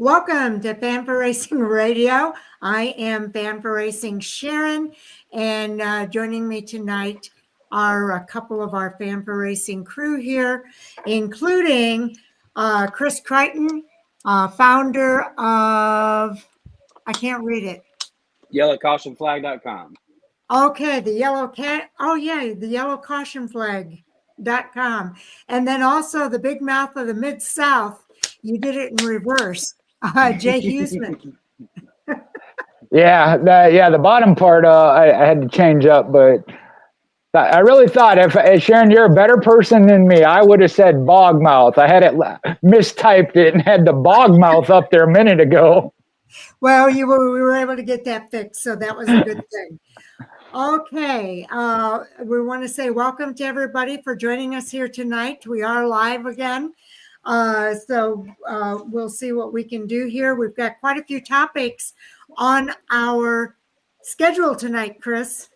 Welcome to Fan for Racing Radio. I am Fan for Racing Sharon, and joining me tonight are a couple of our Fan for Racing crew here, including Chris Crichton, founder of, I can't read it. YellowCautionFlag.com. Okay, the yellow cat. Oh yeah, the YellowCautionFlag.com, and then also the big mouth of the Mid-South. You did it in reverse. Jay Huseman. The bottom part I had to change up, but I really thought if Sharon, you're a better person than me, I would have said bogmouth. I had it mistyped it and had the bogmouth up there a minute ago. Well, we were able to get that fixed, so that was a good thing. Okay, we want to say welcome to everybody for joining us here tonight. We are live again. So we'll see what we can do here. We've got quite a few topics on our schedule tonight, Chris.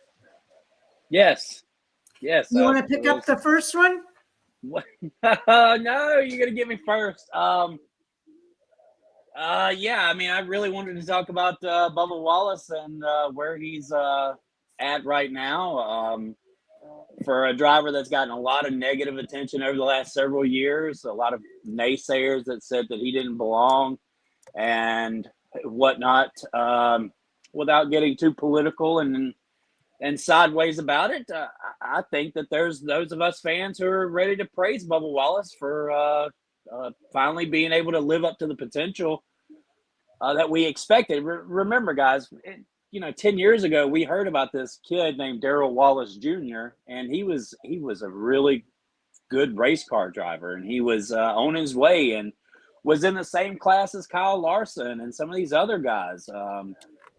Yes. You want to pick up the first one? No, you're going to get me first. I really wanted to talk about Bubba Wallace and where he's at right now. For a driver that's gotten a lot of negative attention over the last several years, a lot of naysayers that said that he didn't belong and whatnot, without getting too political and sideways about it, I think that there's those of us fans who are ready to praise Bubba Wallace for finally being able to live up to the potential that we expected. Remember, guys, 10 years ago, we heard about this kid named Darrell Wallace Jr., and he was a really good race car driver, and he was on his way and was in the same class as Kyle Larson and some of these other guys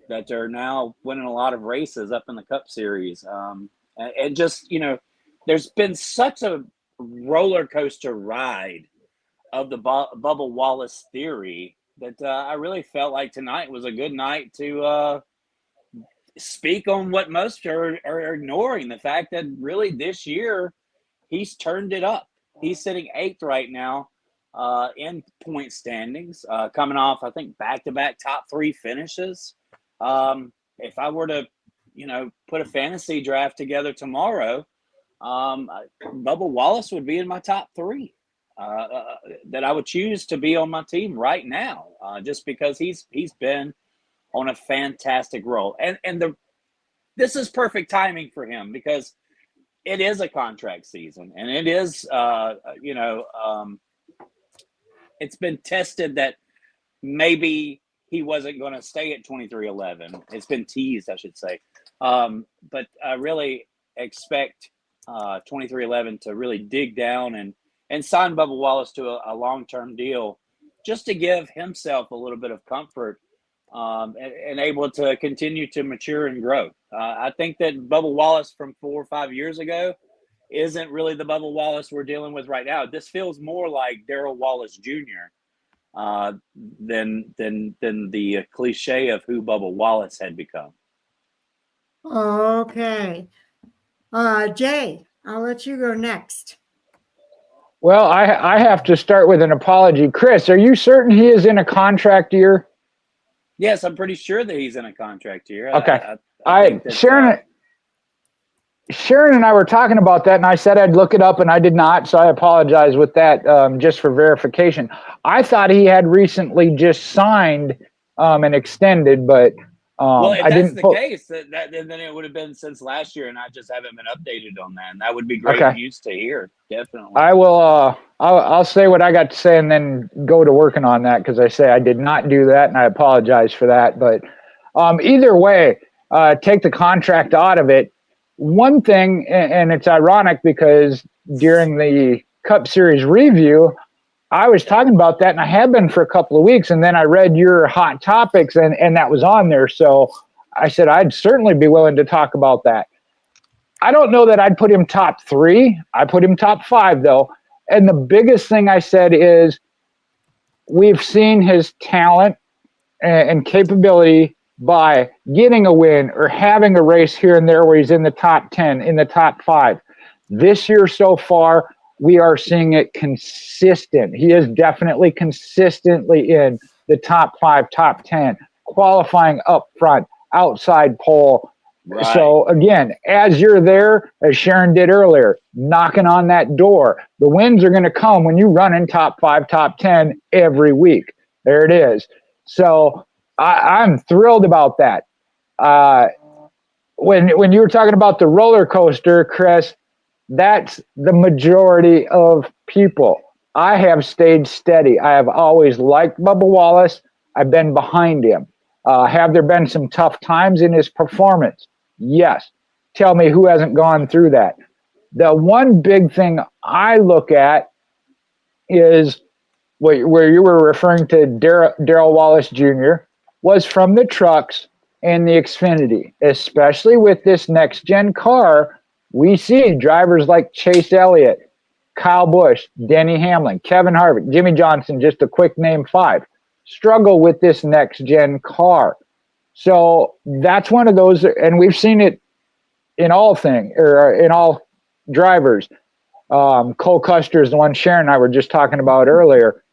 that are now winning a lot of races up in the Cup Series. And just, there's been such a roller coaster ride of the Bubba Wallace theory that I really felt like tonight was a good night to speak on what most are ignoring, the fact that really this year he's turned it up. He's sitting 8th right now in point standings, coming off, I think, back-to-back top 3 finishes. If I were to, put a fantasy draft together tomorrow, Bubba Wallace would be in my top 3 that I would choose to be on my team right now, just because he's been on a fantastic roll. And this is perfect timing for him because it is a contract season, and it is, it's been tested that maybe he wasn't going to stay at 23-11. It's been teased, I should say. But I really expect 23-11 to really dig down and sign Bubba Wallace to a long-term deal just to give himself a little bit of comfort and able to continue to mature and grow. I think that Bubba Wallace from 4 or 5 years ago isn't really the Bubba Wallace we're dealing with right now. This feels more like Darrell Wallace Jr. Than the cliche of who Bubba Wallace had become. Okay. Jay, I'll let you go next. Well, I have to start with an apology. Chris, are you certain he is in a contract year? Yes, I'm pretty sure that he's in a contract year. Okay. I think that, Sharon and I were talking about that, and I said I'd look it up, and I did not, so I apologize with that, just for verification. I thought he had recently just signed and extended, but well, if I that's didn't. The case, then it would have been since last year, and I just haven't been updated on that, and that would be great news to hear, definitely. I will. I'll say what I got to say, and then go to working on that, because I did not do that, and I apologize for that. But either way, take the contract out of it. One thing, and it's ironic because during the Cup Series review, I was talking about that, and I have been for a couple of weeks, and then I read your hot topics, and that was on there. So I said I'd certainly be willing to talk about that. I don't know that I'd put him top 3. I put him top 5, though. And the biggest thing I said is we've seen his talent and capability by getting a win or having a race here and there where he's in the top 10, in the top 5. This year so far, we are seeing it consistent. He is definitely consistently in the top 5, top 10, qualifying up front, outside pole. Right. So again, as you're there, as Sharon did earlier, knocking on that door, the wins are going to come when you run in top 5, top 10 every week. There it is. So I'm thrilled about that. When you were talking about the roller coaster, Chris, that's the majority of people. I have stayed steady. I have always liked Bubba Wallace. I've been behind him. Have there been some tough times in his performance? Yes. Tell me who hasn't gone through that. The one big thing I look at is where you were referring to Darrell Wallace Jr. was from the trucks and the Xfinity, especially with this next gen car. We see drivers like Chase Elliott, Kyle Busch, Denny Hamlin, Kevin Harvick, Jimmy Johnson, just a quick name 5, struggle with this next gen car. So that's one of those, and we've seen it in all in all drivers. Cole Custer is the one Sharon and I were just talking about earlier,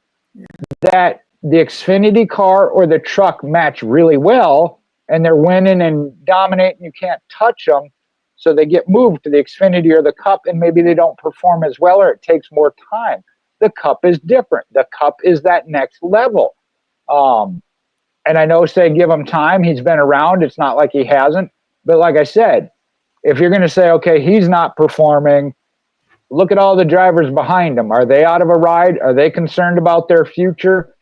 that the Xfinity car or the truck match really well, and they're winning and dominating. You can't touch them. So they get moved to the Xfinity or the Cup, and maybe they don't perform as well, or it takes more time. The Cup is different. The Cup is that next level. And I know, say, give him time. He's been around. It's not like he hasn't. But like I said, if you're going to say, okay, he's not performing, look at all the drivers behind him. Are they out of a ride? Are they concerned about their future?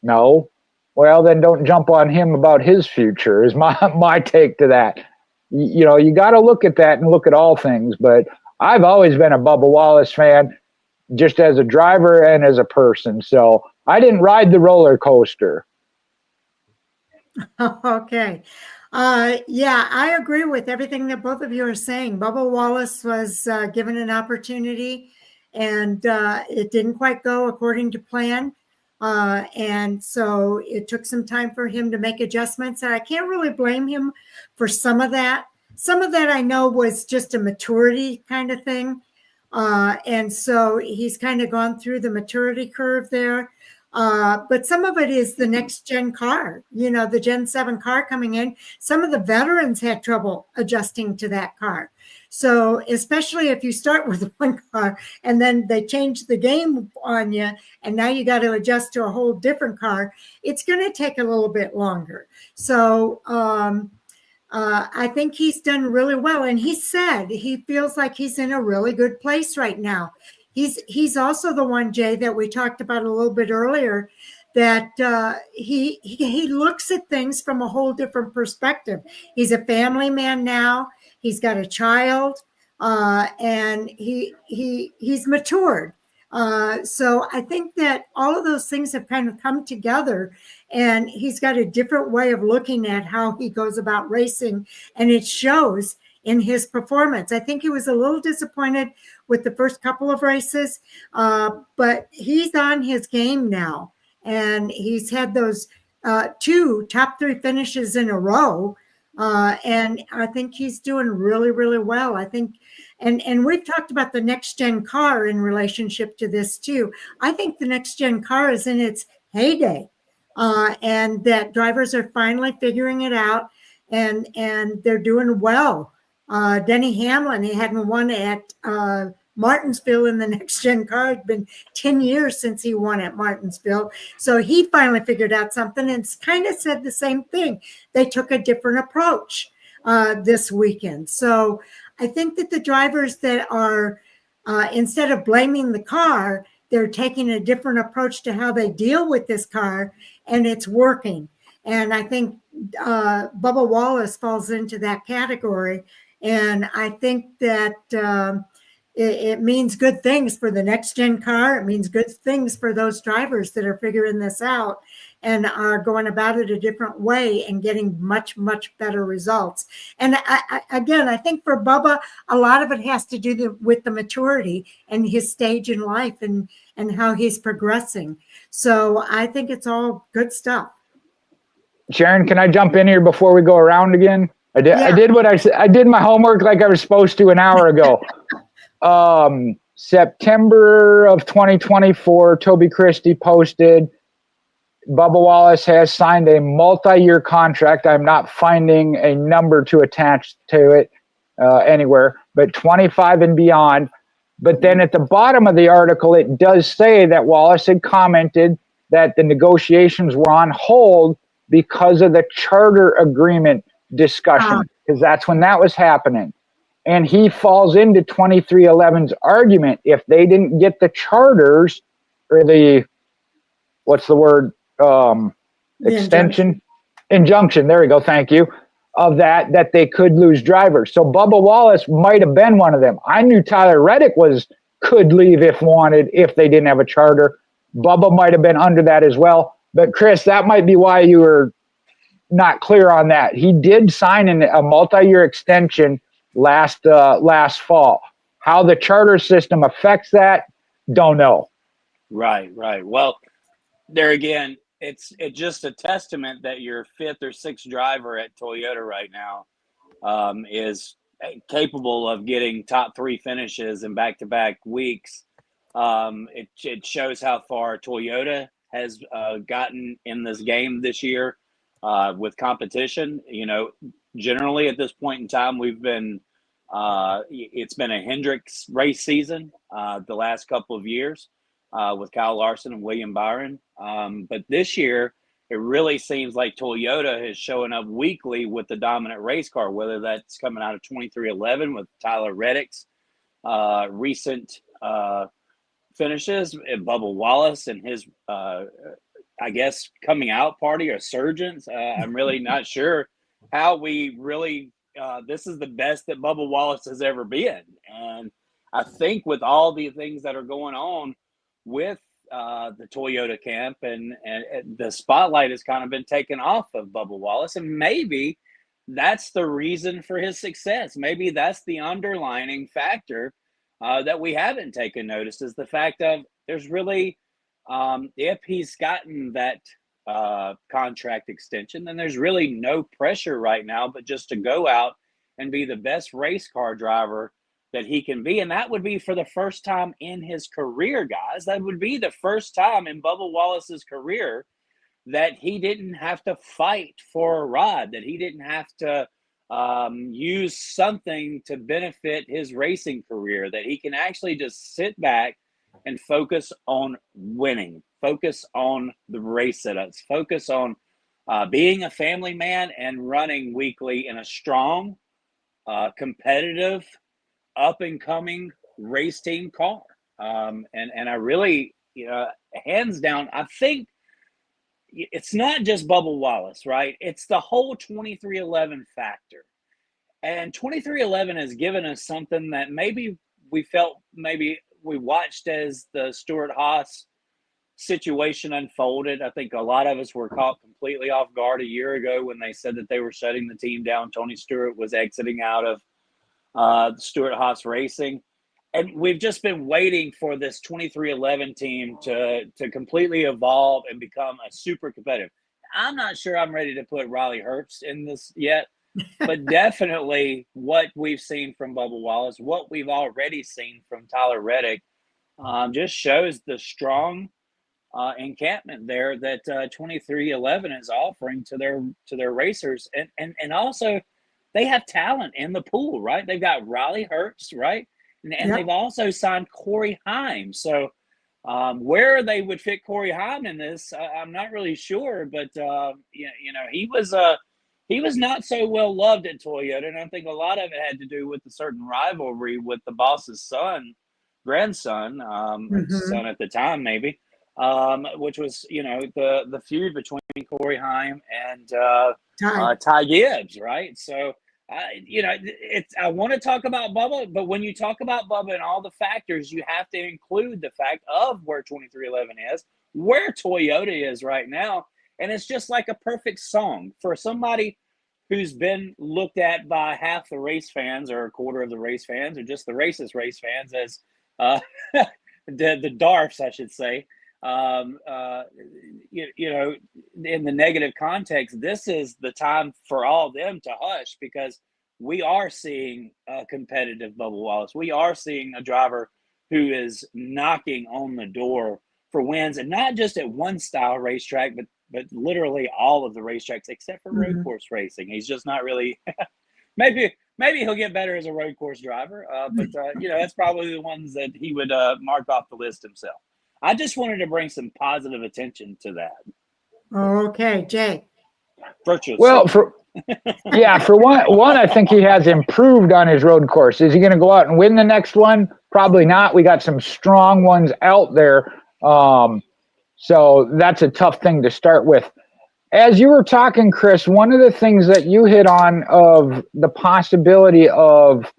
No. Well, then don't jump on him about his future is my take to that. You know, you got to look at that and look at all things. But I've always been a Bubba Wallace fan, just as a driver and as a person. So I didn't ride the roller coaster. Okay. Yeah, I agree with everything that both of you are saying. Bubba Wallace was given an opportunity, and it didn't quite go according to plan. And so it took some time for him to make adjustments. And I can't really blame him for some of that. Some of that I know was just a maturity kind of thing. And so he's kind of gone through the maturity curve there. But some of it is the next gen car, you know, the Gen 7 car coming in. Some of the veterans had trouble adjusting to that car. So especially if you start with one car and then they change the game on you, and now you got to adjust to a whole different car, it's going to take a little bit longer. So I think he's done really well. And he said he feels like he's in a really good place right now. He's also the one, Jay, that we talked about a little bit earlier, that he looks at things from a whole different perspective. He's a family man now. He's got a child, and he's matured. So I think that all of those things have kind of come together, and he's got a different way of looking at how he goes about racing, and it shows in his performance. I think he was a little disappointed with the first couple of races, but he's on his game now, and he's had those 2 top 3 finishes in a row, and I think he's doing really, really well. I think, and we've talked about the next gen car in relationship to this too. I think the next gen car is in its heyday, and that drivers are finally figuring it out, and they're doing well. Denny Hamlin, he hadn't won at Martinsville in the next gen car. It's been 10 years since he won at Martinsville. So he finally figured out something and kind of said the same thing. They took a different approach this weekend. So I think that the drivers that are, instead of blaming the car, they're taking a different approach to how they deal with this car, and it's working. And I think Bubba Wallace falls into that category. And I think that it means good things for the next gen car. It means good things for those drivers that are figuring this out and are going about it a different way and getting much, much better results. And I think for Bubba, a lot of it has to do with the maturity and his stage in life and how he's progressing. So I think it's all good stuff. Sharon, can I jump in here before we go around again? I Yeah. did what I said. I did my homework like I was supposed to an hour ago. September of 2024, Toby Christie posted Bubba Wallace has signed a multi-year contract. I'm not finding a number to attach to it anywhere, but 25 and beyond. But then at the bottom of the article, it does say that Wallace had commented that the negotiations were on hold because of the charter agreement discussion, because that's when that was happening. And he falls into 2311's argument. If they didn't get the charters or the, what's the word? Extension, injunction. There we go. Thank you. Of that they could lose drivers. So Bubba Wallace might have been one of them. I knew Tyler Reddick could leave if wanted, if they didn't have a charter. Bubba might have been under that as well. But Chris, that might be why you were not clear on that. He did sign a multi-year extension last fall. How the charter system affects that, don't know. Right. Well, there again, it's just a testament that your fifth or sixth driver at Toyota right now is capable of getting top three finishes in back-to-back weeks. It shows how far Toyota has gotten in this game this year with competition. You know, generally at this point in time, we've been it's been a Hendricks race season the last couple of years with Kyle Larson and William Byron. But this year, it really seems like Toyota is showing up weekly with the dominant race car, whether that's coming out of 2311 with Tyler Reddick's recent finishes, Bubba Wallace and his, I guess, coming out party or surgeons. I'm really not sure how we really, this is the best that Bubba Wallace has ever been. And I think with all the things that are going on with the Toyota camp and the spotlight has kind of been taken off of Bubba Wallace, and maybe that's the reason for his success. Maybe that's the underlining factor that we haven't taken notice, is the fact of there's really, if he's gotten that contract extension, then there's really no pressure right now, but just to go out and be the best race car driver that he can be. And that would be for the first time in his career, guys. That would be the first time in Bubba Wallace's career that he didn't have to fight for a ride, that he didn't have to use something to benefit his racing career, that he can actually just sit back and focus on winning, focus on the race setups, focus on being a family man and running weekly in a strong, competitive, up-and-coming race team car. And I really, hands down, I think it's not just Bubba Wallace, right? It's the whole 2311 factor. And 2311 has given us something that maybe we felt, maybe we watched as the Stewart-Haas situation unfolded. I think a lot of us were caught completely off guard a year ago when they said that they were shutting the team down. Tony Stewart was exiting out of Stewart-Haas Racing. And we've just been waiting for this 2311 team to completely evolve and become a super competitive. I'm not sure I'm ready to put Riley Herbst in this yet, but definitely what we've seen from Bubba Wallace, what we've already seen from Tyler Reddick, just shows the strong encampment there that 2311 is offering to their racers. And also they have talent in the pool, right? They've got Riley Herbst, right? And they've also signed Corey Haim. So where they would fit Corey Haim in this, I'm not really sure. But he was not so well loved at Toyota, and I think a lot of it had to do with a certain rivalry with the boss's grandson, son at the time, maybe, which was the feud between Corey Haim and Ty Gibbs, right? So. I want to talk about Bubba, but when you talk about Bubba and all the factors, you have to include the fact of where 2311 is, where Toyota is right now. And it's just like a perfect song for somebody who's been looked at by half the race fans or a quarter of the race fans or just the racist race fans as the DARFs, I should say. In the negative context, this is the time for all of them to hush, because we are seeing a competitive Bubba Wallace. We are seeing a driver who is knocking on the door for wins, and not just at one style racetrack, but literally all of the racetracks except for road course racing. He's just not really. maybe he'll get better as a road course driver, but that's probably the ones that he would mark off the list himself. I just wanted to bring some positive attention to that. Okay, Jay. Virtuous. Well, for one, I think he has improved on his road course. Is he going to go out and win the next one? Probably not. We got some strong ones out there. So that's a tough thing to start with. As you were talking, Chris, one of the things that you hit on of the possibility of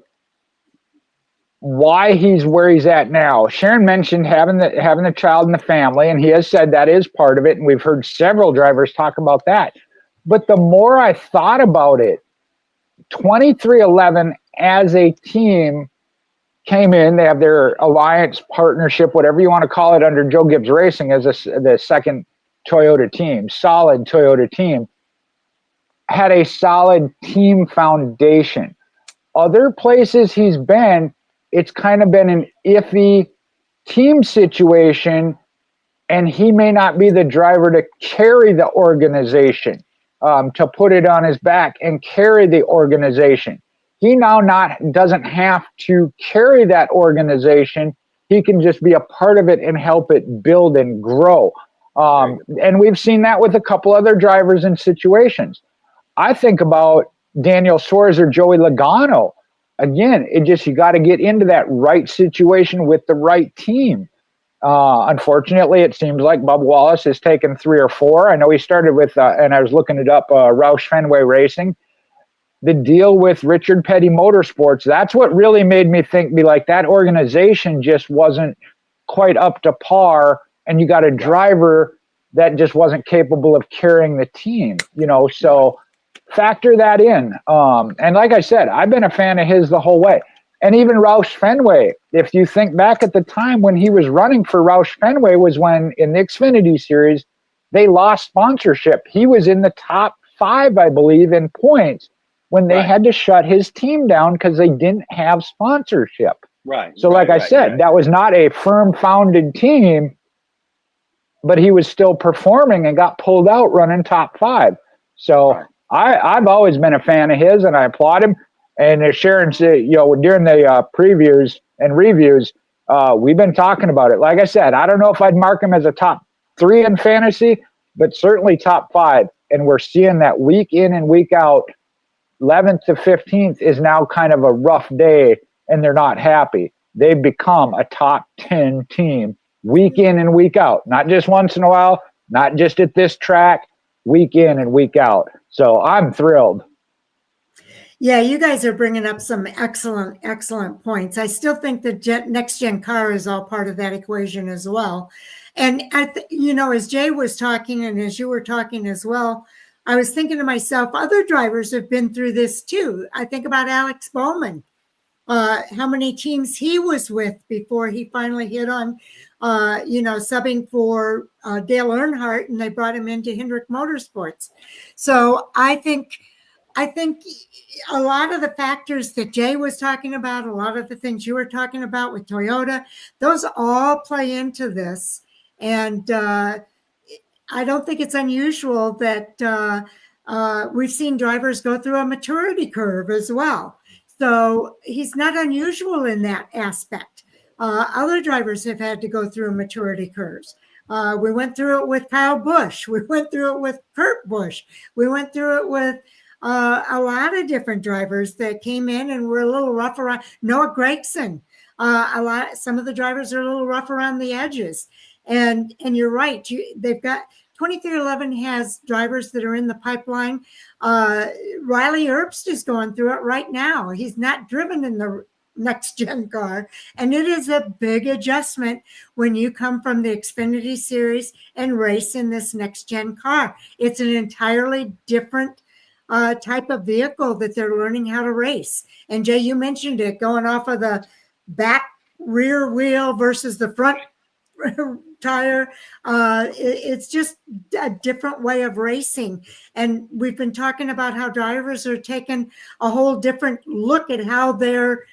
why he's where he's at now. Sharon mentioned having the child in the family, and he has said that is part of it, and we've heard several drivers talk about that. But the more I thought about it, 23XI as a team came in. They have their alliance, partnership, whatever you want to call it, under Joe Gibbs Racing as the second Toyota team, solid Toyota team, had a solid team foundation. Other places he's been, it's kind of been an iffy team situation, and he may not be the driver to carry the organization, to put it on his back and carry the organization. He now doesn't have to carry that organization. He can just be a part of it and help it build and grow. And we've seen that with a couple other drivers in situations. I think about Daniel Suarez or Joey Logano. Again, you got to get into that right situation with the right team. Unfortunately, it seems like Bubba Wallace has taken 3 or 4. I know he started with, and I was looking it up, Roush Fenway Racing. The deal with Richard Petty Motorsports, that's what really made me be like, that organization just wasn't quite up to par, and you got a driver that just wasn't capable of carrying the team, so factor that in. And like I said, I've been a fan of his the whole way. And even Roush Fenway, if you think back at the time when he was running for Roush Fenway, was when in the Xfinity Series, they lost sponsorship. He was in the top 5, I believe, in points when they had to shut his team down because they didn't have sponsorship. Right. So like I said, that was not a firm-founded team, but he was still performing and got pulled out running top 5. So I've always been a fan of his, and I applaud him. And as Sharon said, during the previews and reviews, we've been talking about it. Like I said, I don't know if I'd mark him as a top 3 in fantasy, but certainly top 5. And we're seeing that week in and week out. 11th to 15th is now kind of a rough day, and they're not happy. They've become a top 10 team week in and week out, not just once in a while, not just at this track, week in and week out. So I'm thrilled. Yeah, you guys are bringing up some excellent points. I still think the next gen car is all part of that equation as well. And as Jay was talking and as you were talking as well, I was thinking to myself, other drivers have been through this too. I think about Alex Bowman, how many teams he was with before he finally hit on, subbing for Dale Earnhardt, and they brought him into Hendrick Motorsports. So I think a lot of the factors that Jay was talking about, a lot of the things you were talking about with Toyota, those all play into this. And I don't think it's unusual that we've seen drivers go through a maturity curve as well. So he's not unusual in that aspect. Other drivers have had to go through maturity curves. We went through it with Kyle Busch. We went through it with Kurt Busch. We went through it with a lot of different drivers that came in and were a little rough around. Noah Gragson. Some of the drivers are a little rough around the edges. And you're right. They've got 23XI has drivers that are in the pipeline. Riley Herbst is going through it right now. He's not driven in the next gen car, and it is a big adjustment when you come from the Xfinity Series and race in this next gen car. It's an entirely different type of vehicle that they're learning how to race. And Jay, you mentioned it, going off of the back rear wheel versus the front tire. It's just a different way of racing. And we've been talking about how drivers are taking a whole different look at how they're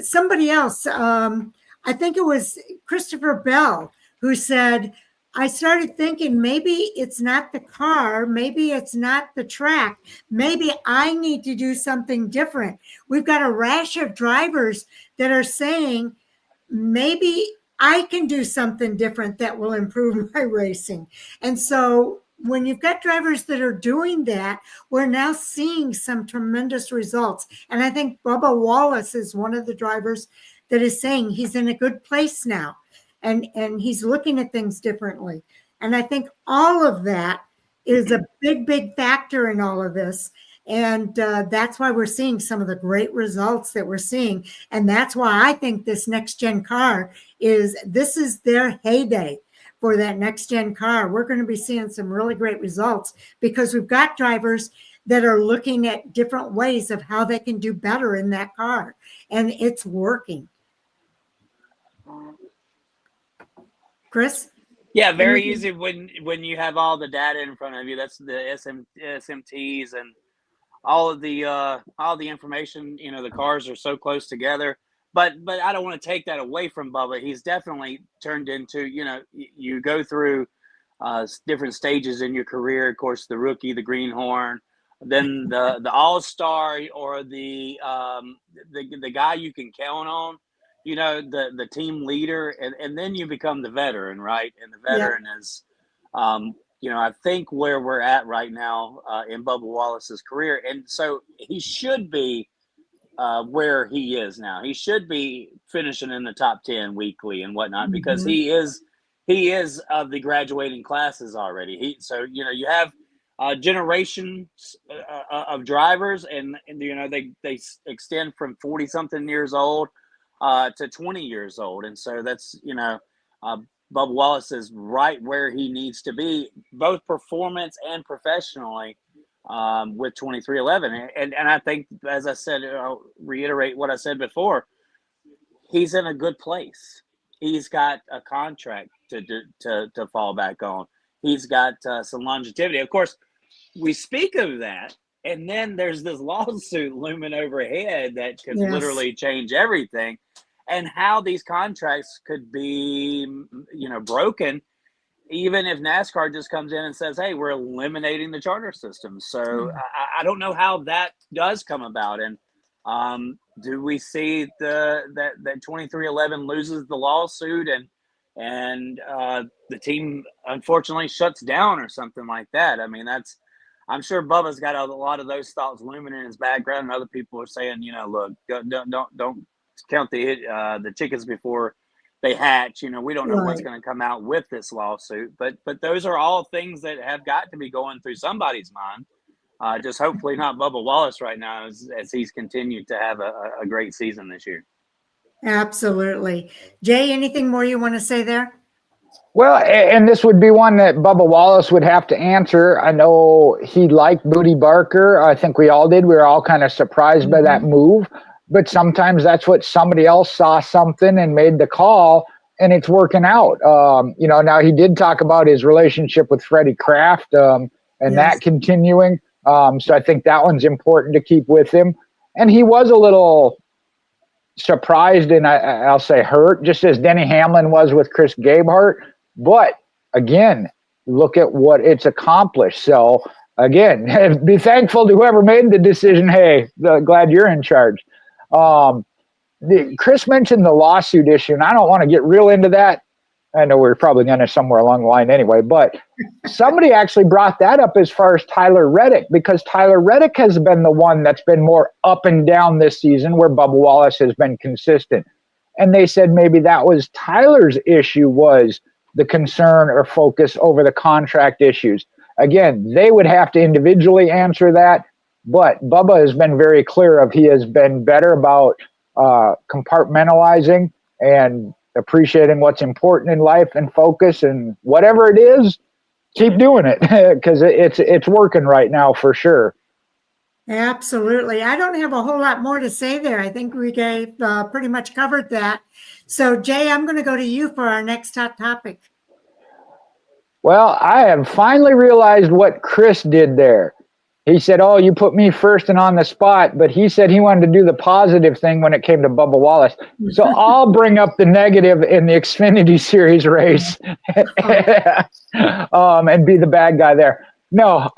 somebody else. I think it was Christopher Bell who said, I started thinking maybe it's not the car, maybe it's not the track, maybe I need to do something different. We've got a rash of drivers that are saying, maybe I can do something different that will improve my racing. And so when you've got drivers that are doing that, we're now seeing some tremendous results. And I think Bubba Wallace is one of the drivers that is saying he's in a good place now, and he's looking at things differently. And I think all of that is a big factor in all of this. And that's why we're seeing some of the great results that we're seeing. And that's why I think this next gen car this is their heyday for that next gen car. We're going to be seeing some really great results because we've got drivers that are looking at different ways of how they can do better in that car. And it's working. Chris? Yeah, very easy when you have all the data in front of you. That's the SMTs and all the information. You know, the cars are so close together. But I don't want to take that away from Bubba. He's definitely turned into, you know, you go through different stages in your career. Of course, the rookie, the greenhorn, then the all-star, or the guy you can count on, you know, the team leader, and then you become the veteran, right? And the veteran is, you know, I think where we're at right now in Bubba Wallace's career. And so he should be where he is now. He should be finishing in the top 10 weekly and whatnot, because he is of the graduating classes already. So, you know, you have generations of drivers, and you know, they extend from 40 something years old to 20 years old. And so that's, you know, Bubba Wallace is right where he needs to be, both performance and professionally, with 2311. And I think, as I said, I'll reiterate what I said before, he's in a good place. He's got a contract to fall back on. He's got some longevity. Of course, we speak of that, and then there's this lawsuit looming overhead that could literally change everything, and how these contracts could be, you know, broken, even if NASCAR just comes in and says, hey, we're eliminating the charter system. So I don't know how that does come about. And do we see that 2311 loses the lawsuit and the team unfortunately shuts down or something like that? I mean, I'm sure Bubba's got a lot of those thoughts looming in his background, and other people are saying, you know, look, don't count the chickens before they hatch. You know, we don't know what's going to come out with this lawsuit, but those are all things that have got to be going through somebody's mind. Just hopefully not Bubba Wallace right now, as he's continued to have a great season this year. Absolutely. Jay, anything more you want to say there? Well, and this would be one that Bubba Wallace would have to answer. I know he liked Booty Barker. I think we all did. We were all kind of surprised by that move. But sometimes that's what somebody else saw something and made the call, and it's working out. You know, now he did talk about his relationship with Freddie Kraft and that continuing. So I think that one's important to keep with him. And he was a little surprised, and I'll say hurt, just as Denny Hamlin was with Chris Gabehart. But again, look at what it's accomplished. So again, be thankful to whoever made the decision. Hey, glad you're in charge. Chris mentioned the lawsuit issue, and I don't want to get real into that. I know we're probably going to somewhere along the line anyway, but somebody actually brought that up as far as Tyler Reddick, because Tyler Reddick has been the one that's been more up and down this season, where Bubba Wallace has been consistent. And they said maybe that was Tyler's issue, was the concern or focus over the contract issues. Again, they would have to individually answer that. But Bubba has been very clear of he has been better about compartmentalizing and appreciating what's important in life and focus, and whatever it is, keep doing it, because it's working right now for sure. Absolutely. I don't have a whole lot more to say there. I think we gave pretty much covered that. So Jay, I'm going to go to you for our next hot topic. Well, I have finally realized what Chris did there. He said, "Oh, you put me first and on the spot," but he said he wanted to do the positive thing when it came to Bubba Wallace. So I'll bring up the negative in the Xfinity Series race, and be the bad guy there. No,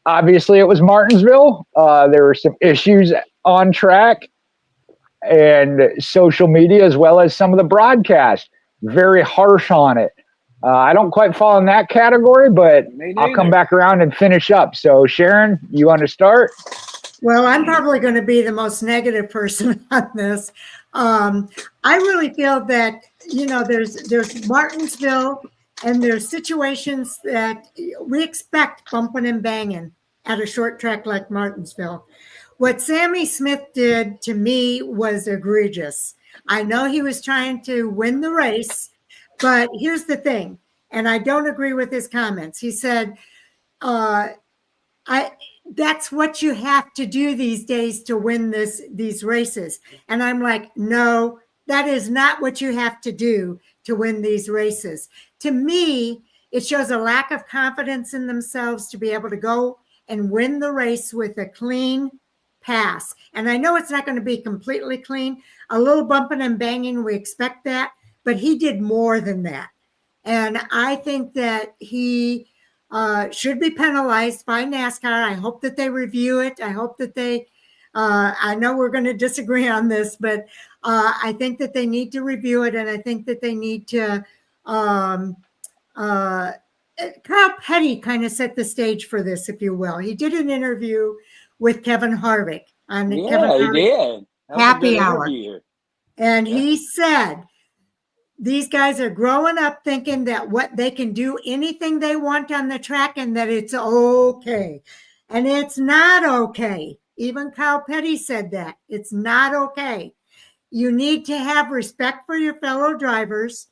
obviously it was Martinsville. There were some issues on track and social media, as well as some of the broadcast, very harsh on it. I don't quite fall in that category, but I'll come back around and finish up. So, Sharon, you want to start? Well, I'm probably going to be the most negative person on this. I really feel that, there's Martinsville, and there's situations that we expect bumping and banging at a short track like Martinsville. What Sammy Smith did to me was egregious. I know he was trying to win the race, but here's the thing, and I don't agree with his comments. He said, that's what you have to do these days to win these races. And I'm like, no, that is not what you have to do to win these races. To me, it shows a lack of confidence in themselves to be able to go and win the race with a clean pass. And I know it's not going to be completely clean, a little bumping and banging, we expect that, but he did more than that. And I think that he should be penalized by NASCAR. I hope that they review it. I hope that they, I know we're going to disagree on this, but I think that they need to review it. And I think that they need to, Kyle Petty kind of set the stage for this, if you will. He did an interview with Kevin Harvick on the Kevin Harvick did. Happy Hour. And Yeah. he said, these guys are growing up thinking that what they can do anything they want on the track and that it's okay. And it's not okay. Even Kyle Petty said that. It's not okay. You need to have respect for your fellow drivers.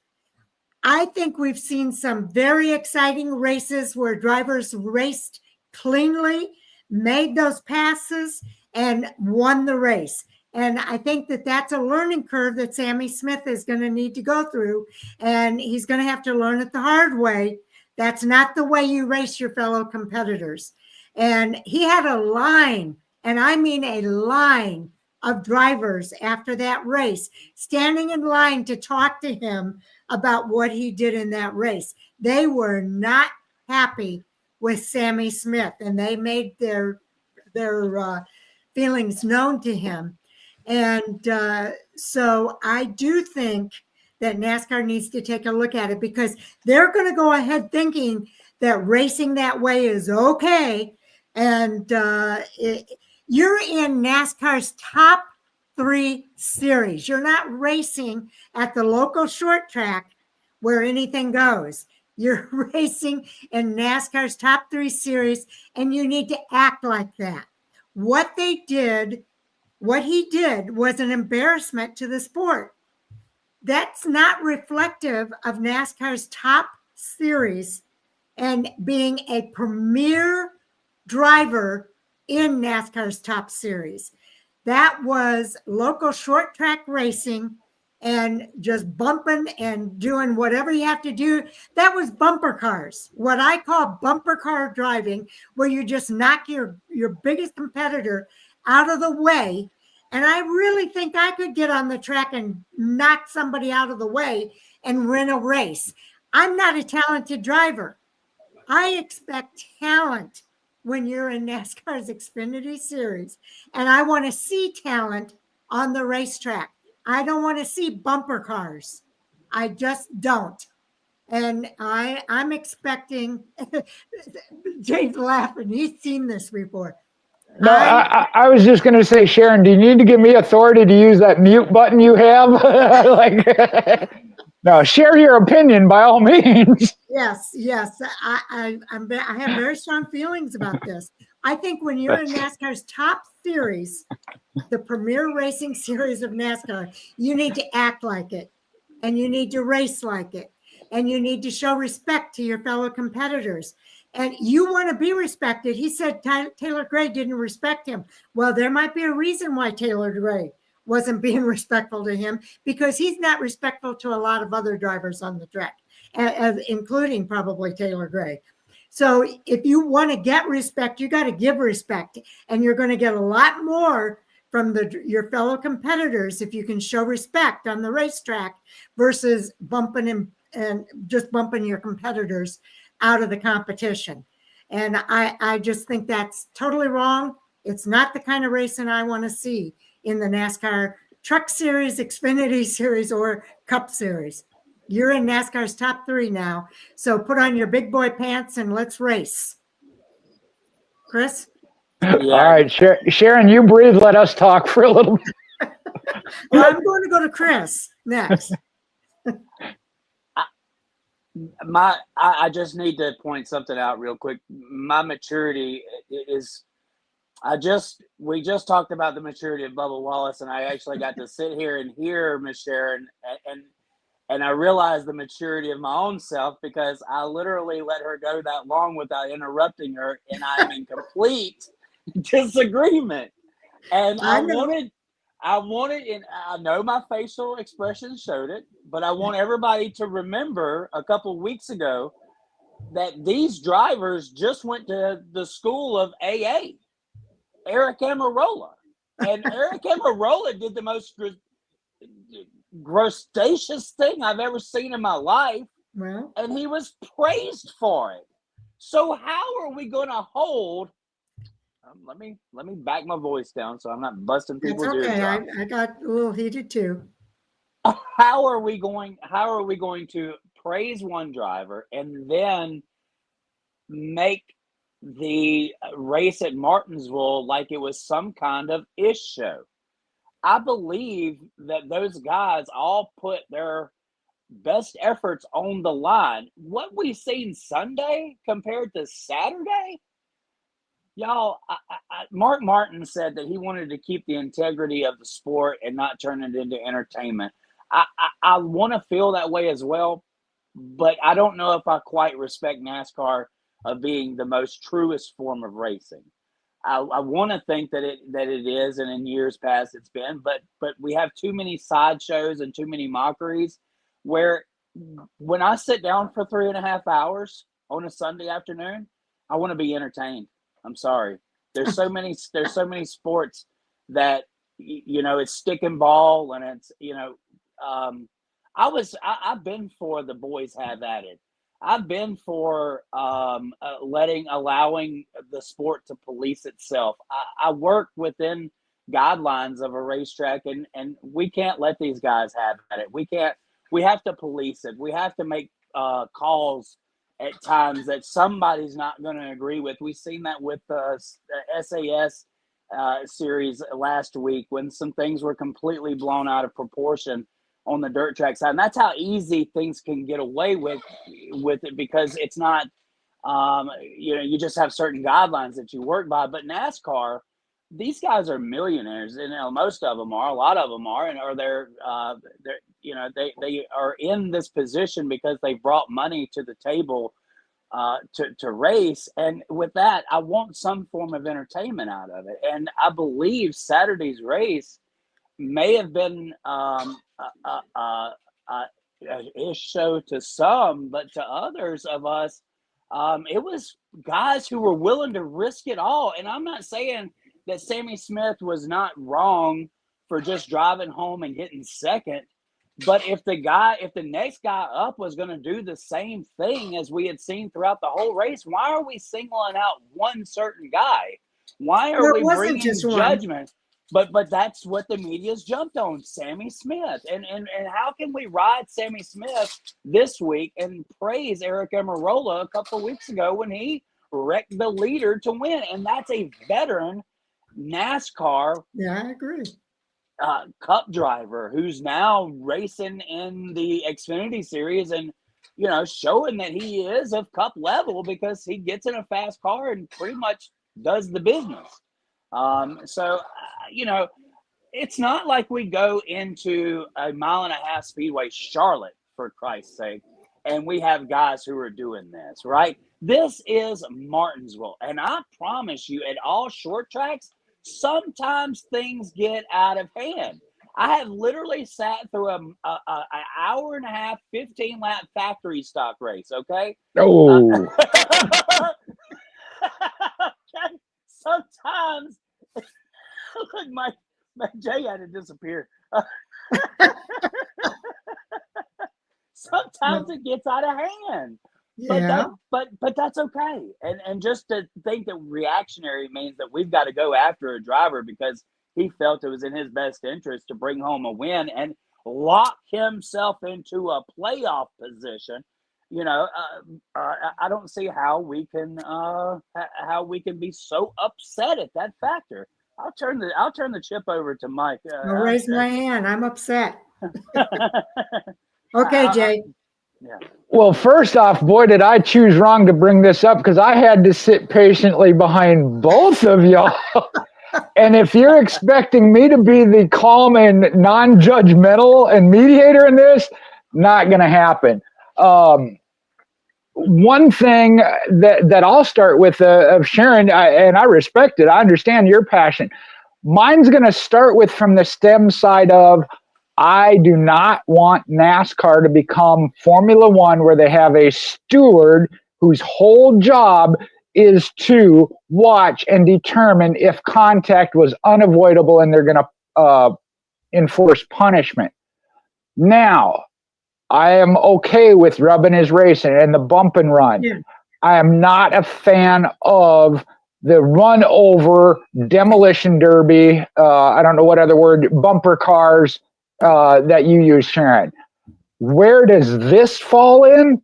I think we've seen some very exciting races where drivers raced cleanly, made those passes, and won the race. And I think that that's a learning curve that Sammy Smith is going to need to go through. And he's going to have to learn it the hard way. That's not the way you race your fellow competitors. And he had a line, and I mean a line of drivers after that race, standing in line to talk to him about what he did in that race. They were not happy with Sammy Smith, and they made their feelings known to him. And so I do think that NASCAR needs to take a look at it, because they're going to go ahead thinking that racing that way is okay. And you're in NASCAR's top 3 series. You're not racing at the local short track where anything goes. You're racing in NASCAR's top 3 series, and you need to act like that. What he did was an embarrassment to the sport. That's not reflective of NASCAR's top series and being a premier driver in NASCAR's top series. That was local short track racing and just bumping and doing whatever you have to do. That was bumper cars, what I call bumper car driving, where you just knock your biggest competitor out of the way. And I really think I could get on the track and knock somebody out of the way and win a race. I'm not a talented driver. I expect talent when you're in NASCAR's Xfinity Series. And I want to see talent on the racetrack. I don't want to see bumper cars. I just don't. And I'm expecting, Jay's laughing. He's seen this before. No, I was just going to say, Sharon, do you need to give me authority to use that mute button you have? No, share your opinion by all means. Yes. I have very strong feelings about this. I think when you're in NASCAR's top series, the premier racing series of NASCAR, you need to act like it, and you need to race like it, and you need to show respect to your fellow competitors. And you want to be respected. He said Taylor Gray didn't respect him. Well, there might be a reason why Taylor Gray wasn't being respectful to him, because he's not respectful to a lot of other drivers on the track, including probably Taylor Gray. So if you want to get respect, you got to give respect, and you're going to get a lot more from your fellow competitors if you can show respect on the racetrack versus bumping and just bumping your competitors out of the competition. And I just think that's totally wrong. It's not the kind of racing I want to see in the NASCAR Truck Series, Xfinity Series, or Cup Series. You're in NASCAR's top 3 now. So put on your big boy pants and let's race. Chris? Yeah. All right, Sharon, you breathe. Let us talk for a little bit. Well, I'm going to go to Chris next. I just need to point something out real quick. My maturity is, we just talked about the maturity of Bubba Wallace, and I actually got to sit here and hear Miss Sharon, and I realized the maturity of my own self because I literally let her go that long without interrupting her, and I'm in complete disagreement. And I wanted, and I know my facial expression showed it, but I want everybody to remember a couple of weeks ago that these drivers just went to the school of AA, Eric Amarola. And Eric Amarola did the most grostacious thing I've ever seen in my life. Well, and he was praised for it. So how are we going to hold? Let me back my voice down so I'm not busting people's ears okay. out. I got a little heated too. How are we going to praise one driver and then make the race at Martinsville like it was some kind of ish show? I believe that those guys all put their best efforts on the line. What we seen Sunday compared to Saturday, y'all, Mark Martin said that he wanted to keep the integrity of the sport and not turn it into entertainment. I want to feel that way as well, but I don't know if I quite respect NASCAR of being the most truest form of racing. I want to think that it is, and in years past it's been, but we have too many sideshows and too many mockeries where when I sit down for 3.5 hours on a Sunday afternoon, I want to be entertained. I'm sorry. There's so many sports that, it's stick and ball, and it's, I've been for the boys have at it. I've been for allowing the sport to police itself. I work within guidelines of a racetrack, and we can't let these guys have at it. We have to police it. We have to make calls at times that somebody's not going to agree with. We've seen that with the SAS series last week when some things were completely blown out of proportion on the dirt track side. And that's how easy things can get away with it because it's not, you just have certain guidelines that you work by. But NASCAR, these guys are millionaires, and most of them are. A lot of them are, and they're they are in this position because they brought money to the table to race. And with that, I want some form of entertainment out of it. And I believe Saturday's race may have been a show to some, but to others of us, it was guys who were willing to risk it all. And I'm not saying that Sammy Smith was not wrong for just driving home and hitting second, but if the next guy up was going to do the same thing as we had seen throughout the whole race, why are we singling out one certain guy? Why are we bringing judgment? But that's what the media's jumped on, Sammy Smith. And how can we ride Sammy Smith this week and praise Eric Amarola a couple of weeks ago when he wrecked the leader to win? And that's a veteran NASCAR. Yeah, I agree. Cup driver who's now racing in the Xfinity Series and, showing that he is of Cup level because he gets in a fast car and pretty much does the business. So, it's not like we go into a 1.5-mile speedway, Charlotte, for Christ's sake, and we have guys who are doing this, right? This is Martinsville. And I promise you, at all short tracks, sometimes things get out of hand. I have literally sat through an hour and a half, 15-lap factory stock race. Okay. Oh, Okay? Sometimes, look, my Jay had to disappear. Sometimes it gets out of hand. Yeah. But that's okay. And just to think that reactionary means that we've got to go after a driver because he felt it was in his best interest to bring home a win and lock himself into a playoff position. You know, I don't see how we can be so upset at that factor. I'll turn the chip over to Mike. I'll raise my hand. I'm upset. Okay, Jay. Yeah. well, first off, boy, did I choose wrong to bring this up because I had to sit patiently behind both of y'all. And if you're expecting me to be the calm and non-judgmental and mediator in this, not going to happen. One thing that I'll start with of Sharon, and I respect it. I understand your passion. Mine's going to start with from the STEM side of I do not want NASCAR to become Formula One where they have a steward whose whole job is to watch and determine if contact was unavoidable and they're going to enforce punishment. Now, I am okay with rubbing his racing and the bump and run. Yeah. I am not a fan of the run over demolition derby. I don't know what other word, bumper cars that you use, Sharon. Where does this fall in?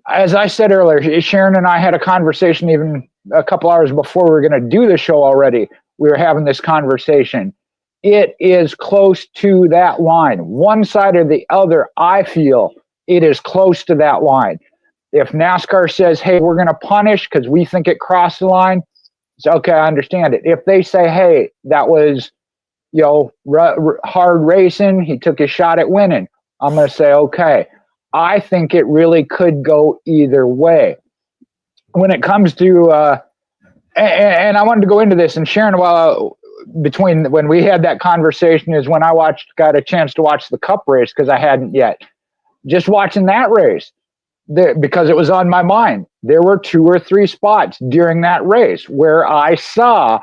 As I said earlier, Sharon and I had a conversation even a couple hours before we were going to do the show already. We were having this conversation. It is close to that line. One side or the other, I feel it is close to that line. If NASCAR says, hey, we're going to punish because we think it crossed the line, it's okay, I understand it. If they say, hey, that was, hard racing, he took his shot at winning, I'm going to say, okay. I think it really could go either way. When it comes to, and I wanted to go into this, and Sharon, between when we had that conversation is when I got a chance to watch the Cup race because I hadn't yet. Just watching that race, because it was on my mind, there were 2 or 3 spots during that race where I saw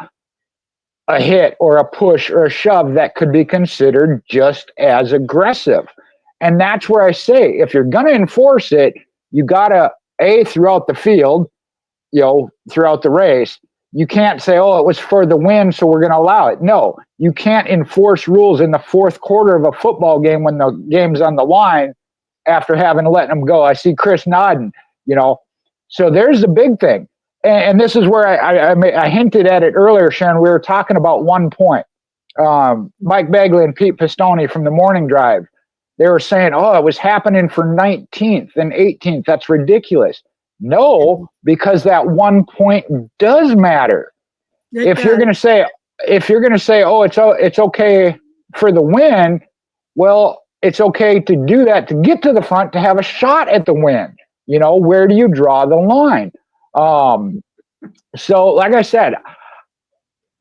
a hit or a push or a shove that could be considered just as aggressive. And that's where I say, if you're going to enforce it, you got to, throughout the field, throughout the race, you can't say, oh, it was for the win, so we're going to allow it. No, you can't enforce rules in the 4th quarter of a football game when the game's on the line after having let them go. I see Chris nodding, So there's the big thing. And this is where I hinted at it earlier, Sharon. We were talking about 1 point. Mike Bagley and Pete Pistone from the morning drive. They were saying, oh, it was happening for 19th and 18th. That's ridiculous. No, because that 1 point does matter. If you're going to say, oh, it's okay for the win, well, it's okay to do that, to get to the front, to have a shot at the win. Where do you draw the line? So like I said,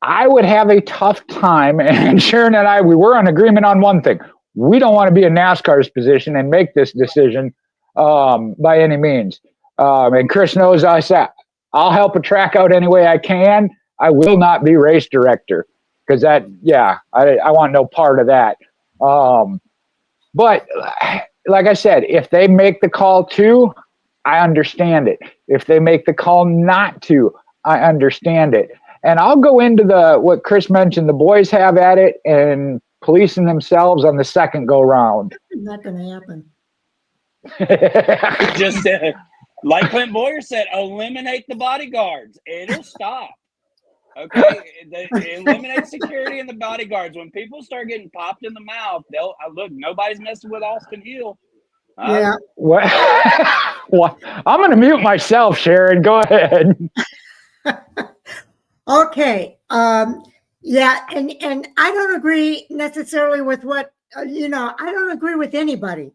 I would have a tough time, and Sharon and I, we were in agreement on one thing. We don't want to be in NASCAR's position and make this decision by any means. And Chris knows I said, I'll help a track out any way I can. I will not be race director because I want no part of that. But like I said, if they make the call to, I understand it. If they make the call not to, I understand it. And I'll go into what Chris mentioned, the boys have at it and policing themselves on the second go round. Not going to happen. Just like Clint Boyer said, eliminate the bodyguards. It'll stop. Okay, eliminate security and the bodyguards. When people start getting popped in the mouth, they'll look. Nobody's messing with Austin Hill. Yeah. Well, I'm going to mute myself, Sharon. Go ahead. Okay. Yeah, and I don't agree necessarily with what I don't agree with anybody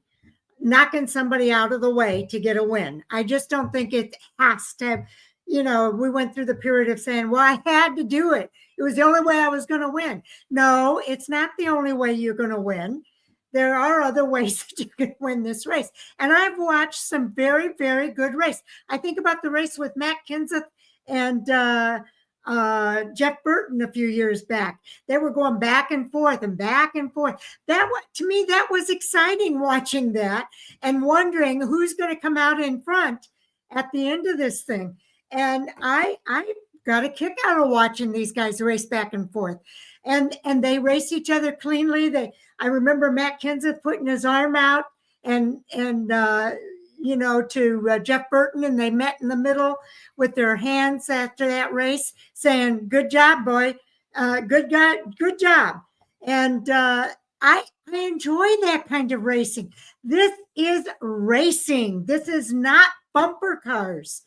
knocking somebody out of the way to get a win. I just don't think it has to. we went through the period of saying, well, I had to do it. It was the only way I was going to win. No, it's not the only way you're going to win. There are other ways that you can win this race. And I've watched some very, very good race. I think about the race with Matt Kenseth and Jeff Burton a few years back. They were going back and forth and back and forth. To me, that was exciting watching that and wondering who's going to come out in front at the end of this thing. And I got a kick out of watching these guys race back and forth. And they race each other cleanly. I remember Matt Kenseth putting his arm out and to Jeff Burton, and they met in the middle with their hands after that race, saying, "Good job, boy. Good job." And I enjoy that kind of racing. This is racing. This is not bumper cars.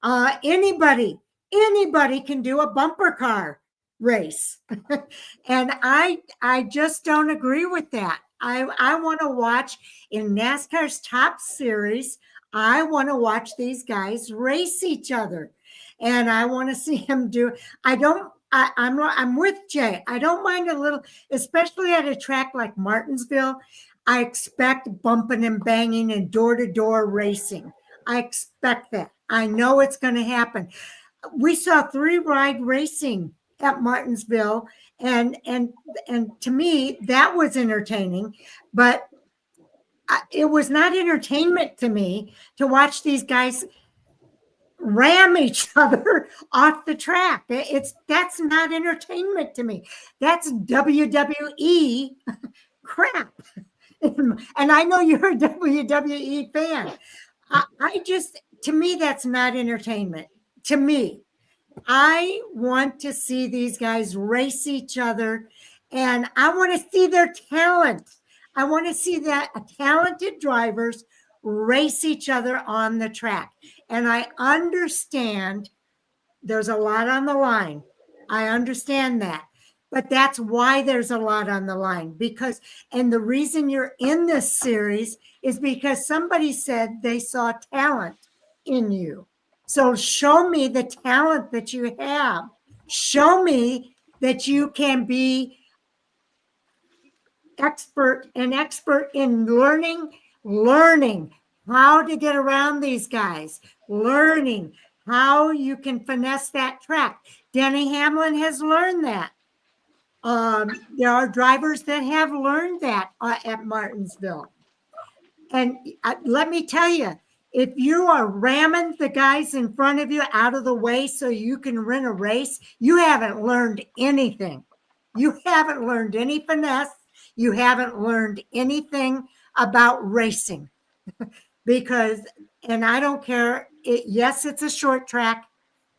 Anybody can do a bumper car race. And I just don't agree with that. I want to watch in NASCAR's top series. I want to watch these guys race each other, and I want to see them do. I'm with Jay. I don't mind a little, especially at a track like Martinsville. I expect bumping and banging and door-to-door racing. I expect that. I know it's going to happen. We saw 3-ride racing at Martinsville, and to me that was entertaining, but it was not entertainment to me to watch these guys ram each other off the track. That's not entertainment to me. That's WWE crap. And I know you're a WWE fan. To me, that's not entertainment. To me, I want to see these guys race each other, and I want to see their talent. I want to see that talented drivers race each other on the track. And I understand there's a lot on the line. I understand that. But that's why there's a lot on the line, and the reason you're in this series is because somebody said they saw talent in you. So show me the talent that you have. Show me that you can be an expert in learning how to get around these guys, learning how you can finesse that track. Denny Hamlin has learned that. There are drivers that have learned that at Martinsville. And let me tell you, if you are ramming the guys in front of you out of the way so you can win a race, you haven't learned anything. You haven't learned any finesse. You haven't learned anything about racing. And I don't care. Yes, it's a short track,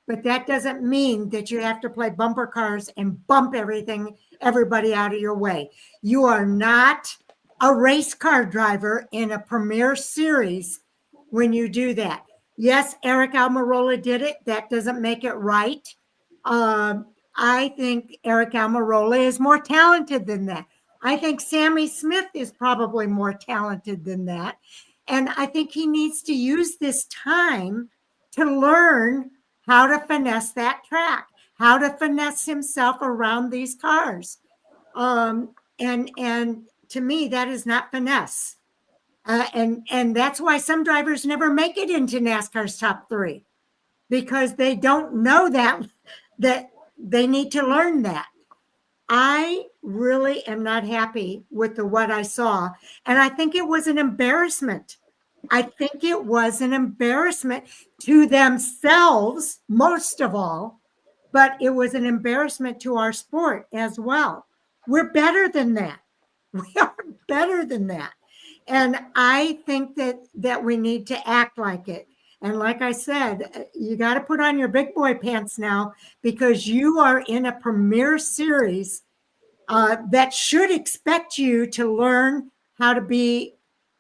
but that doesn't mean that you have to play bumper cars and bump everybody out of your way. You are not a race car driver in a premier series when you do that. Yes, Eric Almirola did it. That doesn't make it right. I think Eric Almirola is more talented than that. I think Sammy Smith is probably more talented than that. And I think he needs to use this time to learn how to finesse that track, how to finesse himself around these cars. And to me, that is not finesse. And that's why some drivers never make it into NASCAR's top 3, because they don't know that they need to learn that. I really am not happy with what I saw. And I think it was an embarrassment. I think it was an embarrassment to themselves, most of all, but it was an embarrassment to our sport as well. We're better than that. We are better than that. And I think that we need to act like it. And like I said, you got to put on your big boy pants now, because you are in a premier series that should expect you to learn how to be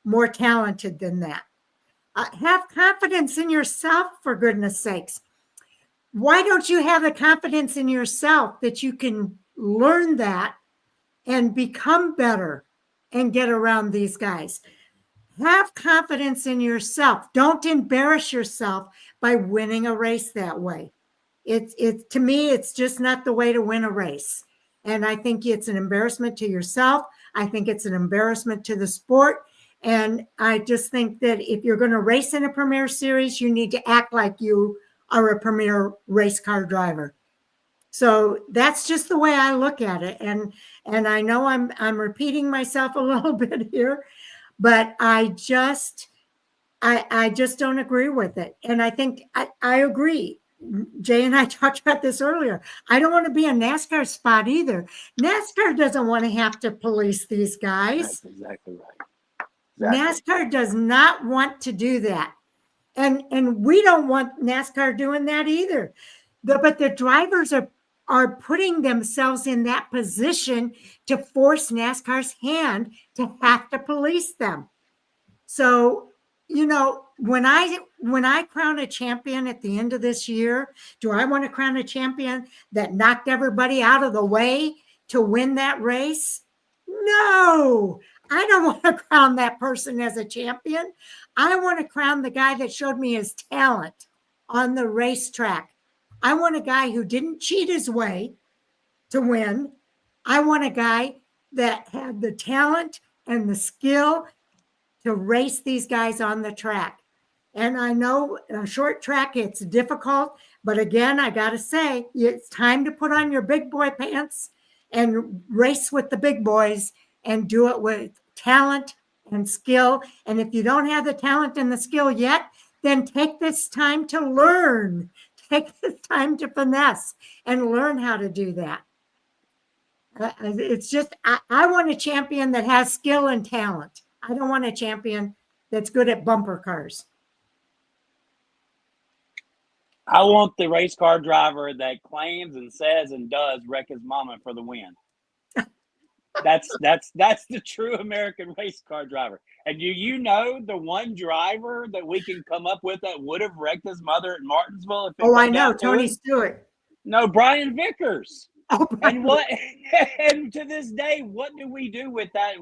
more talented than that. Have confidence in yourself, for goodness sakes. Why don't you have the confidence in yourself that you can learn that and become better and get around these guys? have confidence in yourself. Don't embarrass yourself by winning a race that way. It's to me, it's just not the way to win a race. And I think it's an embarrassment to yourself. I think it's an embarrassment to the sport. And I just think that if you're going to race in a Premier Series, you need to act like you are a Premier race car driver. So that's just the way I look at it. And I know I'm repeating myself a little bit here, but I just don't agree with it. And I think I agree. Jay and I talked about this earlier. I don't want to be a NASCAR spot either. NASCAR doesn't want to have to police these guys. That's exactly right. Exactly. NASCAR does not want to do that. And we don't want NASCAR doing that either. But the drivers are putting themselves in that position to force NASCAR's hand to have to police them. So, you know, when I crown a champion at the end of this year, do I want to crown a champion that knocked everybody out of the way to win that race? No, I don't want to crown that person as a champion. I want to crown the guy that showed me his talent on the racetrack. I want a guy who didn't cheat his way to win. I want a guy that had the talent and the skill to race these guys on the track. And I know a short track, it's difficult, but again, I got to say, it's time to put on your big boy pants and race with the big boys and do it with talent and skill. And if you don't have the talent and the skill yet, then take this time to learn. Take this time to finesse and learn how to do that. It's just, I want a champion that has skill and talent. I don't want a champion that's good at bumper cars. I want the race car driver that claims and says and does wreck his mama for the win. That's the true American race car driver. And do you know the one driver that we can come up with that would have wrecked his mother at Martinsville? If I know, Tony Stewart. No, Brian Vickers. Oh, and what? And to this day, what do we do with that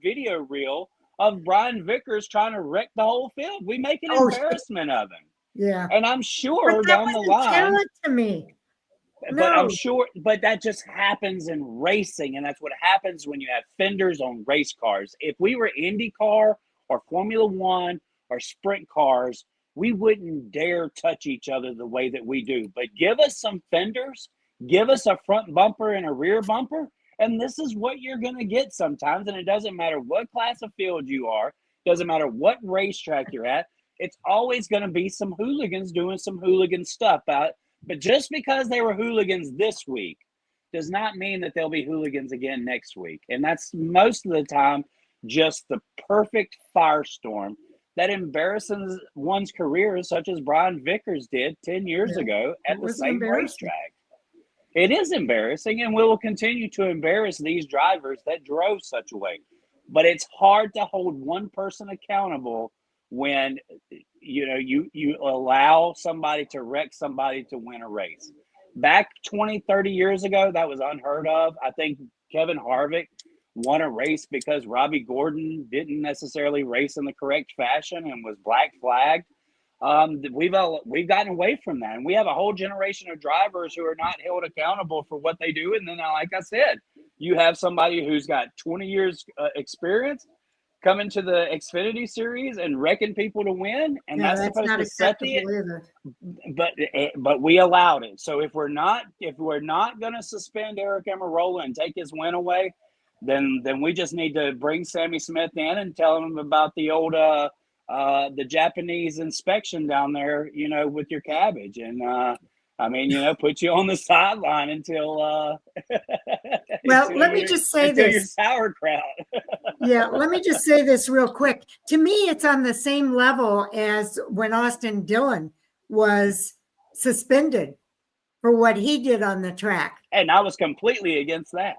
video reel of Brian Vickers trying to wreck the whole field? We make an embarrassment of him. Yeah. And I'm sure but down the line. Talent to me. But I'm sure, but that just happens in racing, and that's what happens when you have fenders on race cars. If we were IndyCar or Formula One or sprint cars, we wouldn't dare touch each other the way that we do. But give us some fenders, give us a front bumper and a rear bumper, and this is what you're going to get sometimes. And it doesn't matter what class of field you are, doesn't matter what racetrack you're at, it's always going to be some hooligans doing some hooligan stuff out. But just because they were hooligans this week does not mean that they'll be hooligans again next week. And that's most of the time just the perfect firestorm that embarrasses one's career, such as Brian Vickers did 10 years ago at the same racetrack. It is embarrassing, and we will continue to embarrass these drivers that drove such a way. But it's hard to hold one person accountable when you allow somebody to wreck somebody to win a race. Back 20, 30 years ago, that was unheard of. I think Kevin Harvick won a race because Robbie Gordon didn't necessarily race in the correct fashion and was black flagged. We've gotten away from that, and we have a whole generation of drivers who are not held accountable for what they do. And then, like I said, you have somebody who's got 20 years experience coming to the Xfinity Series and wrecking people to win, and that's supposed to set the. But we allowed it. So if we're not going to suspend Eric Almirola and take his win away, then we just need to bring Sammy Smith in and tell him about the old the Japanese inspection down there, with your cabbage, and put you on the sideline until. Well, let me just say this. Your sauerkraut. Yeah, let me just say this real quick. To me, it's on the same level as when Austin Dillon was suspended for what he did on the track. And I was completely against that.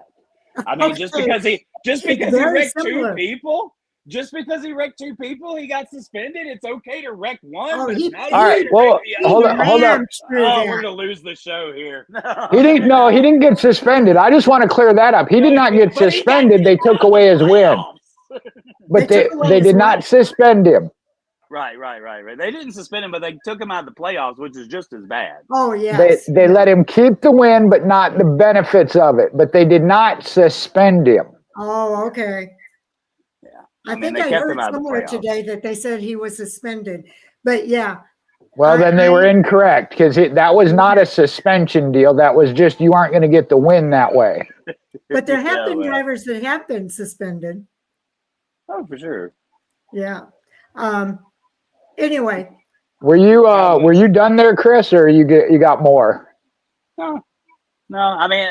I mean, just because he wrecked two people. Just because he wrecked two people, he got suspended. It's okay to wreck one. All right. Well, hold on. Oh, we're gonna lose the show here. He didn't get suspended. I just want to clear that up. He did not get suspended. They took away his win. But They took away they his did not suspend him. Right. They didn't suspend him, but they took him out of the playoffs, which is just as bad. Oh, yes. They let him keep the win, but not the benefits of it. But they did not suspend him. Oh, okay. Yeah. I mean, think they I kept heard him out of the somewhere playoffs. today that they said he was suspended. But yeah. Well, then they were incorrect because that was not a suspension deal. That was just you aren't going to get the win that way. But there have Yeah, been well. drivers that have been suspended. Oh, for sure. Yeah. Anyway. Were you done there, Chris, or you got more? No. I mean,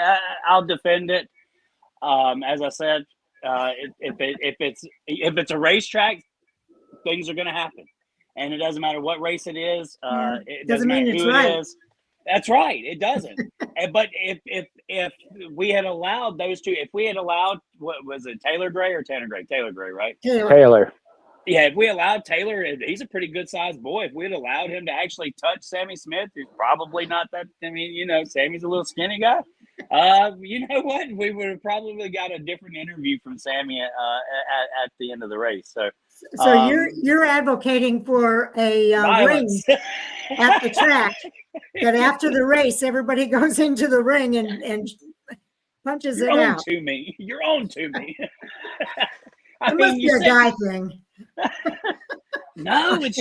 I'll defend it. As I said, if it's a racetrack, things are going to happen, and it doesn't matter what race it is. It doesn't matter who it is. That's right. It doesn't. But if we had allowed those two, if we had allowed, what was it, Taylor Gray or Tanner Gray? Taylor Gray, right? Taylor. Yeah, if we allowed Taylor, he's a pretty good sized boy. If we had allowed him to actually touch Sammy Smith, who's probably not that. I mean, Sammy's a little skinny guy. You know what? We would have probably got a different interview from Sammy at the end of the race. So you're advocating for a ring at the track that after the race everybody goes into the ring and punches it out. You're on to me. It must be a guy thing. No, it's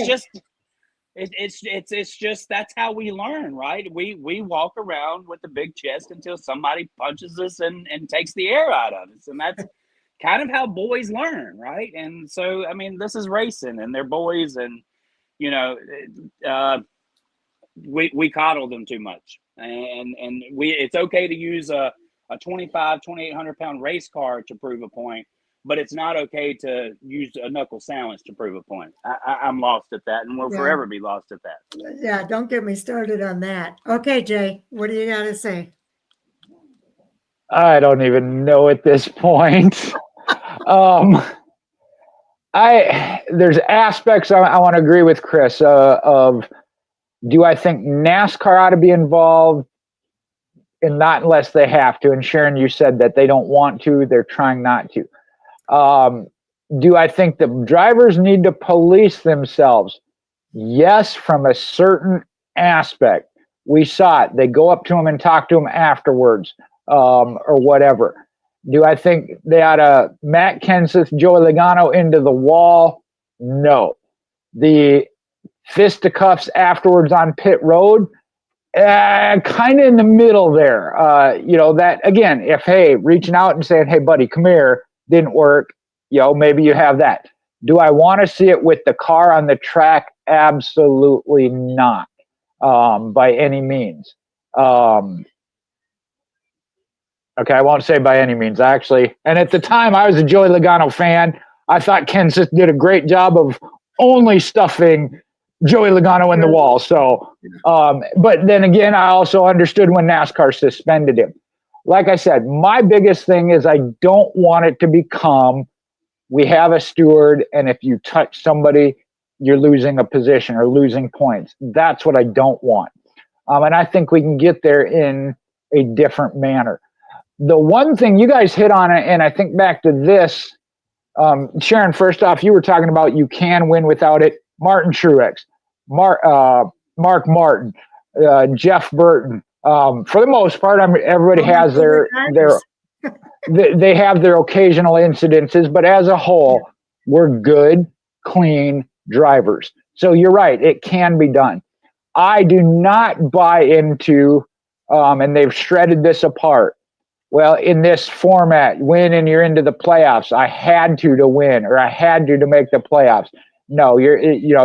just that's how we learn, right? We walk around with a big chest until somebody punches us and takes the air out of us, and that's kind of how boys learn, right? And so, I mean, this is racing, and they're boys, and we coddle them too much, and it's okay to use a 2,800 pound race car to prove a point. But it's not okay to use a knuckle sandwich to prove a point. I'm lost at that, and we'll forever be lost at that. Yeah, don't get me started on that. Okay, Jay, what do you got to say? I don't even know at this point. There's aspects I want to agree with Chris of. Do I think NASCAR ought to be involved? And not unless they have to. And Sharon, you said that they don't want to. They're trying not to. Do I think the drivers need to police themselves? Yes, from a certain aspect. We saw it. They go up to them and talk to them afterwards, or whatever. Do I think they ought to Matt Kenseth, Joey Logano into the wall? No. The fisticuffs afterwards on pit road, kind of in the middle there. That again, if reaching out and saying, "Hey, buddy, come here," didn't work, maybe you have that. Do I want to see it with the car on the track? Absolutely not, by any means. Okay, I won't say by any means, actually. And at the time, I was a Joey Logano fan. I thought Kenseth did a great job of only stuffing Joey Logano in the wall. So, but then again, I also understood when NASCAR suspended him. Like I said, my biggest thing is I don't want it to become, we have a steward, and if you touch somebody, you're losing a position or losing points. That's what I don't want. And I think we can get there in a different manner. The one thing you guys hit on it, and I think back to this, Sharon, first off, you were talking about you can win without it. Martin Truex, Mark Martin, Jeff Burton. For the most part, everybody has they have their occasional incidences, but as a whole, we're good, clean drivers. So you're right, it can be done. I do not buy into, and they've shredded this apart. Well, in this format, win and you're into the playoffs. I had to win, or I had to make the playoffs. No,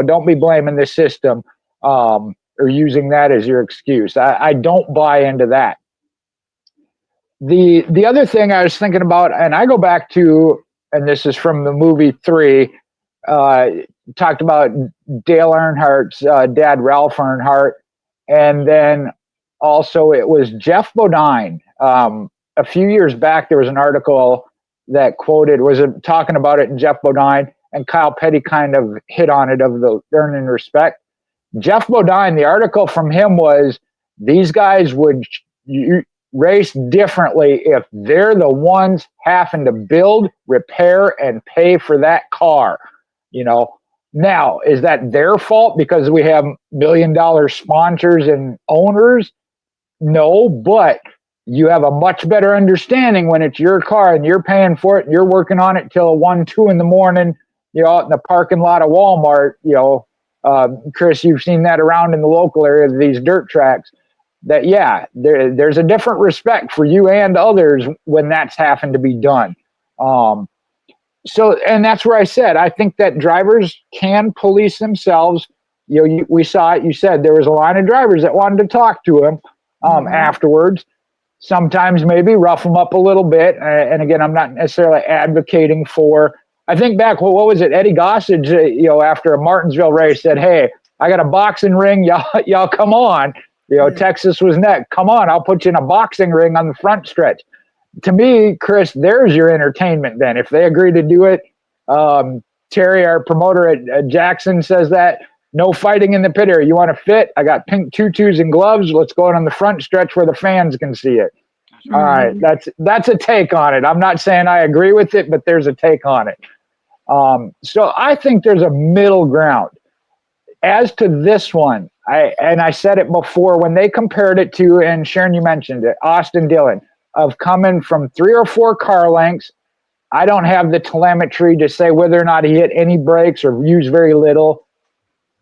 don't be blaming the system or using that as your excuse. I don't buy into that. The other thing I was thinking about, and I go back to, and this is from the movie 3, talked about Dale Earnhardt's dad, Ralph Earnhardt, and then also it was Jeff Bodine. A few years back, there was an article that was talking about it in Jeff Bodine, and Kyle Petty kind of hit on it of the earning respect. Jeff Bodine, the article from him was, these guys would race differently if they're the ones having to build, repair, and pay for that car. Now, is that their fault because we have $1 million sponsors and owners? No, but you have a much better understanding when it's your car and you're paying for it and you're working on it till 1, 2 in the morning, out in the parking lot of Walmart. Chris, you've seen that around in the local area of these dirt tracks. That there's a different respect for you and others when that's having to be done. And that's where I said I think that drivers can police themselves. We saw it. You said there was a line of drivers that wanted to talk to him afterwards. Sometimes maybe rough them up a little bit. And again, I'm not necessarily advocating for. I think back, what was it? Eddie Gossage, after a Martinsville race said, "Hey, I got a boxing ring. Y'all come on." Texas was next. Come on, I'll put you in a boxing ring on the front stretch. To me, Chris, there's your entertainment then. If they agree to do it, Terry, our promoter at Jackson, says that no fighting in the pit area. You want to fit? I got pink tutus and gloves. Let's go on the front stretch where the fans can see it. All right, that's a take on it. I'm not saying I agree with it, but there's a take on it. So I think there's a middle ground. As to this one, I said it before when they compared it to, and Sharon, you mentioned it, Austin Dillon, of coming from 3 or 4 car lengths. I don't have the telemetry to say whether or not he hit any brakes or used very little.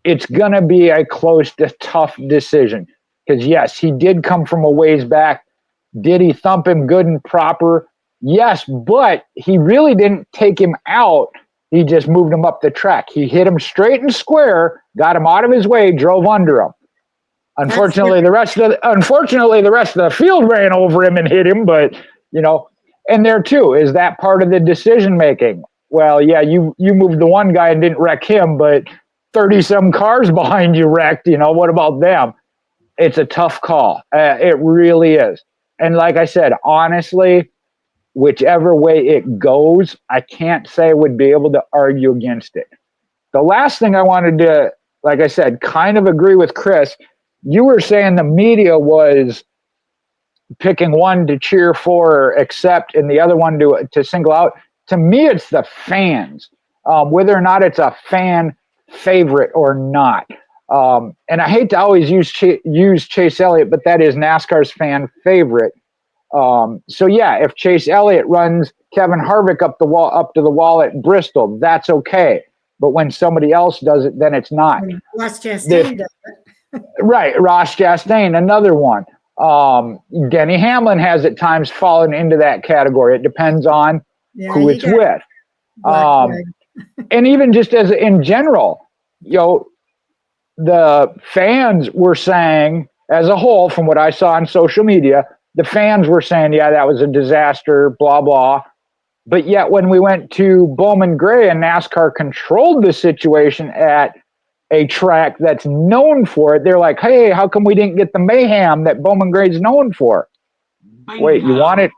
It's going to be a close to tough decision because, yes, he did come from a ways back. Did he thump him good and proper? Yes, but he really didn't take him out. He just moved him up the track. He hit him straight and square, got him out of his way, drove under him. Unfortunately, the rest of the field ran over him and hit him. But and there too is that part of the decision making. Well, yeah, you moved the one guy and didn't wreck him, but 30-some cars behind you wrecked. What about them? It's a tough call. It really is. And like I said, honestly, whichever way it goes, I can't say I would be able to argue against it. The last thing I wanted to, like I said, kind of agree with Chris. You were saying the media was picking one to cheer for or accept and the other one to single out. To me, it's the fans, whether or not it's a fan favorite or not. And I hate to always use Chase Elliott, but that is NASCAR's fan favorite. So yeah, if Chase Elliott runs Kevin Harvick up to the wall at Bristol, that's okay. But when somebody else does it, then it's not. Ross Chastain does it. Right, Ross Chastain, another one. Denny Hamlin has at times fallen into that category. It depends on who it's with. And even just as in general, the fans were saying, as a whole, from what I saw on social media, the fans were saying, yeah, that was a disaster, blah, blah. But yet when we went to Bowman Gray and NASCAR controlled the situation at a track that's known for it, they're like, hey, how come we didn't get the mayhem that Bowman Gray's known for? Bingo. Wait, you want it?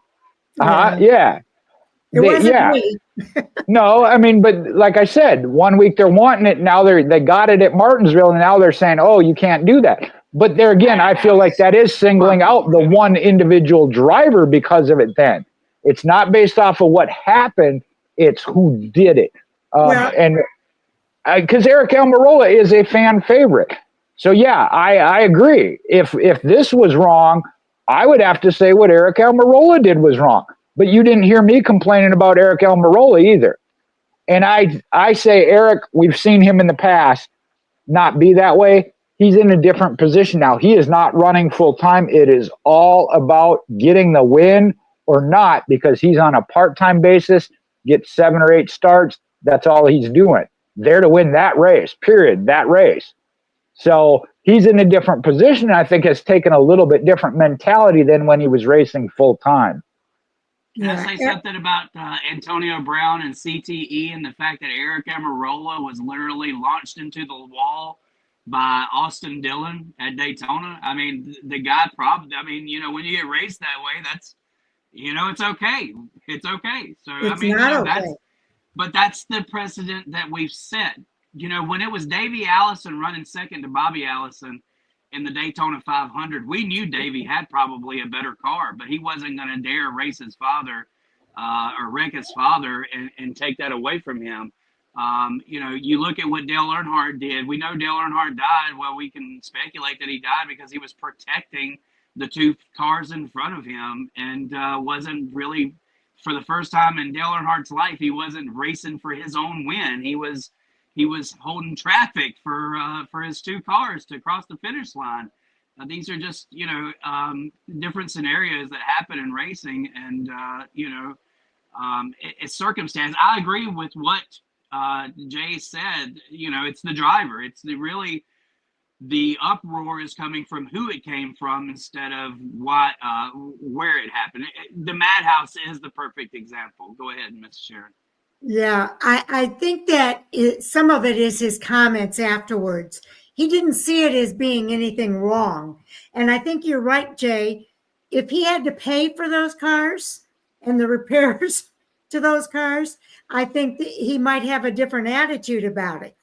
Yeah. It wasn't me. No, I mean, but like I said, 1 week they're wanting it. Now they got it at Martinsville, and now they're saying, oh, you can't do that. But there again, I feel like that is singling out the one individual driver because of it then. It's not based off of what happened. It's who did it. And because Eric Almirola is a fan favorite. So, yeah, I agree. If this was wrong, I would have to say what Eric Almirola did was wrong. But you didn't hear me complaining about Eric Almirola either. And I say, Eric, we've seen him in the past not be that way. He's in a different position now. He is not running full time. It is all about getting the win or not, because he's on a part-time basis, gets 7 or 8 starts. That's all he's doing. There to win that race, period, that race. So he's in a different position, and I think has taken a little bit different mentality than when he was racing full time. Can I say something about Antonio Brown and CTE and the fact that Eric Almirola was literally launched into the wall by Austin Dillon at Daytona? I mean, the guy when you get raced that way, that's, it's okay. It's okay. So, okay. That's the precedent that we've set. When it was Davey Allison running second to Bobby Allison, in the Daytona 500. We knew Davey had probably a better car, but he wasn't going to dare race his father or wreck his father and take that away from him. You know, you look at what Dale Earnhardt did. We know Dale Earnhardt died. Well, we can speculate that he died because he was protecting the two cars in front of him and wasn't really, for the first time in Dale Earnhardt's life, he wasn't racing for his own win. He was holding traffic for his two cars to cross the finish line. These are just, you know, different scenarios that happen in racing, and you know, it's circumstance. I agree with what Jay said. You know, it's the driver. It's the uproar is coming from who it came from instead of where it happened. The madhouse is the perfect example. Go ahead, Miss Sharon. Yeah, I think that some of it is his comments afterwards. He didn't see it as being anything wrong. And I think you're right, Jay. If he had to pay for those cars and the repairs to those cars, I think that he might have a different attitude about it.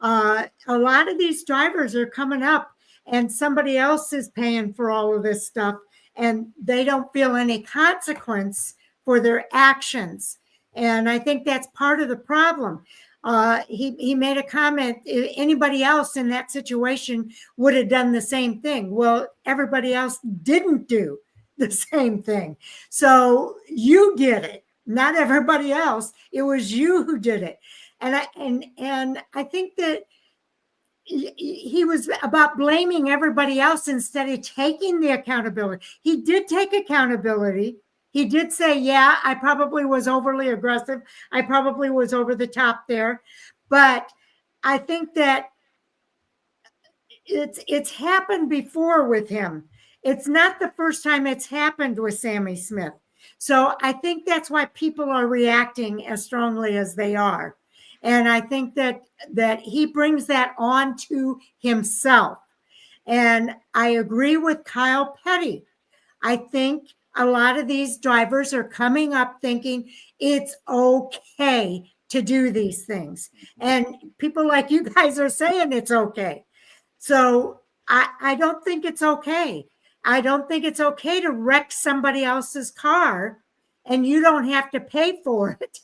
A lot of these drivers are coming up and somebody else is paying for all of this stuff, and they don't feel any consequence for their actions. And I think that's part of the problem. He made a comment, anybody else in that situation would have done the same thing. Well, everybody else didn't do the same thing. So you did it, not everybody else. It was you who did it. And I think that he was about blaming everybody else instead of taking the accountability. He did take accountability. He did say, yeah, I probably was overly aggressive. I probably was over the top there. But I think that it's happened before with him. It's not the first time it's happened with Sammy Smith. So I think that's why people are reacting as strongly as they are. And I think that he brings that on to himself. And I agree with Kyle Petty. I think a lot of these drivers are coming up thinking it's okay to do these things. And people like you guys are saying it's okay. So I don't think it's okay. I don't think it's okay to wreck somebody else's car and you don't have to pay for it.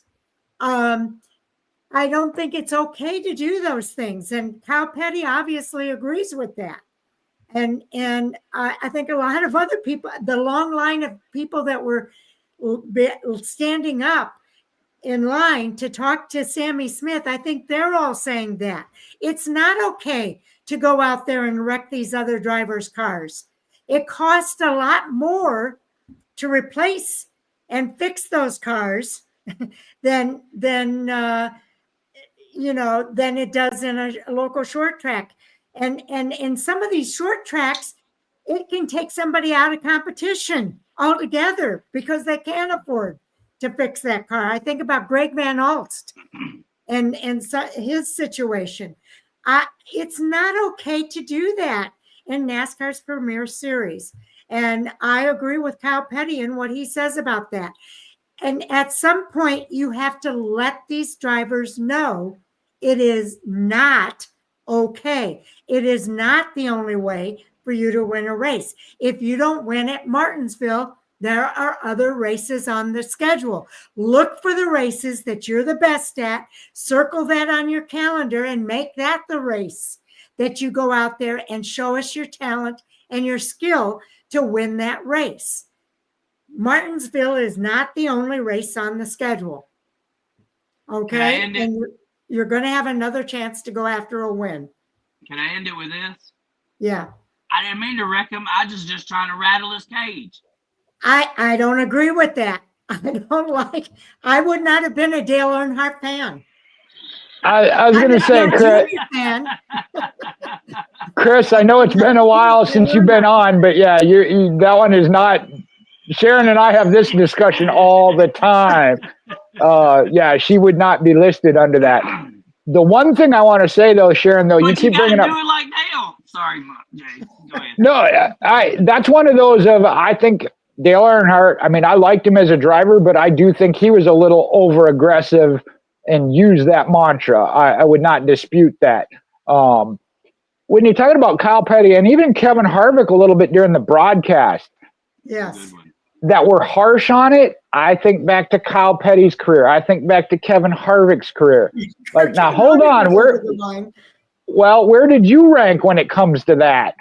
I don't think it's okay to do those things. And Kyle Petty obviously agrees with that. And I think a lot of other people, the long line of people that were standing up in line to talk to Sammy Smith, I think they're all saying that. It's not okay to go out there and wreck these other drivers' cars. It costs a lot more to replace and fix those cars than it does in a local short track. And in some of these short tracks, it can take somebody out of competition altogether because they can't afford to fix that car. I think about Greg Van Alst and his situation. It's not okay to do that in NASCAR's Premier Series. And I agree with Kyle Petty and what he says about that. And at some point, you have to let these drivers know it is not okay. It is not the only way for you to win a race. If you don't win at Martinsville, there are other races on the schedule. Look for the races that you're the best at, circle that on your calendar and make that the race that you go out there and show us your talent and your skill to win that race. Martinsville is not the only race on the schedule. Okay? And you're going to have another chance to go after a win. Can I end it with this? Yeah. I didn't mean to wreck him. I just trying to rattle his cage. I don't agree with that. I would not have been a Dale Earnhardt fan. I was going to say, Chris, I know it's been a while since you've been on, but yeah, that one is not. Sharon and I have this discussion all the time. Yeah, she would not be listed under that. The one thing I want to say, though, Sharon, though, you keep bringing up. Do it like Dale. Sorry, Jay. Go ahead. No, that's one of those of, I think Dale Earnhardt, I mean, I liked him as a driver, but I do think he was a little over aggressive and used that mantra. I would not dispute that. when you're talking about Kyle Petty and even Kevin Harvick a little bit during the broadcast, Yes. that were harsh on it, I think back to Kyle Petty's career. I think back to Kevin Harvick's career. Like, now hold on, where did you rank when it comes to that?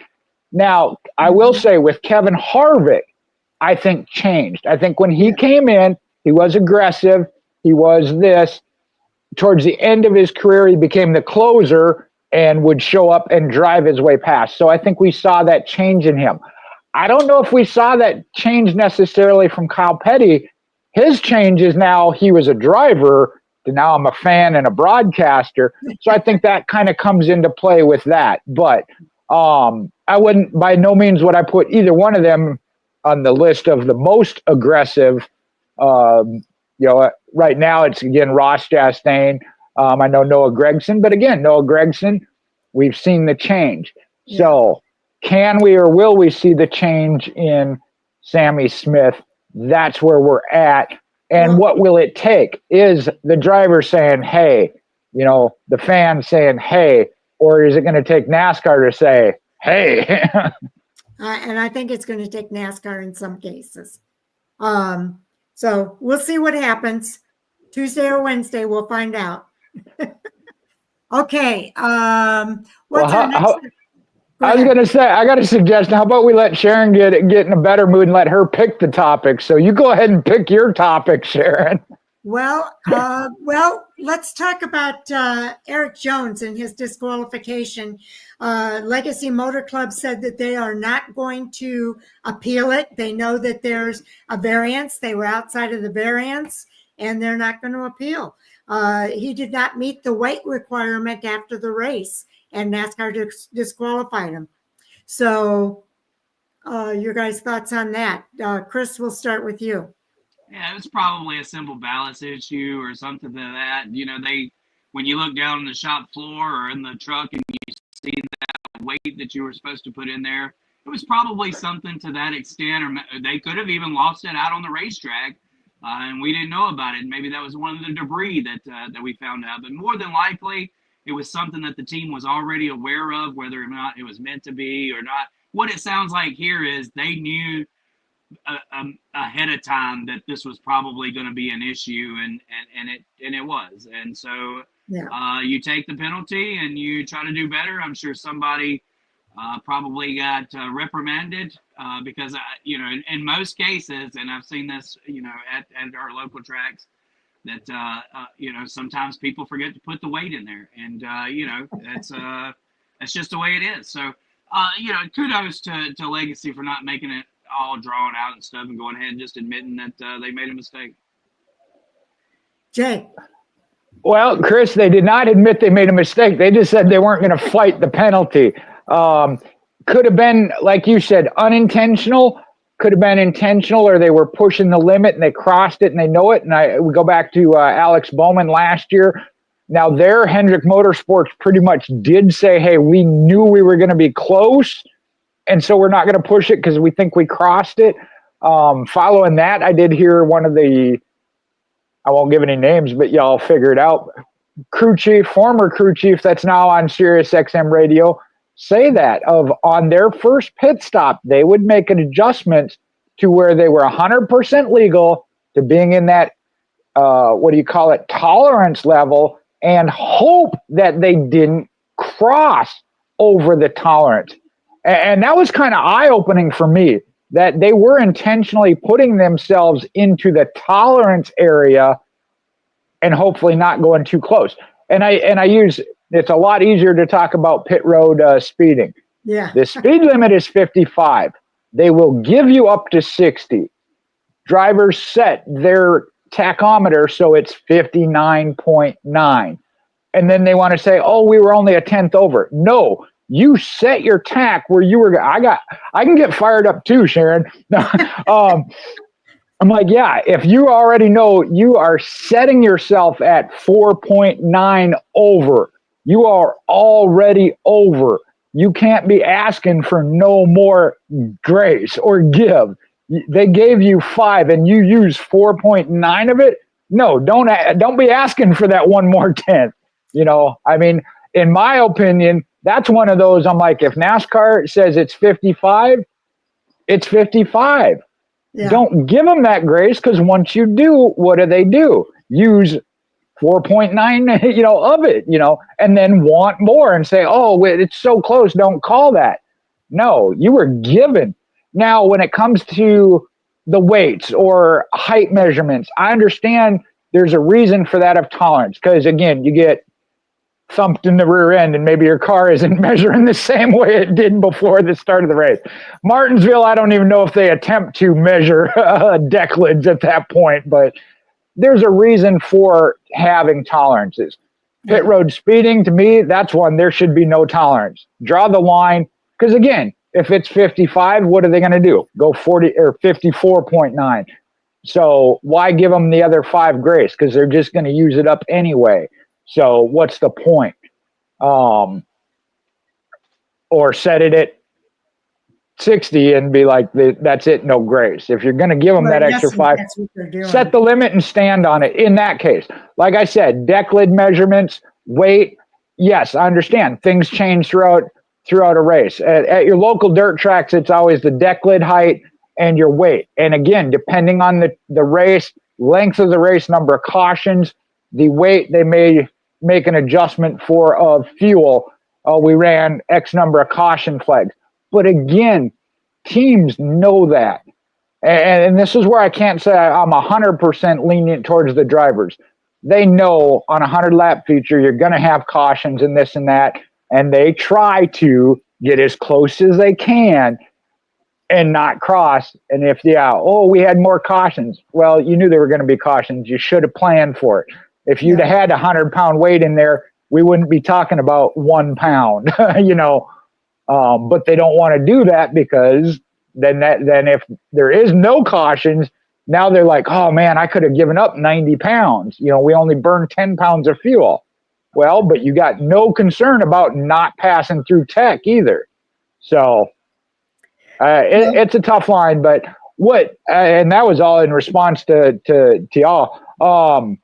Now, I will say with Kevin Harvick, I think changed. I think when he came in, he was aggressive. He was this. Towards the end of his career, he became the closer and would show up and drive his way past. So I think we saw that change in him. I don't know if we saw that change necessarily from Kyle Petty. His change is now he was a driver to now I'm a fan and a broadcaster. So I think that kind of comes into play with that. But I wouldn't, by no means would I put either one of them on the list of the most aggressive. Right now it's, again, Ross Chastain. I know Noah Gragson, but again, Noah Gragson, we've seen the change. Yeah. So can we or will we see the change in Sammy Smith? That's where we're at. And what will it take? Is the driver saying, hey, the fan saying, hey, or is it going to take NASCAR to say, hey? And I think it's going to take NASCAR in some cases. So we'll see what happens. Tuesday or Wednesday, we'll find out. Okay. What's our next? I was going to say, I got a suggestion. How about we let Sharon get in a better mood and let her pick the topic? So you go ahead and pick your topic, Sharon. Well, let's talk about Eric Jones and his disqualification. Legacy Motor Club said that they are not going to appeal it. They know that there's a variance. They were outside of the variance, and they're not going to appeal. He did not meet the weight requirement after the race, and NASCAR disqualified him. So your guys' thoughts on that? Chris, we'll start with you. Yeah, it was probably a simple balance issue or something like that. When you look down on the shop floor or in the truck and you see that weight that you were supposed to put in there, it was probably something to that extent, or they could have even lost it out on the racetrack, and we didn't know about it. Maybe that was one of the debris that we found out. But more than likely, it was something that the team was already aware of, whether or not it was meant to be or not. What it sounds like here is they knew ahead of time that this was probably going to be an issue, and it was. And so you take the penalty and you try to do better. I'm sure somebody probably got reprimanded because in most cases, and I've seen this at our local tracks, that sometimes people forget to put the weight in there, and that's just the way it is. So kudos to Legacy for not making it all drawn out and stuff and going ahead and just admitting that they made a mistake. Jay. Well, Chris, they did not admit they made a mistake. They just said they weren't going to fight the penalty. Could have been, like you said, unintentional, could have been intentional, or they were pushing the limit and they crossed it and they know it. And we go back to Alex Bowman last year. Now there, Hendrick Motorsports pretty much did say, hey, we knew we were going to be close, and so we're not going to push it because we think we crossed it. Following that, I did hear one of the, I won't give any names, but y'all figure it out, former crew chief that's now on Sirius XM radio, say that on their first pit stop, they would make an adjustment to where they were 100% legal to being in that, tolerance level, and hope that they didn't cross over the tolerance. And that was kind of eye-opening for me, that they were intentionally putting themselves into the tolerance area and hopefully not going too close. And I use, it's a lot easier to talk about pit road speeding. Yeah. The speed limit is 55. They will give you up to 60. Drivers set their tachometer so it's 59.9. And then they want to say, oh, we were only a tenth over. No. You set your tack where you were. I can get fired up too, Sharon. I'm like, yeah, if you already know you are setting yourself at 4.9 over, you are already over. You can't be asking for no more grace or give. They gave you 5 and you use 4.9 of it. No, don't be asking for that one more tenth. I mean, in my opinion, that's one of those. I'm like, if NASCAR says it's 55, it's 55. Yeah. Don't give them that grace, because once you do, what do? Use 4.9, of it, and then want more and say, oh, it's so close, don't call that. No, you were given. Now, when it comes to the weights or height measurements, I understand there's a reason for that of tolerance, because again, you get thumped in the rear end and maybe your car isn't measuring the same way it did before the start of the race. Martinsville, I don't even know if they attempt to measure deck lids at that point, but there's a reason for having tolerances. Pit road speeding, to me, that's one. There should be no tolerance. Draw the line, because again, if it's 55, what are they going to do? Go 40 or 54.9. So why give them the other 5 grace? Because they're just going to use it up anyway. So what's the point? Or set it at 60 and be like, that's it, no grace. If you're going to give them that extra 5, set the limit and stand on it. In that case, like I said, deck lid measurements, weight. Yes, I understand things change throughout a race. At your local dirt tracks, it's always the deck lid height and your weight. And again, depending on the race, length of the race, number of cautions, the weight, they may make an adjustment for fuel. We ran X number of caution flags. But again, teams know that. And this is where I can't say I'm 100% lenient towards the drivers. They know on a 100-lap feature, you're going to have cautions and this and that. And they try to get as close as they can and not cross. And if, we had more cautions. Well, you knew there were going to be cautions. You should have planned for it. If you'd have had a 100-pound weight in there, we wouldn't be talking about 1 pound, but they don't want to do that, because then if there is no cautions, now they're like, oh man, I could have given up 90 pounds. We only burned 10 pounds of fuel. Well, but you got no concern about not passing through tech either. So it's a tough line, but and that was all in response to y'all.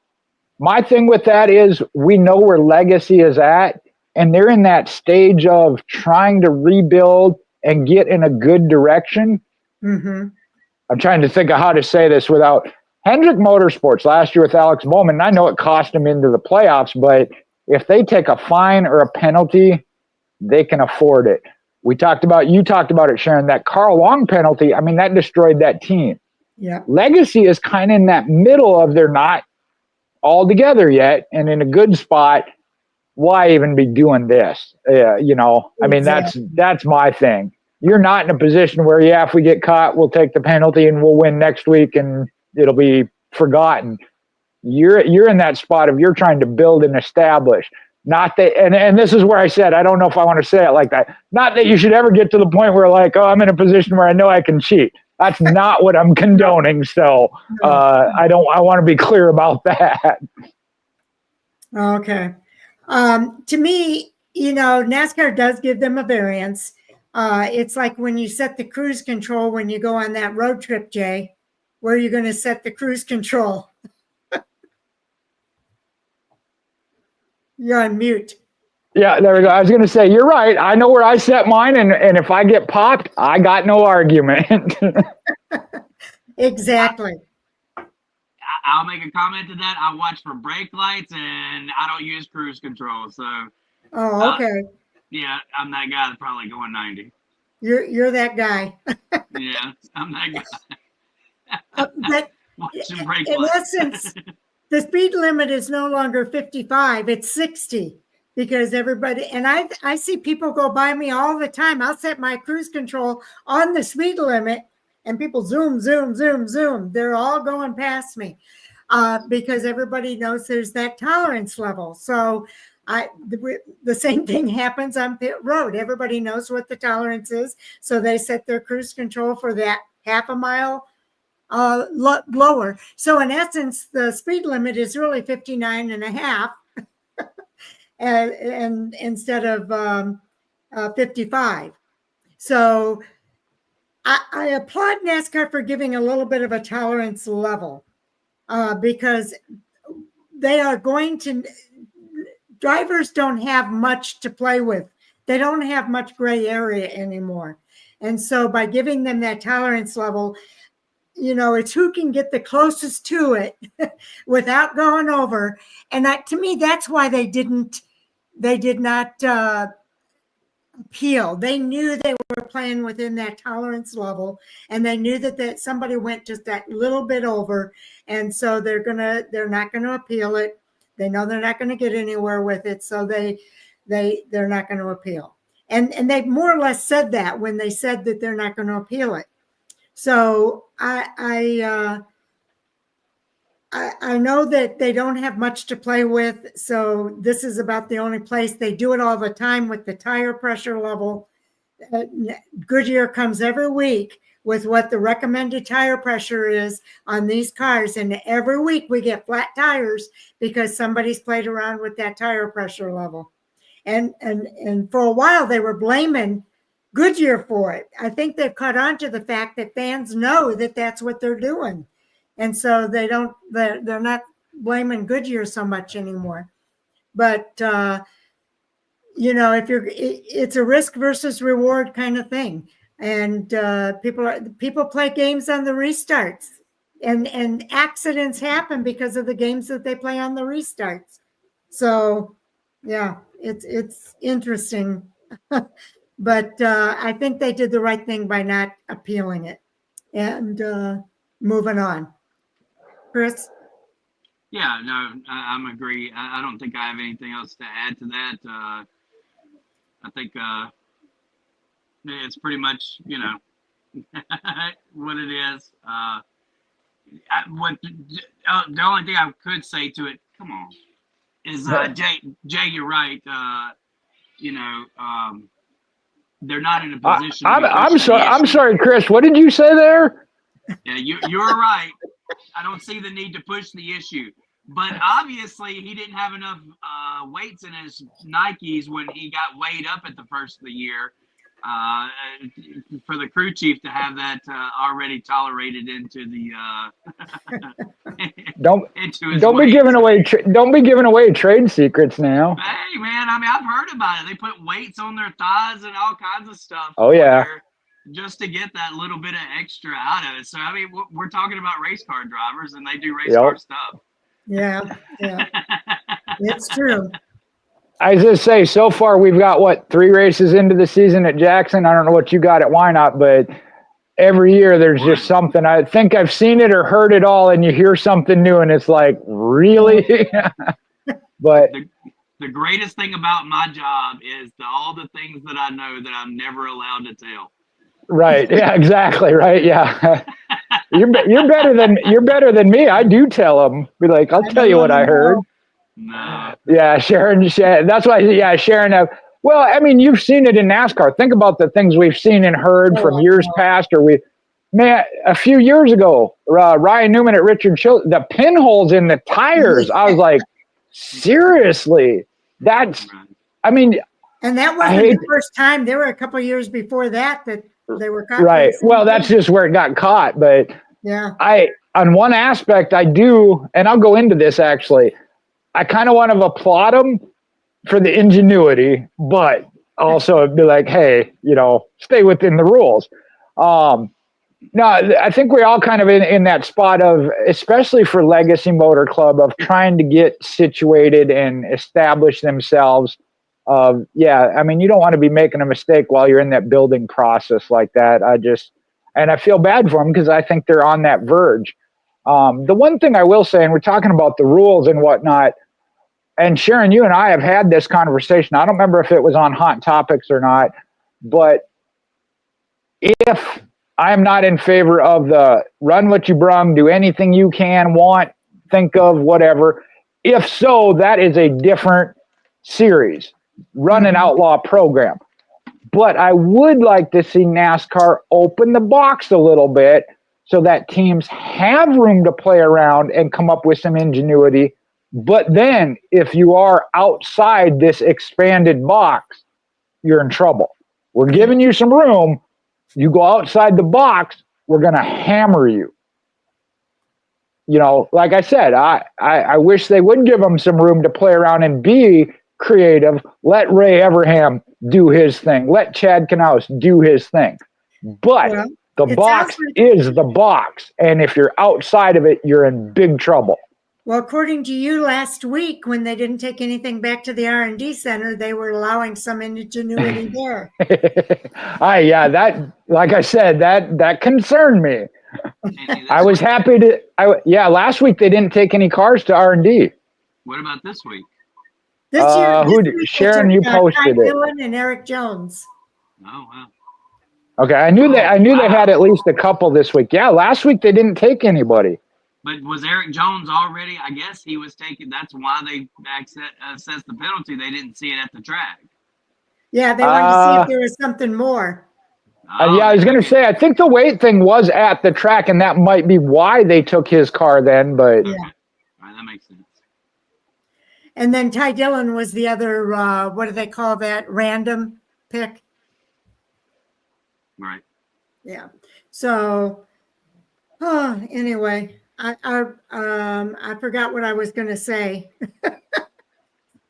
My thing with that is, we know where Legacy is at, and they're in that stage of trying to rebuild and get in a good direction. Mm-hmm. I'm trying to think of how to say this without Hendrick Motorsports last year with Alex Bowman. I know it cost them into the playoffs, but if they take a fine or a penalty, they can afford it. You talked about it, Sharon, that Carl Long penalty. That destroyed that team. Yeah. Legacy is kind of in that middle of, they're not all together yet and in a good spot. Why even be doing this? That's my thing. You're not in a position where, if we get caught, we'll take the penalty and we'll win next week and it'll be forgotten. You're in that spot of, you're trying to build and establish. Not that, and this is where I said, I don't know if I want to say it like that. Not that you should ever get to the point where I'm in a position where I know I can cheat. That's not what I'm condoning. So I want to be clear about that. Okay. To me, NASCAR does give them a variance. It's like when you set the cruise control, when you go on that road trip, Jay, where are you going to set the cruise control? You're on mute. Yeah, there we go. I was going to say, you're right. I know where I set mine, and if I get popped, I got no argument. Exactly. I'll make a comment to that. I watch for brake lights, and I don't use cruise control. So. Oh, okay. Yeah, I'm that guy that's probably going 90. You're that guy. Yeah, I'm that guy. But watching brake in lights. essence, the speed limit is no longer 55, it's 60, because everybody, and I see people go by me all the time. I'll set my cruise control on the speed limit and people zoom, zoom, zoom, zoom. They're all going past me because everybody knows there's that tolerance level. So the same thing happens on pit road. Everybody knows what the tolerance is. So they set their cruise control for that half a mile lower. So in essence, the speed limit is really 59 and a half and instead of 55. So I applaud NASCAR for giving a little bit of a tolerance level because they are going to, drivers don't have much to play with they don't have much gray area anymore. And so by giving them that tolerance level, it's who can get the closest to it without going over. And that, to me, that's why they did not appeal. They knew they were playing within that tolerance level, and they knew that somebody went just that little bit over, and so they're not gonna appeal it. They know they're not gonna get anywhere with it, so they're not gonna appeal. And they more or less said that when they said that they're not gonna appeal it. So I know that they don't have much to play with, so this is about the only place. They do it all the time with the tire pressure level. Goodyear comes every week with what the recommended tire pressure is on these cars, and every week we get flat tires because somebody's played around with that tire pressure level. And for a while they were blaming Goodyear for it. I think they've caught on to the fact that fans know that that's what they're doing. And so they're not blaming Goodyear so much anymore. But, it's a risk versus reward kind of thing. And people play games on the restarts, and accidents happen because of the games that they play on the restarts. So, yeah, it's interesting. But I think they did the right thing by not appealing it and moving on. Chris? Yeah, no, I'm agree. I don't think I have anything else to add to that. I think it's pretty much, what it is. The only thing I could say to it, come on, is Jay, you're right. They're not in a position. I'm sorry, Chris. What did you say there? Yeah, you're right. I don't see the need to push the issue, but obviously he didn't have enough weights in his Nikes when he got weighed up at the first of the year for the crew chief to have that already tolerated into the don't weight. Don't be giving away trade secrets now. Hey man, I mean, I've heard about it. They put weights on their thighs and all kinds of stuff. Oh yeah. Just to get that little bit of extra out of it. So, I mean, we're talking about race car drivers, and they do race car stuff. Yeah, it's true. I just say, so far we've got, 3 races into the season at Jackson. I don't know what you got at Why Not, but every year there's just something. I think I've seen it or heard it all, and you hear something new, and it's like, really? But the greatest thing about my job is all the things that I know that I'm never allowed to tell. Right. Yeah, exactly. Right. Yeah. You're better than me. I do tell them. Be like, I'll tell you what I heard. No. Yeah. Sharon. That's why. Yeah. Sharon. Well, I mean, you've seen it in NASCAR. Think about the things we've seen and heard from years past, a few years ago, Ryan Newman at Richard Childress, the pinholes in the tires. I was like, seriously, I mean, and that wasn't the first time. There were a couple of years before that they were caught. Right. Well, that's just where it got caught. But yeah, on one aspect, I do, and I'll go into this actually. I kind of want to applaud them for the ingenuity, but also be like, hey, stay within the rules. No, I think we're all kind of in that spot of, especially for Legacy Motor Club, of trying to get situated and establish themselves. I mean, you don't want to be making a mistake while you're in that building process like that. And I feel bad for them because I think they're on that verge. The one thing I will say, and we're talking about the rules and whatnot, and Sharon, you and I have had this conversation. I don't remember if it was on Hot Topics or not, but if I am not in favor of the run what you brung, do anything you can, think of, whatever. If so, that is a different series. Run an outlaw program. But I would like to see NASCAR open the box a little bit so that teams have room to play around and come up with some ingenuity. But then if you are outside this expanded box, you're in trouble. We're giving you some room. You go outside the box, we're going to hammer you. Like I said, I wish they would give them some room to play around and be creative. Let Ray Everham do his thing. Let Chad Knaus do his thing. But Well, the it box sounds like- is the box. And if you're outside of it, you're in big trouble. Well, according to you last week, when they didn't take anything back to the R&D center, they were allowing some ingenuity there. Yeah, that, like I said, that concerned me. I was happy to. Last week they didn't take any cars to R&D. What about this week? This year, Who this did- week they Sharon, took, you Ty posted it. Dillon and Eric Jones. Oh, wow. Okay, I knew they Wow. had at least a couple this week. Yeah, last week they didn't take anybody. But was Eric Jones already? I guess he was taking. That's why they assessed the penalty. They didn't see it at the track. Yeah, they wanted to see if there was something more. Yeah, I was going to say, I think the weight thing was at the track, and that might be why they took his car then. But Yeah. All right, that makes sense. And then Ty Dillon was the other, what do they call that? Random pick. Right. Yeah. So, anyway, I forgot what I was going to say.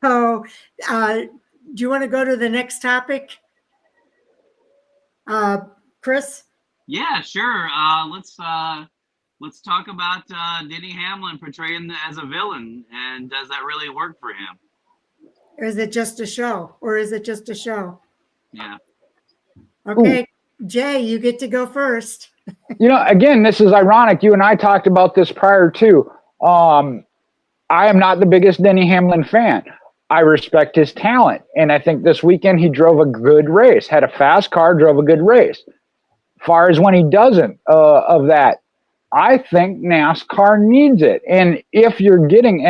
So, do you want to go to the next topic? Chris? Yeah, sure. Let's talk about Denny Hamlin portraying as a villain, and does that really work for him? Or is it just a show? Yeah. Okay, Jay, you get to go first. again, this is ironic. You and I talked about this prior too. I am not the biggest Denny Hamlin fan. I respect his talent, and I think this weekend he drove a good race, had a fast car, drove a good race. Far as when he doesn't of that, I think NASCAR needs it. And if you're getting,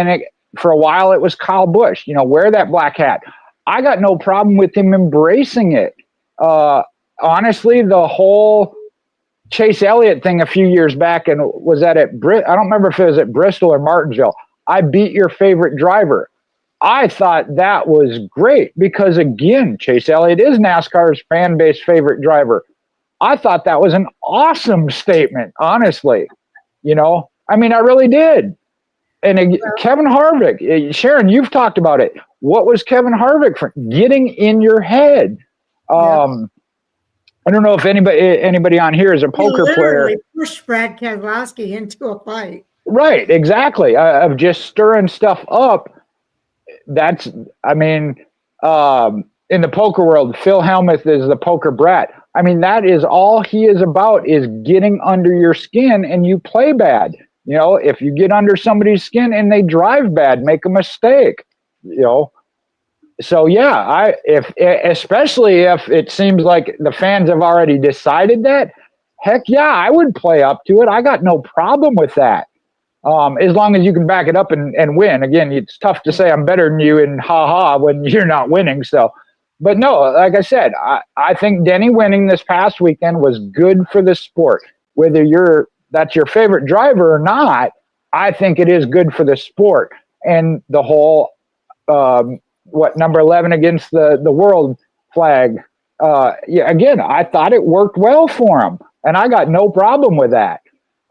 for a while it was Kyle Busch, wear that black hat. I got no problem with him embracing it. Honestly, the whole Chase Elliott thing a few years back, and was that I don't remember if it was at Bristol or Martinsville. I beat your favorite driver. I thought that was great because, again, Chase Elliott is NASCAR's fan base favorite driver. I thought that was an awesome statement, honestly. I really did. And Kevin Harvick, Sharon, you've talked about it. What was Kevin Harvick for? Getting in your head. I don't know if anybody on here is a poker player. He pushed Brad Keselowski into a fight. Right, exactly. Of just stirring stuff up. That's, in the poker world, Phil Hellmuth is the poker brat. That is all he is about, is getting under your skin, and you play bad. If you get under somebody's skin and they drive bad, make a mistake, So yeah, especially if it seems like the fans have already decided that, heck yeah, I would play up to it. I got no problem with that. As long as you can back it up and win. Again, it's tough to say I'm better than you and ha-ha when you're not winning. So, but no, like I said, I think Denny winning this past weekend was good for the sport. Whether that's your favorite driver or not, I think it is good for the sport. And the whole, number 11 against the world flag. Again, I thought it worked well for him, and I got no problem with that.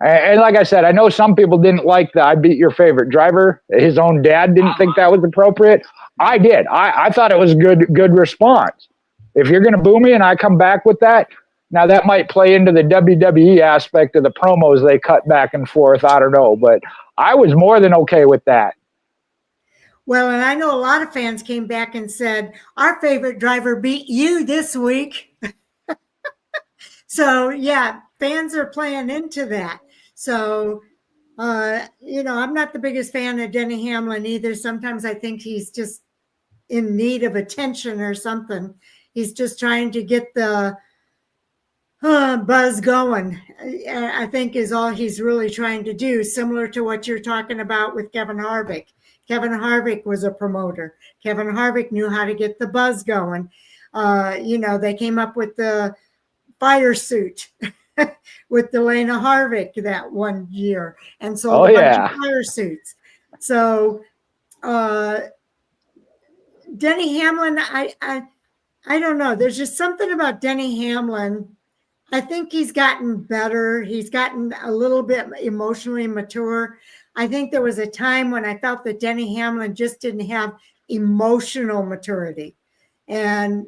And like I said, I know some people didn't like that I beat your favorite driver. His own dad didn't think that was appropriate. I did. I thought it was good response. If you're going to boo me and I come back with that, now that might play into the WWE aspect of the promos they cut back and forth. I don't know, but I was more than okay with that. Well, and I know a lot of fans came back and said, our favorite driver beat you this week. So, yeah, fans are playing into that. So, I'm not the biggest fan of Denny Hamlin either. Sometimes I think he's just in need of attention or something. He's just trying to get the buzz going, I think, is all he's really trying to do, similar to what you're talking about with Kevin Harvick. Kevin Harvick was a promoter. Kevin Harvick knew how to get the buzz going. They came up with the fire suit with Delana Harvick that one year and sold a bunch of fire suits. So Denny Hamlin, I don't know. There's just something about Denny Hamlin. I think he's gotten better. He's gotten a little bit emotionally mature. I think there was a time when I felt that Denny Hamlin just didn't have emotional maturity, and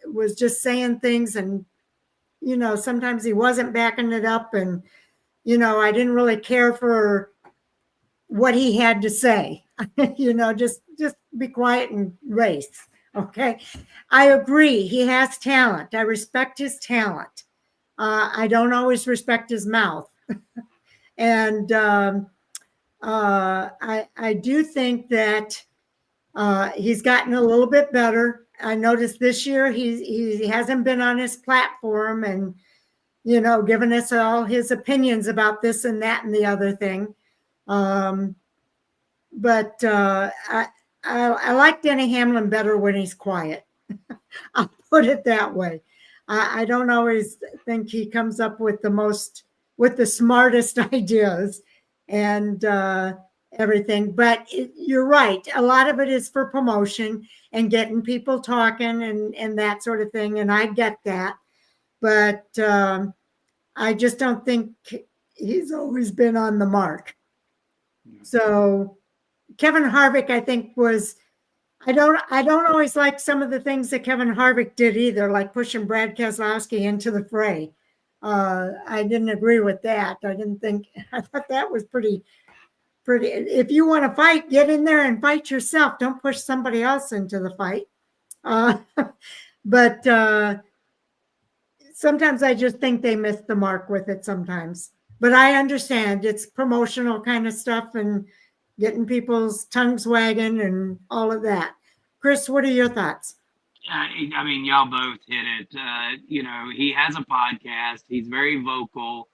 was just saying things, and sometimes he wasn't backing it up, and I didn't really care for what he had to say. Just be quiet and race. Okay. I agree. He has talent. I respect his talent. I don't always respect his mouth. And I do think that he's gotten a little bit better. I noticed this year he hasn't been on his platform and giving us all his opinions about this and that and the other thing. But I like Denny Hamlin better when he's quiet. I'll put it that way. I don't always think he comes up with the smartest ideas and everything. But you're right. A lot of it is for promotion and getting people talking and that sort of thing. And I get that. But I just don't think he's always been on the mark. So Kevin Harvick, I think, I don't always like some of the things that Kevin Harvick did either, like pushing Brad Keselowski into the fray. I didn't agree with that. I thought that was pretty. If you want to fight, get in there and fight yourself. Don't push somebody else into the fight. But sometimes I just think they miss the mark with it sometimes. But I understand it's promotional kind of stuff and getting people's tongues wagging and all of that. Chris, what are your thoughts? I mean, y'all both hit it. He has a podcast. He's very vocal.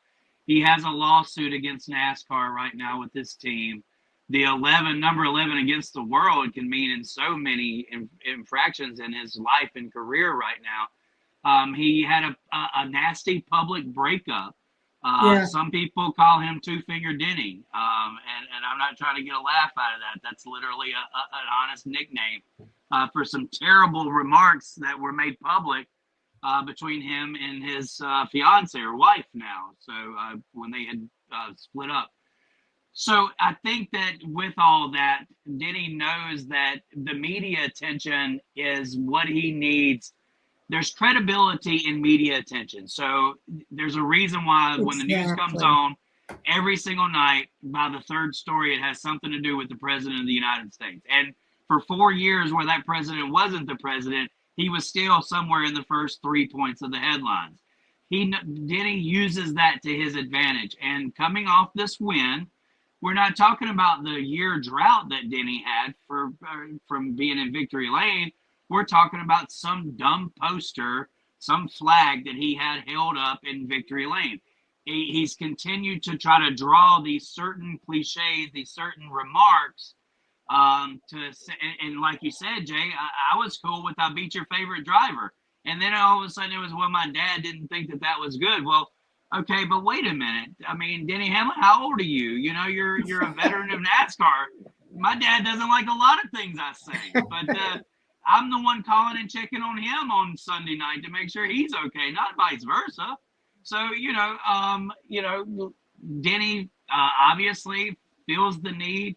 He has a lawsuit against NASCAR right now with his team. The number 11 against the world can mean in so many infractions in his life and career right now. He had a nasty public breakup. Some people call him Two-Finger Denny, and I'm not trying to get a laugh out of that. That's literally an honest nickname for some terrible remarks that were made public between him and his fiance or wife now. So when they had split up. So I think that with all that, Denny knows that the media attention is what he needs. There's credibility in media attention. So there's a reason why when the news comes on every single night, by the third story, it has something to do with the president of the United States. And for 4 years where that president wasn't the president, he was still somewhere in the first 3 points of the headlines. Denny uses that to his advantage. And coming off this win, we're not talking about the year drought that Denny had from being in victory lane. We're talking about some dumb poster, some flag that he had held up in victory lane. He's continued to try to draw these certain cliches, these certain remarks and like you said, Jay, I was cool with I beat your favorite driver. And then all of a sudden it was, well, my dad didn't think that was good. Well, okay, but wait a minute. I mean, Denny Hamlin, how old are you? You're a veteran of NASCAR. My dad doesn't like a lot of things I say, but I'm the one calling and checking on him on Sunday night to make sure he's okay, not vice versa. So, Denny obviously feels the need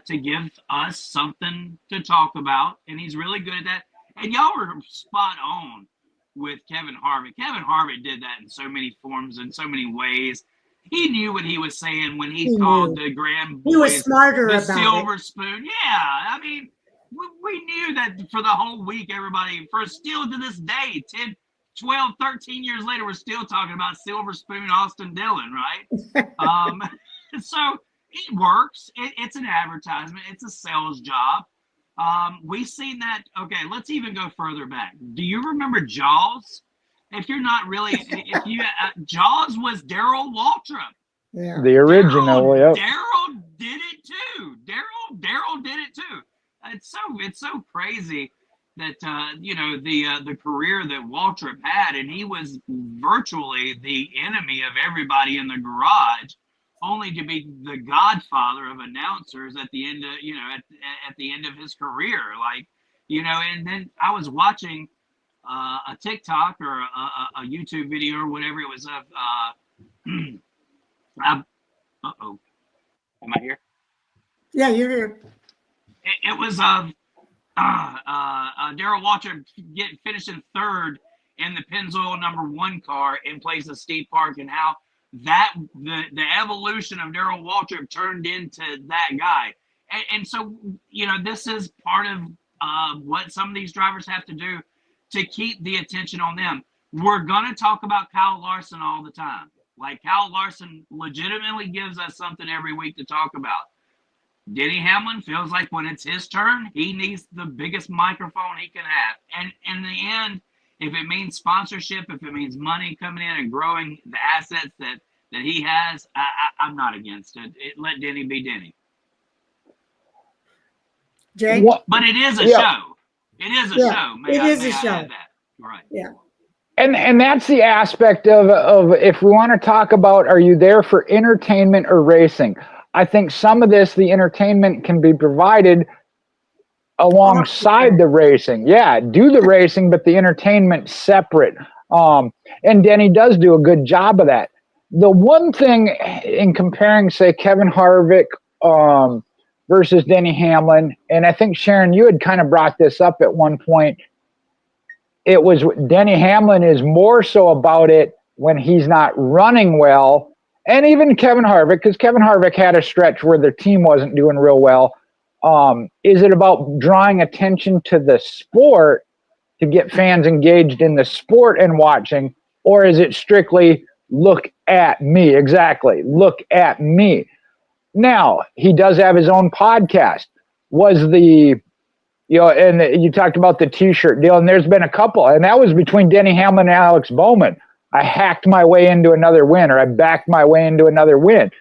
to give us something to talk about, and he's really good at that. And y'all were spot on with Kevin Harvick. Kevin Harvick did that in so many forms, in so many ways. He knew what he was saying when he called the Grand Boys. He was smarter the about silver spoon. Yeah, I mean, we knew that for the whole week, everybody, still to this day, 10, 12, 13 years later, we're still talking about Silver Spoon Austin Dillon, right? So it works. It's an advertisement. It's a sales job. We've seen that. Okay, let's even go further back. Do you remember Jaws? If you're not really, Jaws was Darrell Waltrip. Yeah. The original. Darrell did it too. Darrell did it too. It's so crazy that the career that Waltrip had, and he was virtually the enemy of everybody in the garage, only to be the godfather of announcers at the end of at the end of his career. And then I was watching a TikTok or a YouTube video or whatever it was of am I here? Yeah, you're here. It was of Darrell Waltrip finishing third in the Pennzoil #1 car in place of Steve Park, and how that the evolution of Darrell Waltrip turned into that guy. And so, this is part of what some of these drivers have to do to keep the attention on them. We're going to talk about Kyle Larson all the time. Like, Kyle Larson legitimately gives us something every week to talk about. Denny Hamlin feels like when it's his turn, he needs the biggest microphone he can have. And in the end, if it means sponsorship, if it means money coming in and growing the assets that he has, I'm not against it. Let Denny be Denny. Jake? But it is a show. It is a show. It is a show. Add that. Right. Yeah. And that's the aspect of if we want to talk about, are you there for entertainment or racing? I think some of this, the entertainment can be provided alongside the racing. Yeah, do the racing, but the entertainment separate. And Denny does do a good job of that. The one thing in comparing, say, Kevin Harvick versus Denny Hamlin, and I think, Sharon, you had kind of brought this up at one point, it was Denny Hamlin is more so about it when he's not running well. And even Kevin Harvick, because Kevin Harvick had a stretch where their team wasn't doing real well. Is it about drawing attention to the sport to get fans engaged in the sport and watching? Or is it strictly look at me? Exactly. Look at me. Now, he does have his own podcast. And you talked about the T-shirt deal, and there's been a couple, and that was between Denny Hamlin and Alex Bowman. I hacked my way into another win, or I backed my way into another win.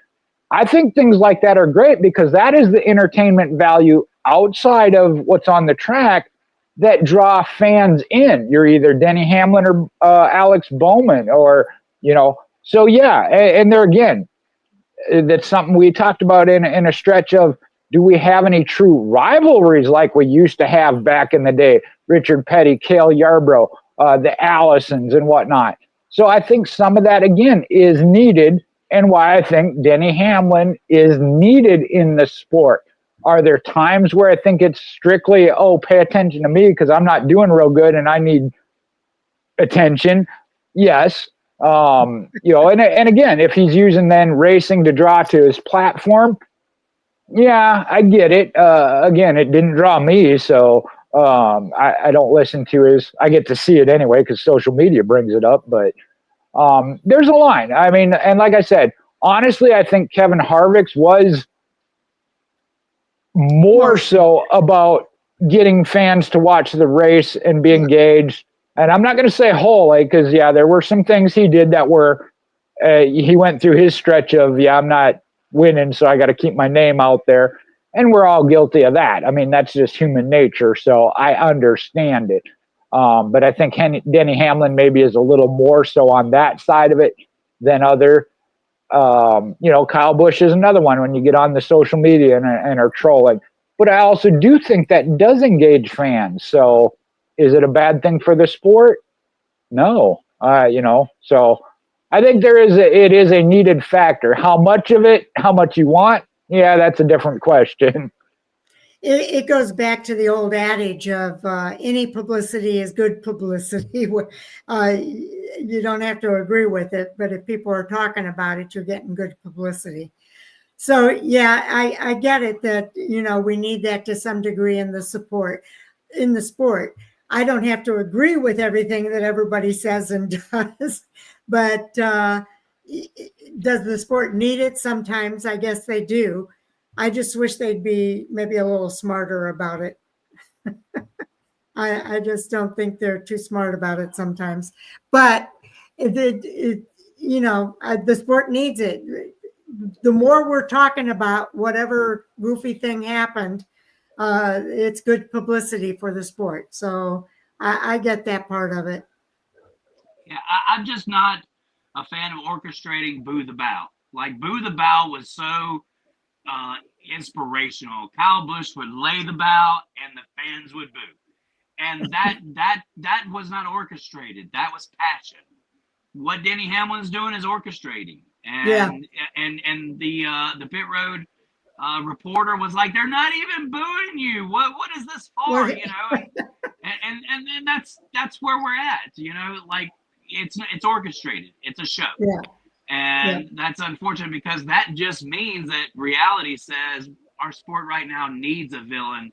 I think things like that are great because that is the entertainment value outside of what's on the track that draw fans in. You're either Denny Hamlin or Alex Bowman, or, so yeah. And there again, that's something we talked about in a stretch of, do we have any true rivalries like we used to have back in the day? Richard Petty, Cale Yarborough, the Allisons and whatnot. So I think some of that, again, is needed, and why I think Denny Hamlin is needed in the sport. Are there times where I think it's strictly, pay attention to me because I'm not doing real good and I need attention? Yes. And again, if he's using then racing to draw to his platform, yeah, I get it. Again, it didn't draw me, so I don't listen to his. I get to see it anyway because social media brings it up. But there's a line. I mean, and like I said, honestly, I think Kevin Harvick's was more so about getting fans to watch the race and be engaged. And I'm not going to say wholly because, there were some things he did that were he went through his stretch of, I'm not winning, so I got to keep my name out there. And we're all guilty of that. I mean, that's just human nature, so I understand it. But I think Denny Hamlin maybe is a little more so on that side of it than other. Kyle Busch is another one when you get on the social media and are trolling. But I also do think that does engage fans. So is it a bad thing for the sport? No. So I think it is a needed factor. How much of it, how much you want? Yeah, that's a different question. It goes back to the old adage of any publicity is good publicity. You don't have to agree with it, but if people are talking about it, you're getting good publicity. So, yeah, I get it that, we need that to some degree in the sport. I don't have to agree with everything that everybody says and does, but does the sport need it? Sometimes I guess they do. I just wish they'd be maybe a little smarter about it. I just don't think they're too smart about it sometimes. But the sport needs it. The more we're talking about whatever goofy thing happened, it's good publicity for the sport. So I get that part of it. Yeah, I'm just not a fan of orchestrating Boo the Bow. Like, Boo the Bow was so inspirational. Kyle Busch would lay the bow and the fans would boo. And that was not orchestrated. That was passion. What Denny Hamlin's doing is orchestrating. And the pit road reporter was like, "They're not even booing you. What is this for?" Well, You know, and that's where we're at. You know, like it's orchestrated. It's a show. Yeah. And that's unfortunate because that just means that reality says our sport right now needs a villain,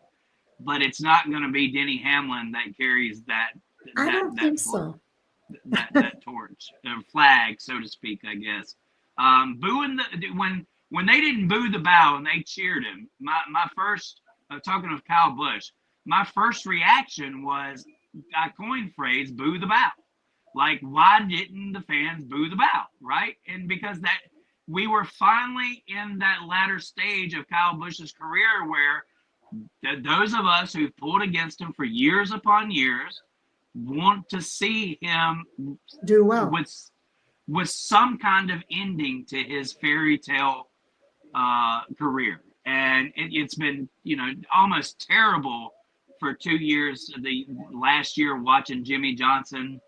but it's not going to be Denny Hamlin that carries that. I don't think so. That torch, flag, so to speak, I guess. Booing when they didn't boo the bow and they cheered him. My first talking of Kyle Busch, my first reaction was I coined phrase "boo the bow." Like, why didn't the fans boo the bow, right? And because that we were finally in that latter stage of Kyle Busch's career where those of us who've pulled against him for years upon years want to see him do well with some kind of ending to his fairy tale career. And it's been, almost terrible for 2 years. The last year watching Jimmy Johnson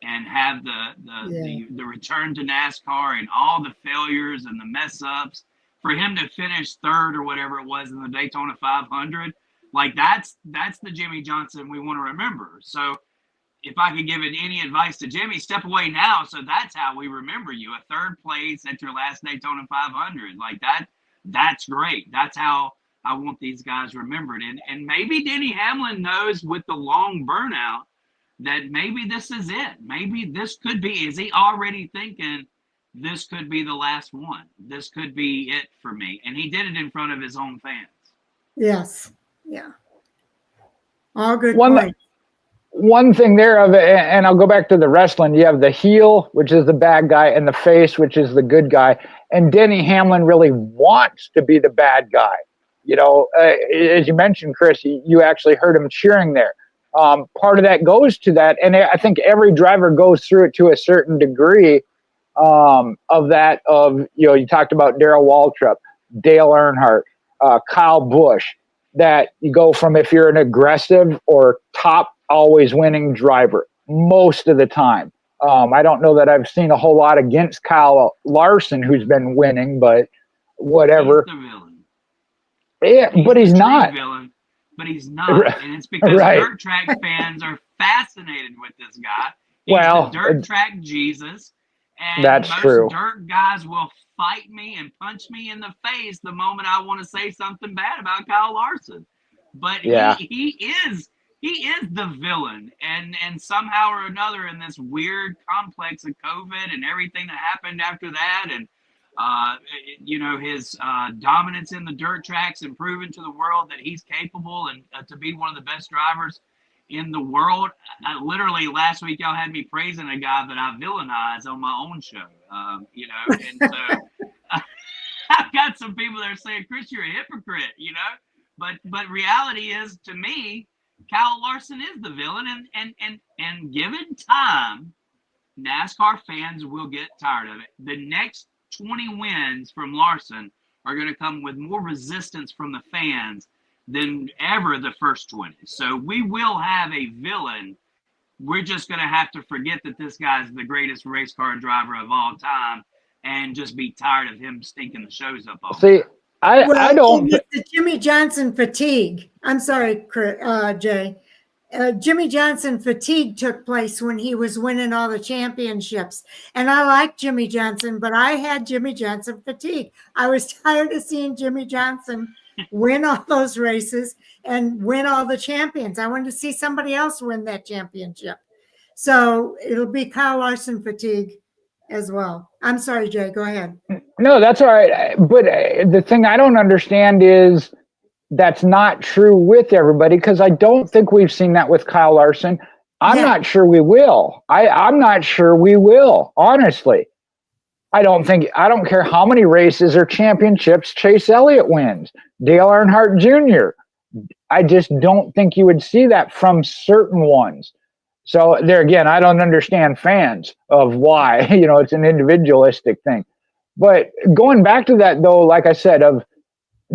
and have the return to NASCAR and all the failures and the mess ups, for him to finish third or whatever it was in the Daytona 500, like that's the Jimmy Johnson we want to remember. So if I could give it any advice to Jimmy, step away now. So that's how we remember you, a third place at your last Daytona 500. Like that's great. That's how I want these guys remembered. And maybe Denny Hamlin knows with the long burnout that maybe this is it. Maybe this could be, is he already thinking this could be the last one? This could be it for me. And he did it in front of his own fans. Yes. Yeah. All good points. One thing there of it, and I'll go back to the wrestling, you have the heel, which is the bad guy, and the face, which is the good guy. And Denny Hamlin really wants to be the bad guy. As you mentioned, Chris, you actually heard him cheering there. Part of that goes to that, and I think every driver goes through it to a certain degree of that. You talked about Darrell Waltrip, Dale Earnhardt, Kyle Busch, that you go from if you're an aggressive or top always winning driver most of the time. I don't know that I've seen a whole lot against Kyle Larson, who's been winning, but whatever. He's the villain. Yeah, but he's not. Villain. But he's not, and it's because dirt track fans are fascinated with this guy. He's the dirt track Jesus, and that's most true. Dirt guys will fight me and punch me in the face the moment I want to say something bad about Kyle Larson. But he is the villain, and somehow or another in this weird complex of COVID and everything that happened after that, and his dominance in the dirt tracks and proving to the world that he's capable and to be one of the best drivers in the world. Literally last week, y'all had me praising a guy that I villainized on my own show, and so I've got some people that are saying, Chris, you're a hypocrite, but reality is, to me, Kyle Larson is the villain, and given time, NASCAR fans will get tired of it. The next 20 wins from Larson are going to come with more resistance from the fans than ever the first 20. So we will have a villain. We're just going to have to forget that this guy's the greatest race car driver of all time and just be tired of him stinking the shows up all See, I don't. It's the Jimmy Johnson fatigue. I'm sorry, Jay. Jimmy Johnson fatigue took place when he was winning all the championships. And I like Jimmy Johnson, but I had Jimmy Johnson fatigue. I was tired of seeing Jimmy Johnson win all those races and win all the champions. I wanted to see somebody else win that championship. So it'll be Kyle Larson fatigue as well. I'm sorry, Jay, go ahead. No, that's all right. But the thing I don't understand is that's not true with everybody, because I don't think we've seen that with Kyle Larson. I'm not sure we will. I'm not sure we will, honestly. I don't care how many races or championships Chase Elliott wins, Dale Earnhardt Jr. I just don't think you would see that from certain ones. So there again, I don't understand fans of why, it's an individualistic thing. But going back to that though, like I said, of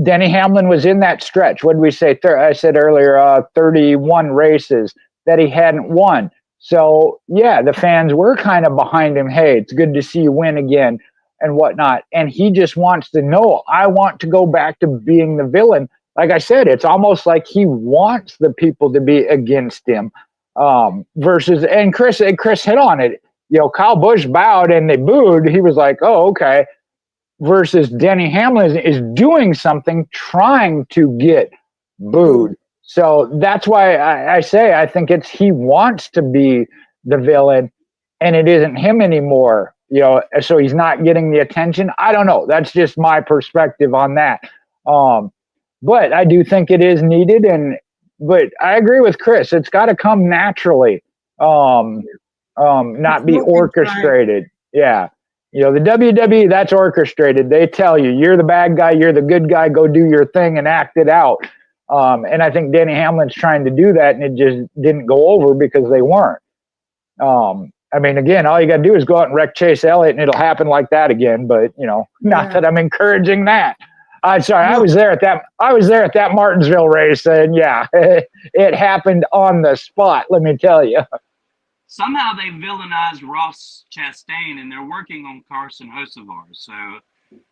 Denny Hamlin was in that stretch. What did we say? I said earlier, 31 races that he hadn't won. So, yeah, the fans were kind of behind him. Hey, it's good to see you win again. and whatnot. And he just wants to know, I want to go back to being the villain. Like I said, it's almost like he wants the people to be against him. Versus, and Chris hit on it. You know, Kyle Busch bowed and they booed. He was like, oh, okay. Versus Denny Hamlin is doing something, trying to get booed. So that's why I say I think it's he wants to be the villain, and it isn't him anymore. You know, so he's not getting the attention. I don't know. That's just my perspective on that. But I do think it is needed, but I agree with Chris. It's got to come naturally, not be orchestrated. Yeah. You know, the WWE, that's orchestrated. They tell you, you're the bad guy, you're the good guy, go do your thing and act it out. And I think Denny Hamlin's trying to do that, and it just didn't go over because they weren't. I mean, again, all you got to do is go out and wreck Chase Elliott, and it'll happen like that again. But, you know, not that I'm encouraging that. Sorry, I was there at that Martinsville race, and yeah, it happened on the spot, let me tell you. Somehow they villainized Ross Chastain, and they're working on Carson Hocevar. So,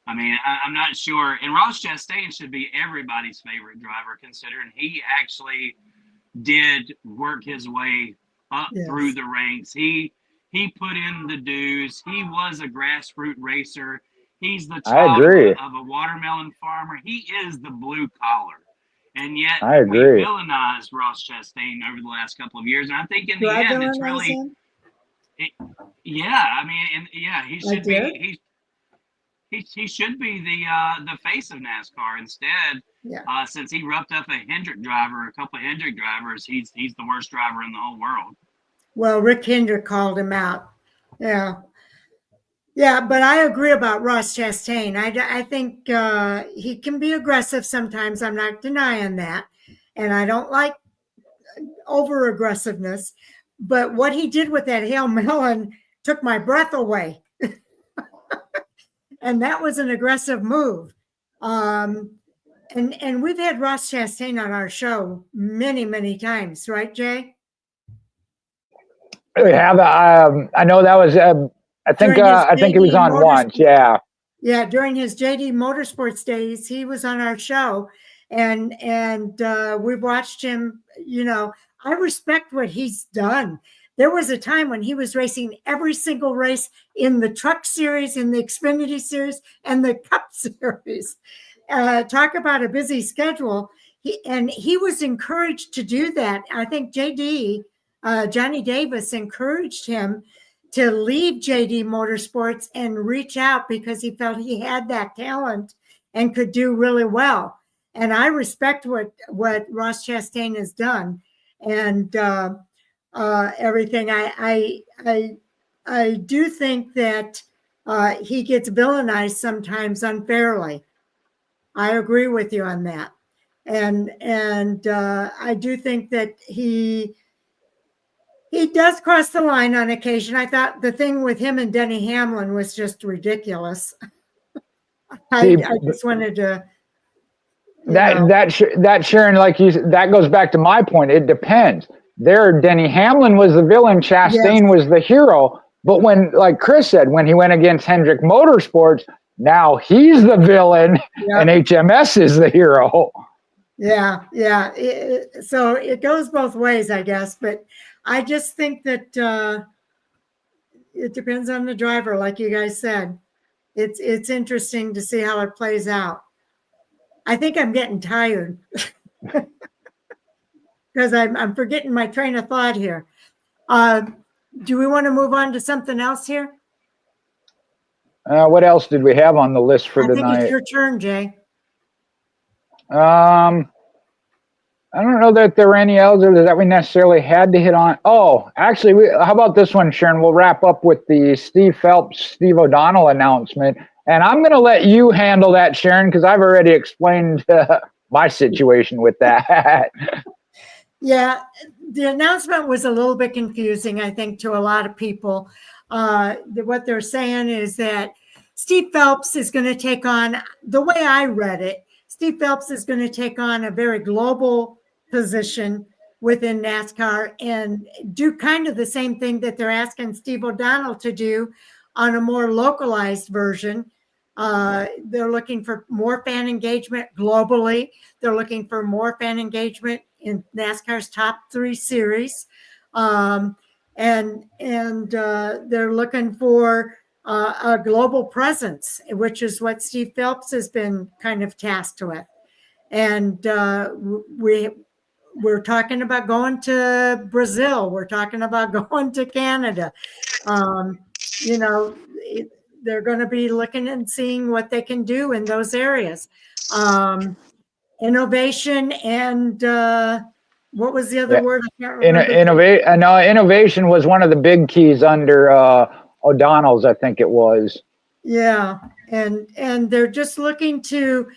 I mean, I'm not sure. And Ross Chastain should be everybody's favorite driver, considering he actually did work his way up through the ranks. He put in the dues. He was a grassroots racer. He's the child of a watermelon farmer. He is the blue collar. And yet we villainized Ross Chastain over the last couple of years. And I think in the end, it's really, he should be, he should be the face of NASCAR instead. Yeah. Since he roughed up a Hendrick driver, a couple of Hendrick drivers, he's the worst driver in the whole world. Well, Rick Hendrick called him out. Yeah. Yeah, but I agree about Ross Chastain. I think he can be aggressive sometimes. I'm not denying that. And I don't like over aggressiveness. But what he did with that Hail Melon took my breath away. And that was an aggressive move. And we've had Ross Chastain on our show many, many times, right, Jay? We have. I know that was. I think it was on once. Yeah. Yeah, during his JD Motorsports days, he was on our show, and we've watched him. You know, I respect what he's done. There was a time when he was racing every single race in the Truck Series, in the Xfinity Series, and the Cup Series. Talk about a busy schedule. He was encouraged to do that. I think JD, Johnny Davis, encouraged him to leave JD Motorsports and reach out because he felt he had that talent and could do really well. And I respect what Ross Chastain has done and everything. I do think that he gets villainized sometimes unfairly. I agree with you on that. And I do think that he does cross the line on occasion. I thought the thing with him and Denny Hamlin was just ridiculous. I just wanted to. That Sharon, like you, that goes back to my point. It depends. There, Denny Hamlin was the villain. Chastain was the hero. But when, like Chris said, when he went against Hendrick Motorsports, now he's the villain and HMS is the hero. Yeah. So it goes both ways, I guess. But I just think that it depends on the driver, like you guys said. It's interesting to see how it plays out. I think I'm getting tired because I'm forgetting my train of thought here. Do we want to move on to something else here? What else did we have on the list for tonight? I think it's your turn, Jay. I don't know that there were any others that we necessarily had to hit on. Oh, actually, how about this one, Sharon? We'll wrap up with the Steve Phelps, Steve O'Donnell announcement. And I'm going to let you handle that, Sharon, because I've already explained my situation with that. Yeah, the announcement was a little bit confusing, I think, to a lot of people. What they're saying is that Steve Phelps is going to take on, the way I read it, Steve Phelps is going to take on a very global position within NASCAR and do kind of the same thing that they're asking Steve O'Donnell to do on a more localized version. They're looking for more fan engagement globally. They're looking for more fan engagement in NASCAR's top 3 series. And they're looking for a global presence, which is what Steve Phelps has been kind of tasked with. And we're talking about going to Brazil. We're talking about going to Canada. You know, they're going to be looking and seeing what they can do in those areas. Innovation and what was the other word? I can't remember. Innovation was one of the big keys under O'Donnell's, I think it was. Yeah, and they're just looking to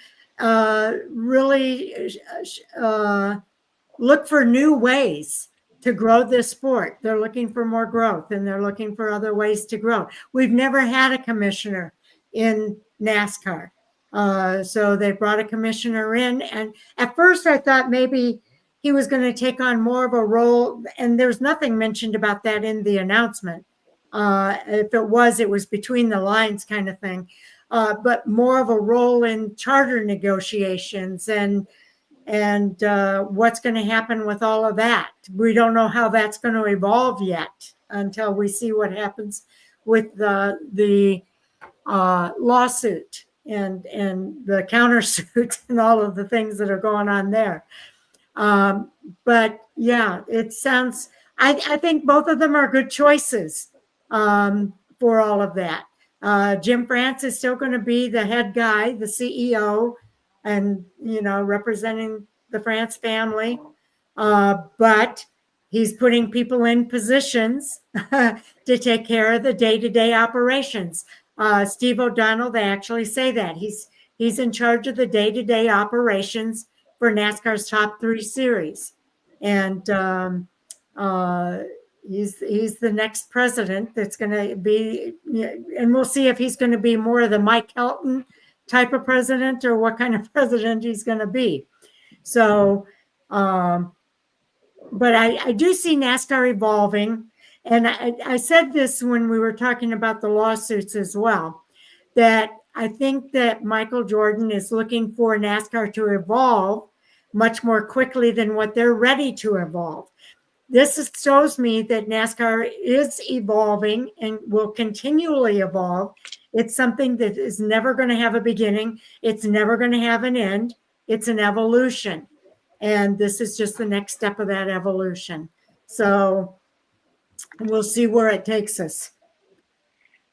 really look for new ways to grow this sport. They're looking for more growth, and they're looking for other ways to grow. We've never had a commissioner in NASCAR. So they brought a commissioner in, and at first I thought maybe he was going to take on more of a role, and there's nothing mentioned about that in the announcement. If it was between the lines kind of thing, but more of a role in charter negotiations and what's going to happen with all of that. We don't know how that's going to evolve yet until we see what happens with the lawsuit and the countersuit and all of the things that are going on there. But yeah, it sounds, I think both of them are good choices for all of that. Jim France is still going to be the head guy, the CEO, and, you know, representing the France family. But he's putting people in positions to take care of the day-to-day operations. Steve O'Donnell, they actually say that he's in charge of the day-to-day operations for NASCAR's top 3 series, and he's the next president that's going to be, and we'll see if he's going to be more of the Mike Helton type of president or what kind of president he's going to be. So, but I do see NASCAR evolving. And I said this when we were talking about the lawsuits as well, that I think that Michael Jordan is looking for NASCAR to evolve much more quickly than what they're ready to evolve. This shows me that NASCAR is evolving and will continually evolve. It's something that is never going to have a beginning. It's never going to have an end. It's an evolution. And this is just the next step of that evolution. So we'll see where it takes us.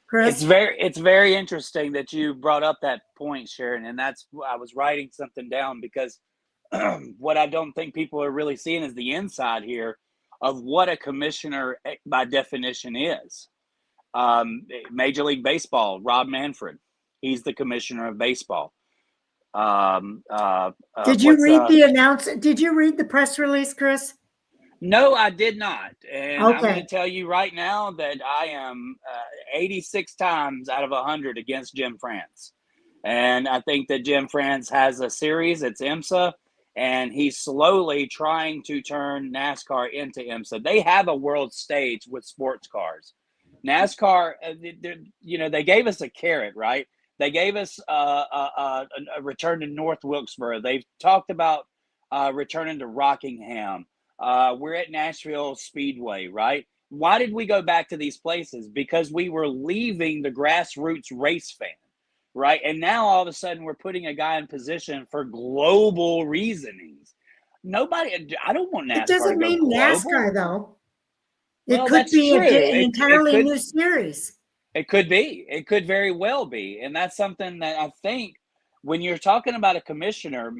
Chris? It's very interesting that you brought up that point, Sharon, and that's, I was writing something down because what I don't think people are really seeing is the inside here of what a commissioner by definition is. Major League Baseball, Rob Manfred, he's the commissioner of baseball. Did you read the announcement? Did you read the press release, Chris? No, I did not. And okay. I'm going to tell you right now that I am 86 times out of 100 against Jim France. And I think that Jim France has a series, it's IMSA, and he's slowly trying to turn NASCAR into IMSA. They have a world stage with sports cars. NASCAR, you know, they gave us a carrot, right? They gave us a return to North Wilkesboro. They've talked about returning to Rockingham. We're at Nashville Speedway, right? Why did we go back to these places? Because we were leaving the grassroots race fan, right? And now all of a sudden we're putting a guy in position for global reasonings. Nobody, I don't want NASCAR. It doesn't mean NASCAR, though. It well, could be an entirely new series. It could be. It could very well be. And that's something that I think when you're talking about a commissioner,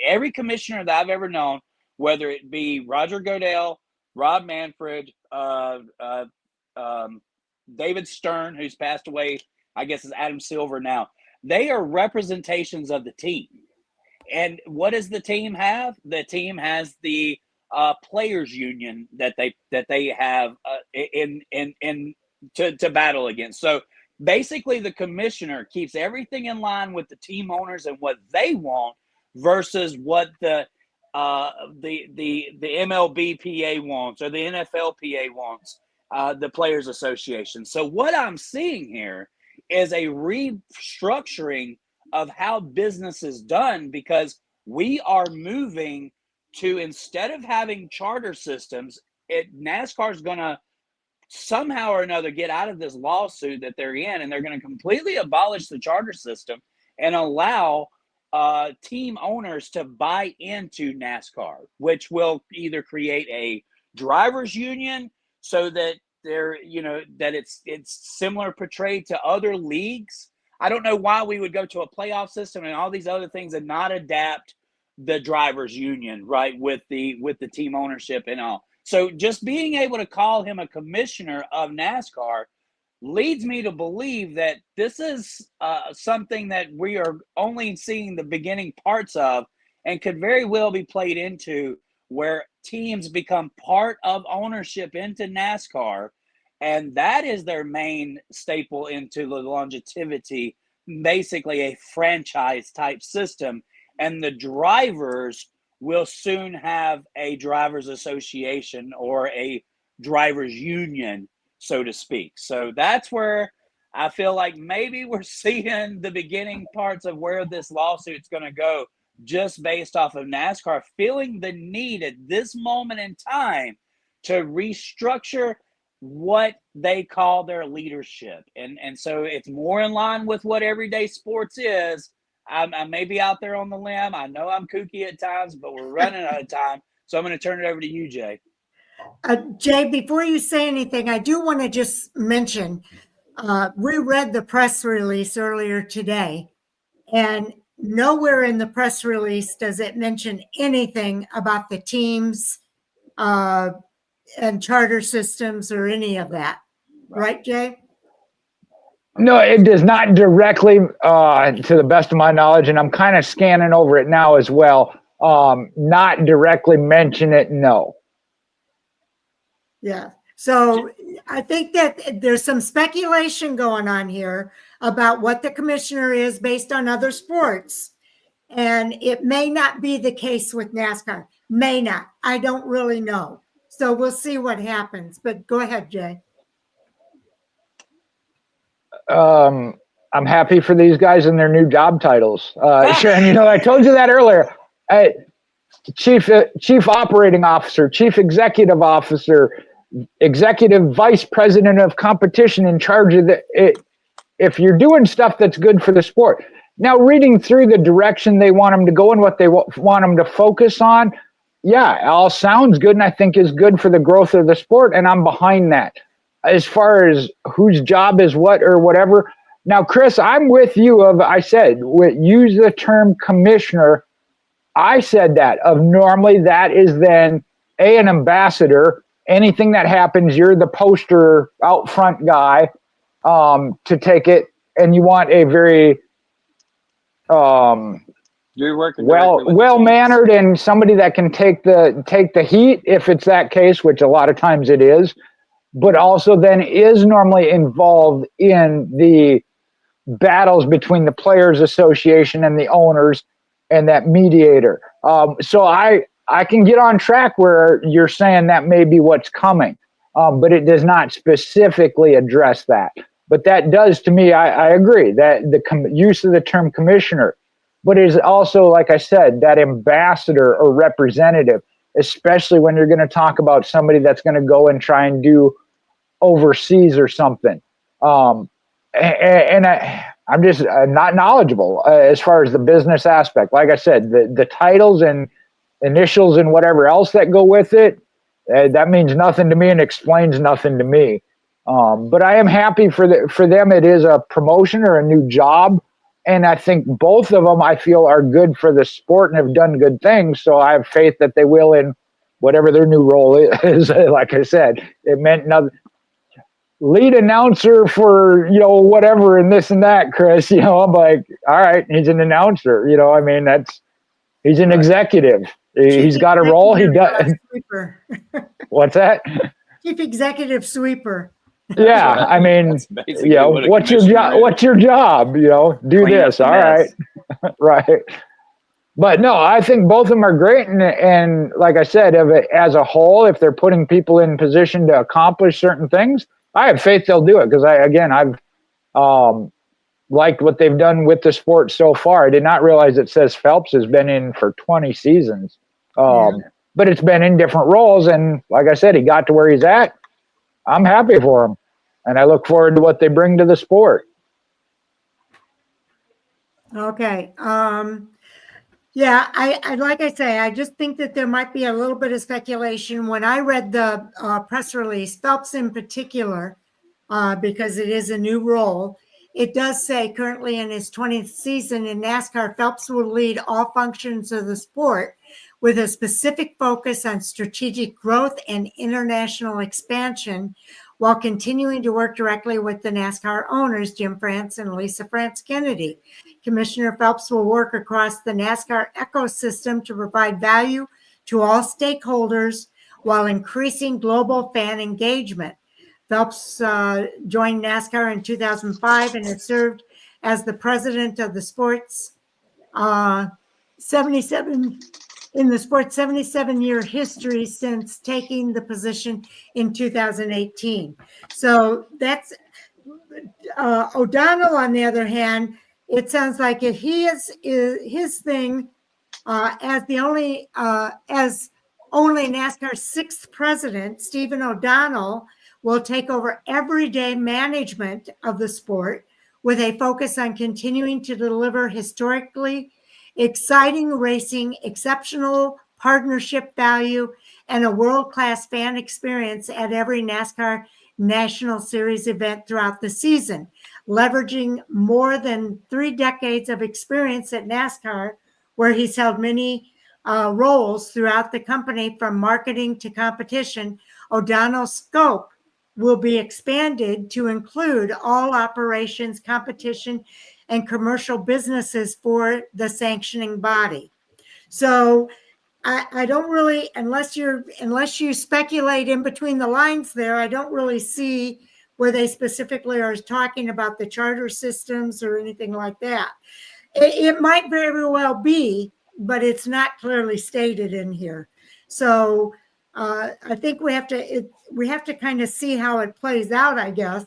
every commissioner that I've ever known, whether it be Roger Goodell, Rob Manfred, David Stern, who's passed away, I guess is Adam Silver now, they are representations of the team. And what does the team have? The team has the players union that they have to battle against. So basically the commissioner keeps everything in line with the team owners and what they want versus what the MLBPA wants or the NFLPA wants. the Players Association. So what I'm seeing here is a restructuring of how business is done, because we are moving to, instead of having charter systems, NASCAR is going to somehow or another get out of this lawsuit that they're in, and they're going to completely abolish the charter system and allow team owners to buy into NASCAR, which will either create a drivers union so that that it's similar portrayed to other leagues. I don't know why we would go to a playoff system and all these other things and not adapt the drivers union, right, with the team ownership and all. So just being able to call him a commissioner of NASCAR leads me to believe that this is something that we are only seeing the beginning parts of, and could very well be played into where teams become part of ownership into NASCAR, and that is their main staple into the longevity, basically a franchise type system. And the drivers will soon have a drivers association or a drivers union, so to speak. So that's where I feel like maybe we're seeing the beginning parts of where this lawsuit's going to go, just based off of NASCAR feeling the need at this moment in time to restructure what they call their leadership. And so it's more in line with what everyday sports is. I may be out there on the limb. I know I'm kooky at times, but we're running out of time. So I'm going to turn it over to you, Jay. Jay, before you say anything, I do want to just mention, we read the press release earlier today, and nowhere in the press release does it mention anything about the teams and charter systems or any of that. Right, Jay? No, it does not directly, to the best of my knowledge, and I'm kind of scanning over it now as well, not directly mention it, no. Yeah. So I think that there's some speculation going on here about what the commissioner is based on other sports. And it may not be the case with NASCAR. May not. I don't really know. So we'll see what happens. But go ahead, Jay. I'm happy for these guys and their new job titles. Sharon, I told you that earlier. Chief Operating Officer, Chief Executive Officer, Executive Vice President of Competition, in charge of if you're doing stuff that's good for the sport. Now, reading through the direction they want them to go and what they want them to focus on, yeah, it all sounds good, and I think is good for the growth of the sport, and I'm behind that. As far as whose job is what or whatever. Now, Chris, I'm with you. I said, use the term commissioner. I said that normally that is then an ambassador. Anything that happens, you're the poster out front guy to take it, and you want a very You're working well-mannered and somebody that can take the heat if it's that case, which a lot of times it is, but also then is normally involved in the battles between the Players Association and the owners and that mediator. So I can get on track where you're saying that may be what's coming, but it does not specifically address that. But that does, to me, I agree that the use of the term commissioner, but is also, like I said, that ambassador or representative, especially when you're going to talk about somebody that's going to go and try and do overseas or something. I'm just not knowledgeable as far as the business aspect. Like I said, the titles and initials and whatever else that go with it, that means nothing to me and explains nothing to me. But I am happy for them. It is a promotion or a new job. And I think both of them, I feel, are good for the sport and have done good things. So I have faith that they will in whatever their new role is. Like I said, it meant nothing. Lead announcer for, whatever and this and that, Chris, I'm like, all right, he's an announcer, I mean, he's an executive. He's got a role. He does. Sweeper. What's that? Chief executive sweeper. Yeah, I mean, what's your job? Do Clean this. All right. Right. But no, I think both of them are great. And like I said, as a whole, if they're putting people in position to accomplish certain things, I have faith they'll do it. Because I've liked what they've done with the sport so far. I did not realize it says Phelps has been in for 20 seasons. But it's been in different roles. And like I said, he got to where he's at. I'm happy for him. And I look forward to what they bring to the sport. Okay. Yeah, I like I say, I just think that there might be a little bit of speculation. When I read the press release, Phelps in particular, because it is a new role, it does say currently in his 20th season in NASCAR, Phelps will lead all functions of the sport with a specific focus on strategic growth and international expansion, while continuing to work directly with the NASCAR owners, Jim France and Lisa France Kennedy. Commissioner Phelps will work across the NASCAR ecosystem to provide value to all stakeholders while increasing global fan engagement. Phelps joined NASCAR in 2005 and has served as the president of the sport's 77-year history since taking the position in 2018. So that's O'Donnell, on the other hand. It sounds like if he is his thing as only NASCAR's sixth president, Stephen O'Donnell will take over everyday management of the sport with a focus on continuing to deliver historically exciting racing, exceptional partnership value, and a world-class fan experience at every NASCAR National Series event throughout the season, leveraging more than 3 decades of experience at NASCAR, where he's held many roles throughout the company from marketing to competition. O'Donnell's scope will be expanded to include all operations, competition, and commercial businesses for the sanctioning body. So I don't really, unless you speculate in between the lines there, I don't really see where they specifically are talking about the charter systems or anything like that. It might very well be, but it's not clearly stated in here. So I think we have to kind of see how it plays out, I guess,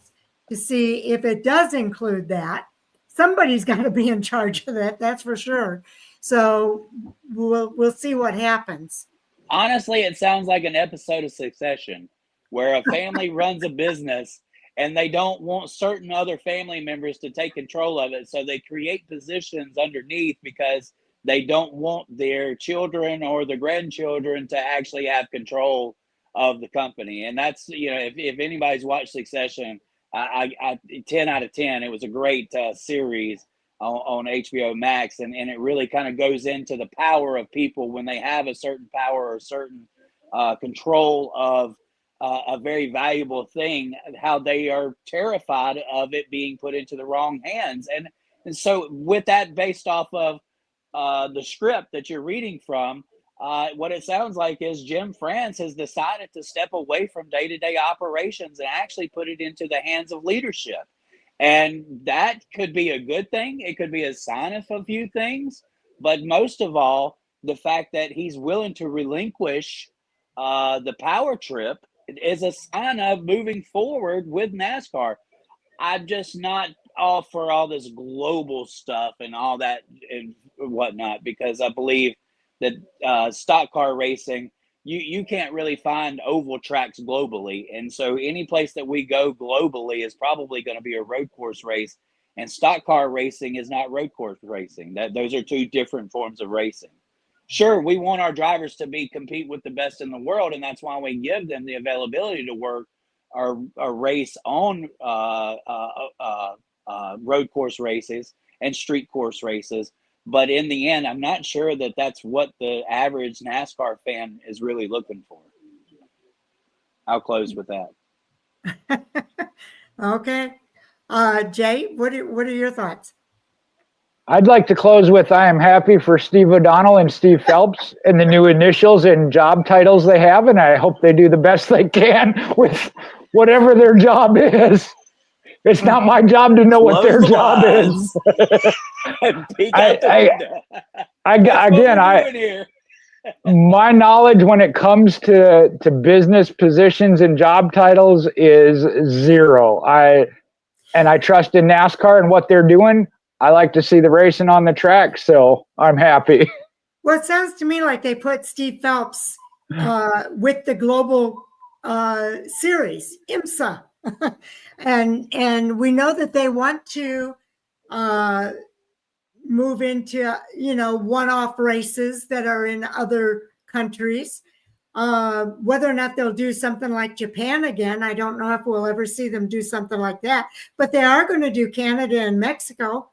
to see if it does include that. Somebody's got to be in charge of that, that's for sure. So we'll see what happens. Honestly, it sounds like an episode of Succession where a family runs a business and they don't want certain other family members to take control of it. So they create positions underneath because they don't want their children or their grandchildren to actually have control of the company. And that's, if anybody's watched Succession, I 10 out of 10, it was a great series on HBO Max, and it really kind of goes into the power of people when they have a certain power or certain control of a very valuable thing, how they are terrified of it being put into the wrong hands. And so with that, based off of the script that you're reading from, what it sounds like is Jim France has decided to step away from day-to-day operations and actually put it into the hands of leadership. And that could be a good thing. It could be a sign of a few things. But most of all, the fact that he's willing to relinquish the power trip is a sign of moving forward with NASCAR. I'm just not all for all this global stuff and all that and whatnot, because I believe that stock car racing, you can't really find oval tracks globally. And so any place that we go globally is probably going to be a road course race, and stock car racing is not road course racing. Those are two different forms of racing. Sure, we want our drivers to compete with the best in the world, and that's why we give them the availability to work or race on road course races and street course races. But in the end, I'm not sure that that's what the average NASCAR fan is really looking for. I'll close with that. Okay. Jay, what are your thoughts? I'd like to close with I am happy for Steve O'Donnell and Steve Phelps and the new initials and job titles they have, and I hope they do the best they can with whatever their job is. It's not my job to know what their job is. My knowledge when it comes to business positions and job titles is zero. I trust in NASCAR and what they're doing. I like to see the racing on the track, so I'm happy. Well, it sounds to me like they put Steve Phelps with the global series, IMSA. and we know that they want to move into, one-off races that are in other countries. Whether or not they'll do something like Japan again, I don't know if we'll ever see them do something like that. But they are going to do Canada and Mexico,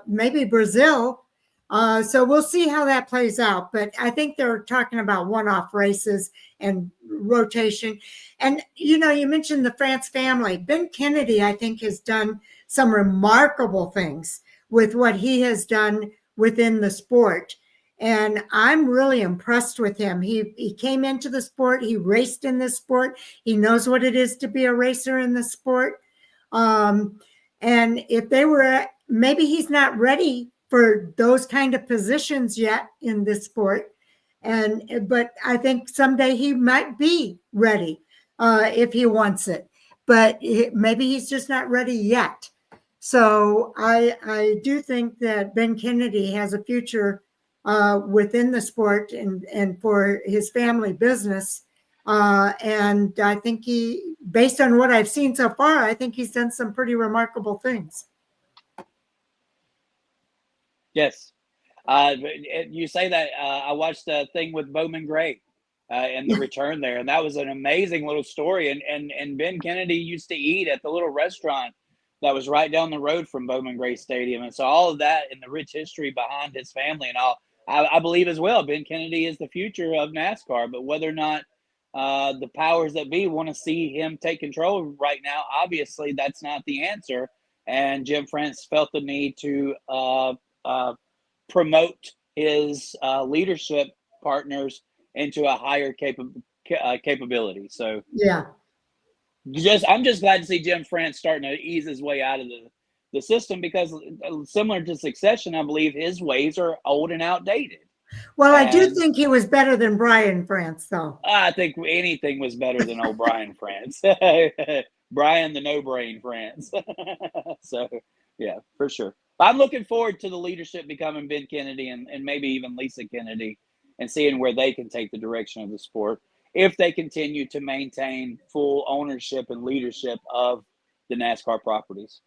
maybe Brazil. So we'll see how that plays out. But I think they're talking about one-off races and rotation. And, you mentioned the France family. Ben Kennedy, I think, has done some remarkable things with what he has done within the sport. And I'm really impressed with him. He came into the sport. He raced in this sport. He knows what it is to be a racer in the sport. And if they were, maybe he's not ready for those kind of positions yet in this sport. But I think someday he might be ready if he wants it. But maybe he's just not ready yet. So I do think that Ben Kennedy has a future within the sport and for his family business. And I think based on what I've seen so far, I think he's done some pretty remarkable things. Yes. You say that. I watched a thing with Bowman Gray and the return there, and that was an amazing little story. And Ben Kennedy used to eat at the little restaurant that was right down the road from Bowman Gray Stadium. And so all of that and the rich history behind his family and all, I believe as well, Ben Kennedy is the future of NASCAR. But whether or not the powers that be want to see him take control right now, obviously that's not the answer. And Jim France felt the need to promote his leadership partners into a higher capability. So yeah. I'm just glad to see Jim France starting to ease his way out of the system, because similar to Succession, I believe his ways are old and outdated. Well, I do think he was better than Brian France, though. I think anything was better than old Brian France. Brian the no-brain France. So, yeah, for sure. I'm looking forward to the leadership becoming Ben Kennedy and maybe even Lisa Kennedy, and seeing where they can take the direction of the sport if they continue to maintain full ownership and leadership of the NASCAR properties.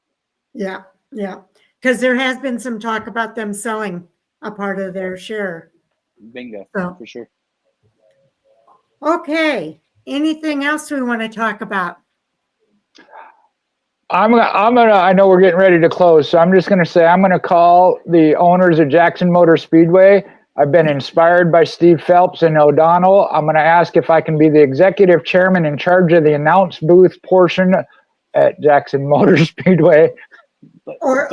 Yeah, yeah. Because there has been some talk about them selling a part of their share. Bingo, so. For sure. Okay. Anything else we want to talk about? I know we're getting ready to close, so I'm just gonna say I'm gonna call the owners of Jackson Motor Speedway. I've been inspired by Steve Phelps and O'Donnell. I'm gonna ask if I can be the executive chairman in charge of the announce booth portion at Jackson Motor Speedway. Or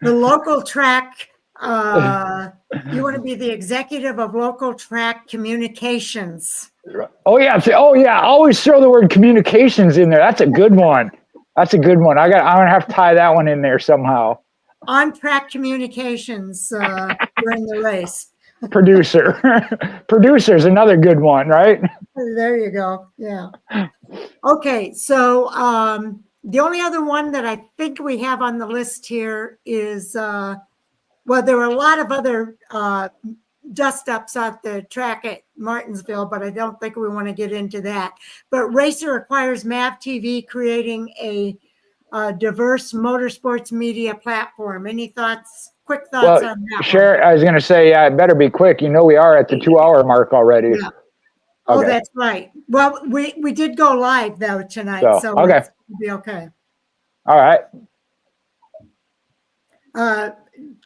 the local track. You want to be the executive of local track communications. Oh yeah. Always throw the word communications in there. That's a good one. I'm gonna have to tie that one in there somehow. On track communications during the race. Producer's another good one, right? There you go. Yeah. Okay. So the only other one that I think we have on the list here is, well, there were a lot of other dust ups at the track at Martinsville, but I don't think we want to get into that. But Racer acquires MAV TV, creating a diverse motorsports media platform. Any thoughts? Quick thoughts on that? Sharon, I was going to say, yeah, it better be quick. We are at the 2-hour mark already. Yeah. Oh, that's right. Well, we did go live though tonight, so okay. It's be okay. All right.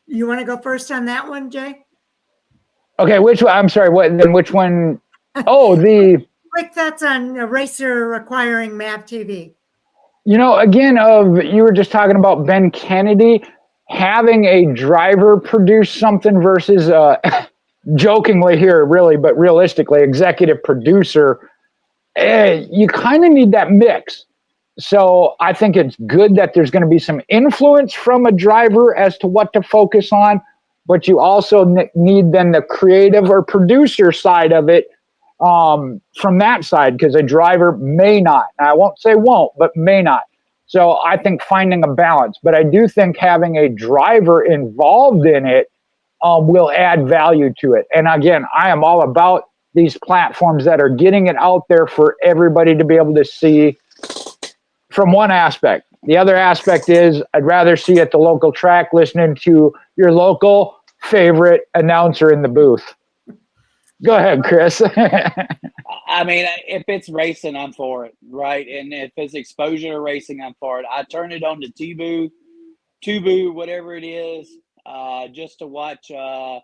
You want to go first on that one, Jay? Okay, which one? I'm sorry, which one? Oh, the quick thoughts on Racer acquiring MAV TV. Again, you were just talking about Ben Kennedy having a driver produce something versus jokingly here, really, but realistically, executive producer. You kind of need that mix. So I think it's good that there's going to be some influence from a driver as to what to focus on, but you also need then the creative or producer side of it from that side, because a driver may not, and I won't say won't, but may not. So I think finding a balance, but I do think having a driver involved in it will add value to it. And again, I am all about these platforms that are getting it out there for everybody to be able to see from one aspect. The other aspect is I'd rather see at the local track listening to your local favorite announcer in the booth. Go ahead, Chris. I mean, if it's racing, I'm for it, right? And if it's exposure to racing, I'm for it. I turn it on to Tubu, whatever it is, just to watch, a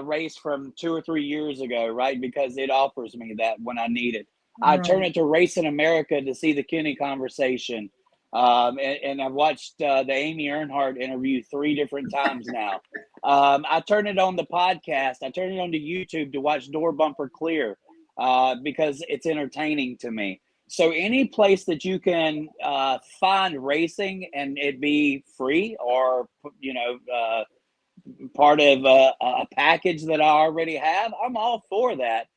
race from 2 or 3 years ago, right? Because it offers me that when I need it. I turn it to Racing America to see the Kenny conversation. And I've watched the Amy Earnhardt interview 3 different times now. I turn it on the podcast. I turn it on to YouTube to watch Door Bumper Clear because it's entertaining to me. So any place that you can find racing and it be free or, part of a package that I already have, I'm all for that.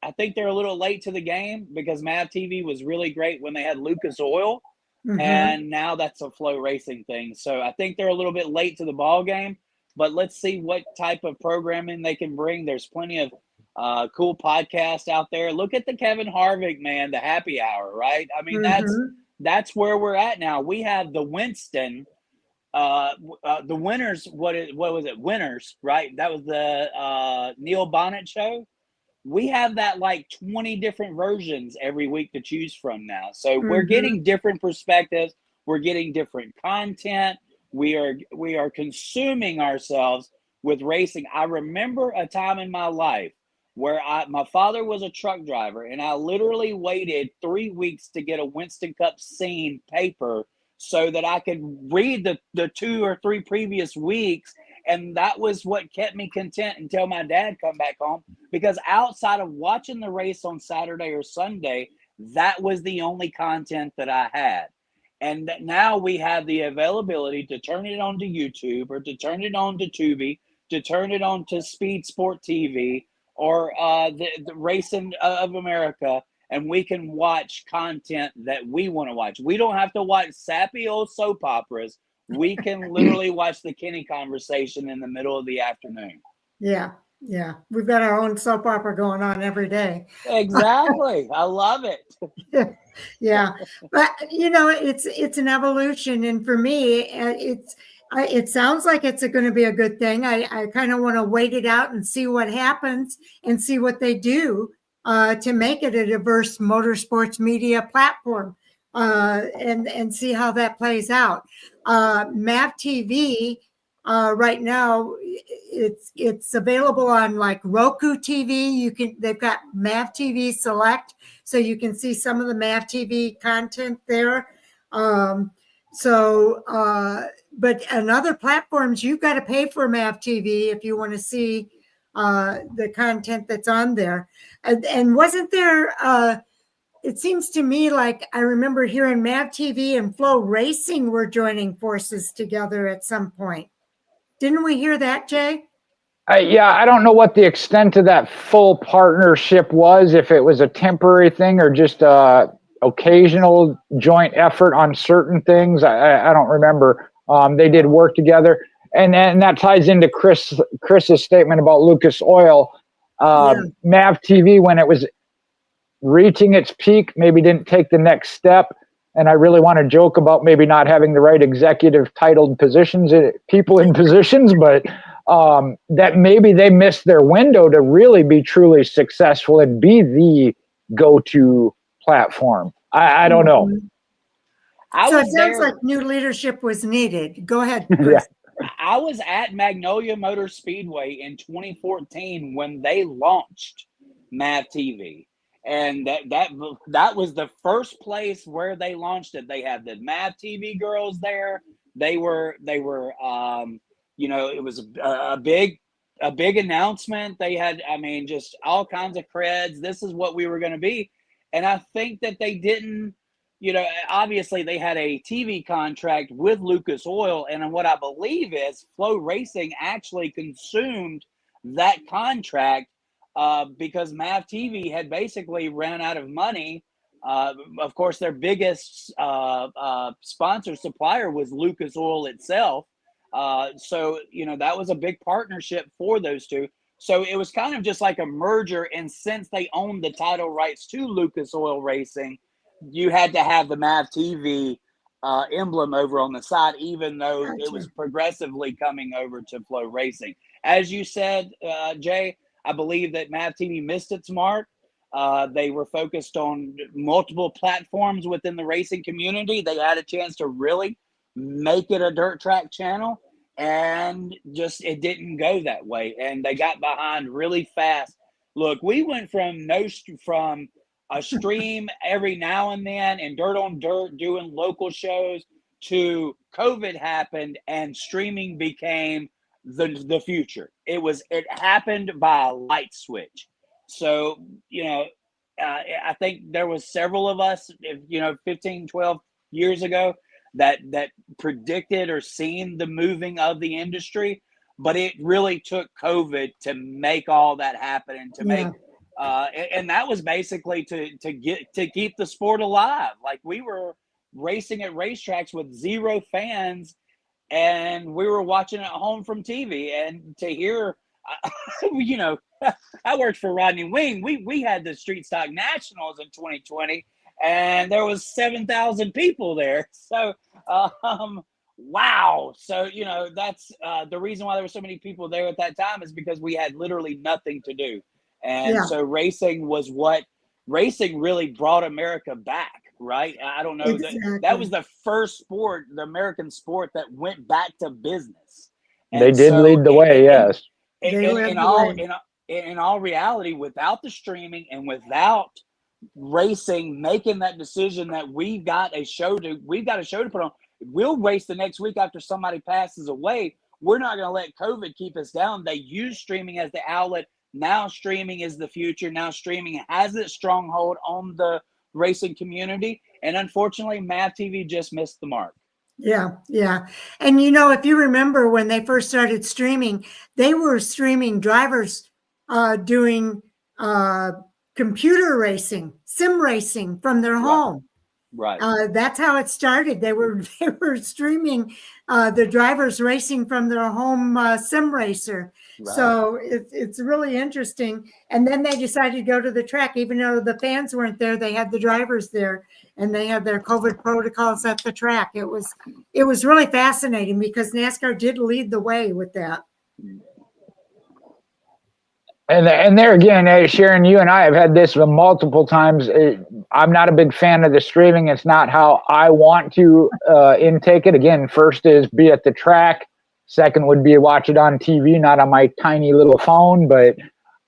I think they're a little late to the game because MAV TV was really great when they had Lucas Oil, and now that's a Flow Racing thing. So I think they're a little bit late to the ball game, but let's see what type of programming they can bring. There's plenty of cool podcasts out there. Look at the Kevin Harvick, man, the happy hour, right? I mean, that's where we're at now. We have the Winston, the Winners. What was it? Winners, right? That was the Neil Bonnet show. We have that like 20 different versions every week to choose from now. So we're getting different perspectives. We're getting different content. We are consuming ourselves with racing. I remember a time in my life where my father was a truck driver, and I literally waited 3 weeks to get a Winston Cup scene paper so that I could read the 2 or 3 previous weeks. And that was what kept me content until my dad come back home, because outside of watching the race on Saturday or Sunday, that was the only content that I had. And now we have the availability to turn it on to YouTube or to turn it on to Tubi, to turn it on to Speed Sport TV or the Racing of America, and we can watch content that we want to watch. We don't have to watch sappy old soap operas. We can literally watch the Kenny conversation in the middle of the afternoon. Yeah. We've got our own soap opera going on every day. Exactly. I love it. Yeah. But, it's an evolution. And for me, it sounds like it's going to be a good thing. I kind of want to wait it out and see what happens and see what they do to make it a diverse motorsports media platform. And see how that plays out. MAV TV right now, it's available on like Roku TV. They've got MAV TV Select, so you can see some of the MAV TV content there. But on other platforms, you've got to pay for MAV TV if you want to see the content that's on there. And wasn't there? It seems to me like I remember hearing MAV TV and Flow Racing were joining forces together at some point. Didn't we hear that, Jay? Yeah, I don't know what the extent of that full partnership was, if it was a temporary thing or just a occasional joint effort on certain things. I don't remember. They did work together. And that ties into Chris's statement about Lucas Oil. MAV TV, when it was reaching its peak, maybe didn't take the next step. And I really want to joke about maybe not having the right executive titled positions, people in positions, but that maybe they missed their window to really be truly successful and be the go-to platform. I don't know. So it sounds like new leadership was needed. Go ahead, Chris. I was at Magnolia Motor Speedway in 2014 when they launched MAV TV. And that was the first place where they launched it. They had the MAV TV girls there. They were it was a big announcement. They had, just all kinds of creds. This is what we were going to be. And I think that they didn't you know, obviously they had a TV contract with Lucas Oil, and what I believe is Flow Racing actually consumed that contract because MAV TV had basically ran out of money. Of course, their biggest sponsor supplier was Lucas Oil itself. So, you know, that was a big partnership for those two. So it was kind of just like a merger. And since they owned the title rights to Lucas Oil Racing, you had to have the MAV TV emblem over on the side, even though it was progressively coming over to Flow Racing. As you said, Jay, I believe that MAV TV missed its mark. They were focused on multiple platforms within the racing community. They had a chance to really make it a dirt track channel, and just it didn't go that way. And they got behind really fast. Look, we went from a stream every now and then and dirt on dirt doing local shows to COVID happened and streaming became the future. It happened by a light switch. So, you know, I think there was several of us, 15, 12 years ago that predicted or seen the moving of the industry, but it really took COVID to make all that happen and to make and that was basically to keep the sport alive. Like, we were racing at racetracks with 0 fans, and we were watching at home from TV. And to hear, you know, I worked for Rodney Wing. We had the Street Stock Nationals in 2020, and there was 7,000 people there. So, wow. So, you know, that's the reason why there were so many people there at that time, is because we had literally nothing to do. And so racing really brought America back, right? I don't know. Exactly. That was the first sport, the American sport, that went back to business. And they did lead the way, yes. In all reality, without the streaming and without racing making that decision that we've got a show to put on, we'll race the next week after somebody passes away. We're not going to let COVID keep us down. They use streaming as the outlet. Now streaming is the future. Now streaming has its stronghold on the racing community. And unfortunately, MAV TV just missed the mark. Yeah, yeah. And, you know, if you remember when they first started streaming, they were streaming drivers doing computer racing, sim racing from their home. Right. That's how it started. They were streaming the drivers racing from their home sim racer. Right. So it's really interesting. And then they decided to go to the track, even though the fans weren't there. They had the drivers there, and they had their COVID protocols at the track. It was really fascinating because NASCAR did lead the way with that. And there again, Sharon, you and I have had this multiple times. I'm not a big fan of the streaming. It's not how I want to intake it. Again, first is be at the track. Second would be watch it on TV, not on my tiny little phone. But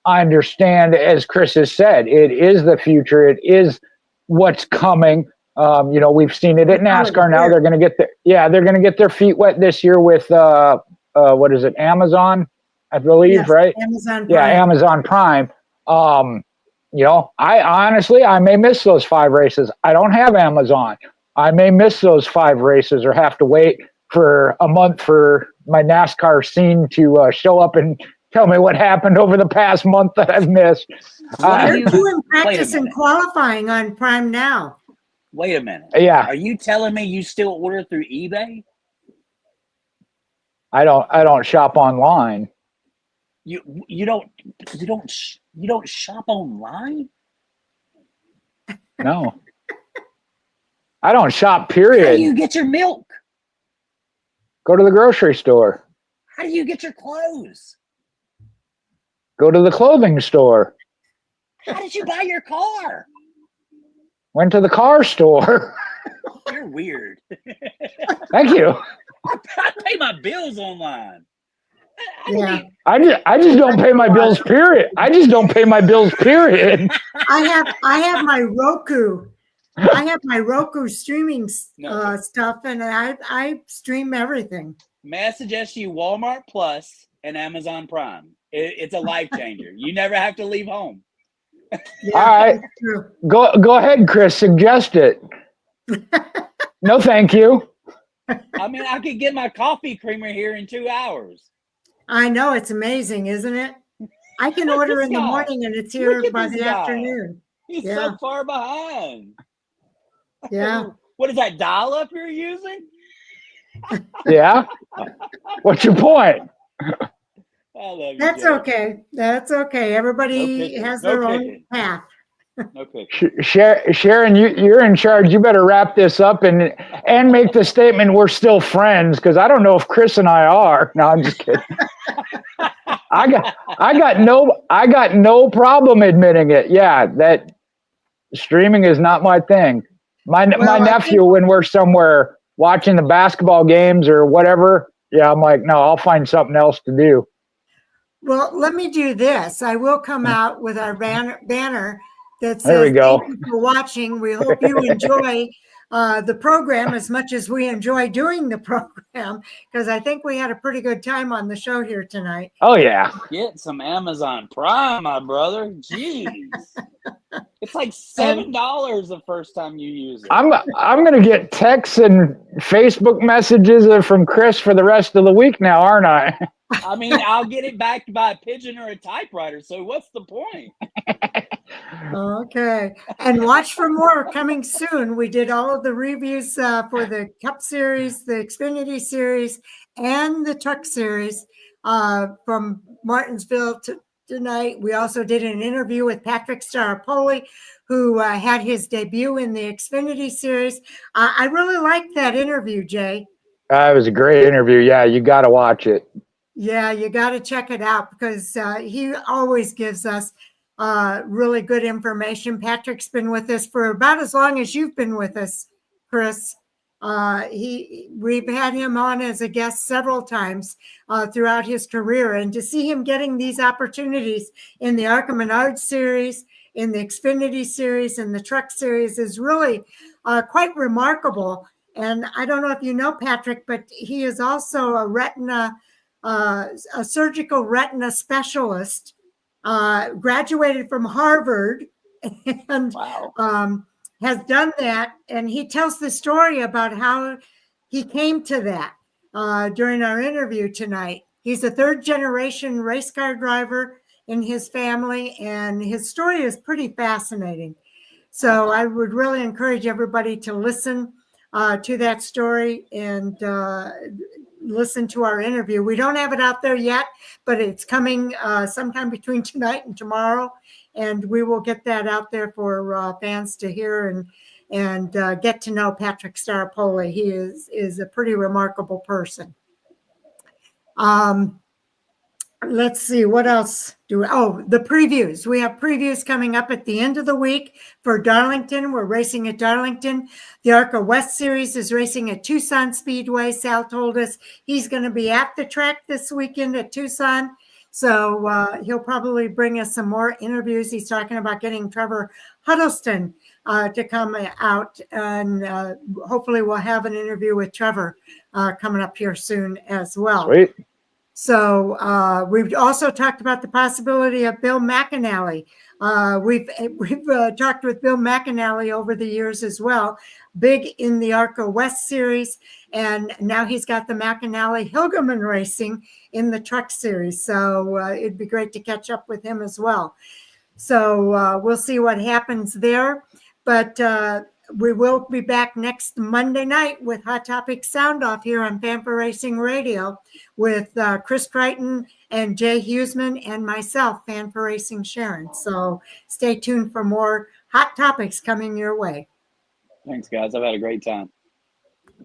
I understand, as Chris has said, it is the future. It is what's coming. You know, we've seen it at NASCAR now. They're going to get their feet wet this year with what is it, Amazon? I believe, yes, right? Amazon Prime. Yeah, Amazon Prime. You know, I may miss those 5 races. I don't have Amazon. I may miss those 5 races or have to wait for a month for my NASCAR scene to show up and tell me what happened over the past month that I've missed. They're doing practice and qualifying on Prime now. Wait a minute. Yeah. Are you telling me you still order through eBay? I don't shop online. You don't shop online? No. I don't shop, period. How do you get your milk? Go to the grocery store. How do you get your clothes? Go to the clothing store. How did you buy your car? Went to the car store. You're weird. Thank you. I pay my bills online. I just don't pay my bills, period. I just don't pay my bills, period. I have my Roku. I have my Roku streaming stuff, and I stream everything. May I suggest you Walmart Plus and Amazon Prime? It's a life changer. You never have to leave home. Yeah, all right. Go ahead, Chris. Suggest it. No, thank you. I mean, I could get my coffee creamer here in 2 hours. I know, it's amazing, isn't it? I can order This in the guy. morning and it's Look here at by this the guy. afternoon. He's Yeah. so far behind. Yeah. What is that dial-up you're using? Yeah. What's your point? I love you. That's Jay. okay. That's okay. Everybody kicking. has No their own kicking. path. No picture. Sharon, you're in charge. You better wrap this up and make the statement we're still friends, because I don't know if Chris and I are. No, I'm just kidding. I got no problem admitting it. Yeah, that streaming is not my thing. My Well, I nephew, think- when we're somewhere watching the basketball games or whatever, yeah, I'm like, no, I'll find something else to do. Well, let me do this. I will come out with our banner that There we says, go. "Thank you for watching. We hope you enjoy the program as much as we enjoy doing the program," because I think we had a pretty good time on the show here tonight. Oh yeah. Get some Amazon Prime, my brother. Jeez. It's like $7 the first time you use it. I'm gonna get texts and Facebook messages from Chris for the rest of the week now, aren't I? I mean, I'll get it back by a pigeon or a typewriter. So what's the point? Okay. And watch for more coming soon. We did all of the reviews for the Cup Series, the Xfinity Series, and the Truck Series from Martinsville tonight. We also did an interview with Patrick Staropoli, who had his debut in the Xfinity Series. I really liked that interview, Jay. It was a great interview. Yeah, you got to watch it. Yeah, you got to check it out because he always gives us really good information. Patrick's been with us for about as long as you've been with us, Chris. We've had him on as a guest several times throughout his career, and to see him getting these opportunities in the ARCA Menard Series, in the Xfinity Series, and the Truck Series is really quite remarkable. And I don't know if you know Patrick, but he is also a surgical retina specialist, graduated from Harvard, and Wow. has done that. And he tells the story about how he came to that during our interview tonight. He's a third generation race car driver in his family, and his story is pretty fascinating. So I would really encourage everybody to listen to that story and listen to our interview. We don't have it out there yet, but it's coming sometime between tonight and tomorrow, and we will get that out there for fans to hear and get to know Patrick Staropoli. He is a pretty remarkable person. Let's see, what else the previews. We have previews coming up at the end of the week for Darlington. We're racing at Darlington. The ARCA West Series is racing at Tucson Speedway. Sal told us he's going to be at the track this weekend at Tucson. So he'll probably bring us some more interviews. He's talking about getting Trevor Huddleston to come out, and hopefully we'll have an interview with Trevor coming up here soon as well. Sweet. So we've also talked about the possibility of Bill McAnally. We've talked with Bill McAnally over the years as well, big in the ARCA West Series, and now he's got the McAnally Hilgeman Racing in the Truck Series. So it'd be great to catch up with him as well. So we'll see what happens there. But we will be back next Monday night with Hot Topic Sound Off here on Pamper Racing Radio with Chris Crichton and Jay Huseman and myself, Pamper Racing Sharon. So stay tuned for more hot topics coming your way. Thanks, guys. I've had a great time.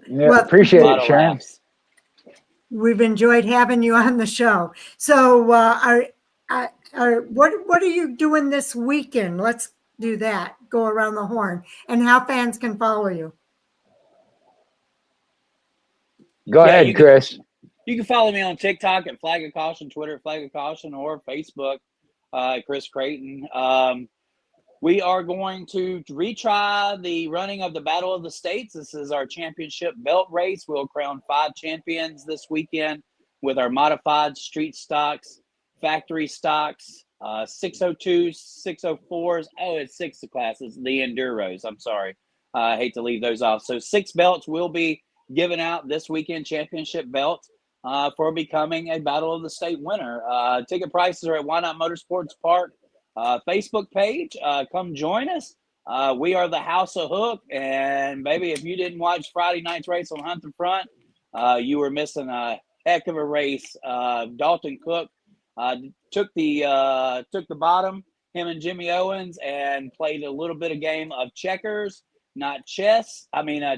Yeah, Well, appreciate A lot it, of Sharon. laughs. We've enjoyed having you on the show. So what are you doing this weekend? Let's do that. Go around the horn, and how fans can follow you. Go ahead, Chris. You can follow me on TikTok at Flag of Caution, Twitter at Flag of Caution, or Facebook, Chris Creighton. We are going to retry the running of the Battle of the States. This is our championship belt race. We'll crown 5 champions this weekend with our modified street stocks, factory stocks, 602s, 604s. Oh, it's 6 classes, the Enduros. I'm sorry. I hate to leave those off. So 6 belts will be given out this weekend, championship belts for becoming a Battle of the State winner. Ticket prices are at Why Not Motorsports Park Facebook page. Come join us. We are the House of Hook, and baby, if you didn't watch Friday night's race on Hunt the Front, you were missing a heck of a race. Dalton Cook took the bottom, him and Jimmy Owens, and played a little bit of game of checkers, not chess.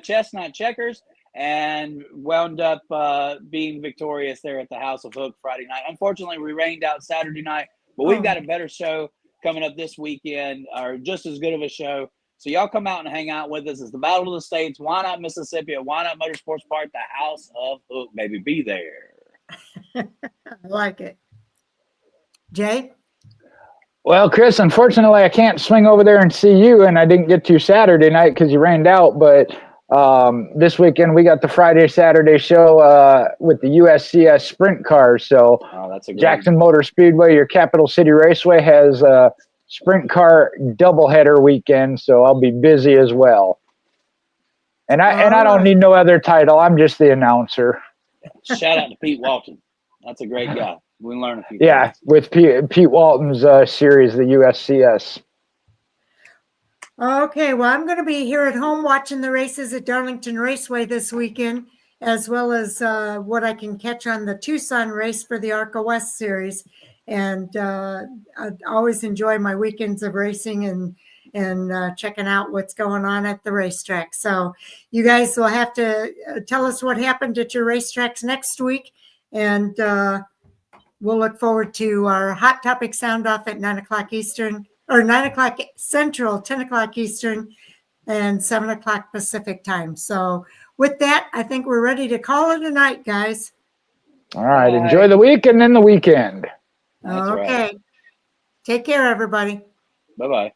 Chess, not checkers, and wound up being victorious there at the House of Hook Friday night. Unfortunately, we rained out Saturday night, but we've got a better show coming up this weekend, or just as good of a show. So y'all come out and hang out with us. It's the Battle of the States. Why Not Mississippi at Why Not Motorsports Park, the House of Hook, baby. Be there. I like it. Jay? Well, Chris, unfortunately, I can't swing over there and see you, and I didn't get to Saturday night because you rained out. But this weekend, we got the Friday-Saturday show with the USCS sprint cars. So that's a great Jackson Motor Speedway, your Capital City Raceway, has a sprint car doubleheader weekend, so I'll be busy as well. And I don't need no other title. I'm just the announcer. Shout out to Pete Walton. That's a great guy. We learn a few things. With Pete Walton's series, the USCS. Okay, well, I'm going to be here at home watching the races at Darlington Raceway this weekend, as well as what I can catch on the Tucson race for the ARCA West series. And I always enjoy my weekends of racing and checking out what's going on at the racetrack. So you guys will have to tell us what happened at your racetracks next week. And we'll look forward to our Hot Topic Sound Off at 9 o'clock Eastern, or 9 o'clock Central, 10 o'clock Eastern, and 7 o'clock Pacific time. So with that, I think we're ready to call it a night, guys. All right. Enjoy the week and then the weekend. That's okay. Right. Take care, everybody. Bye-bye.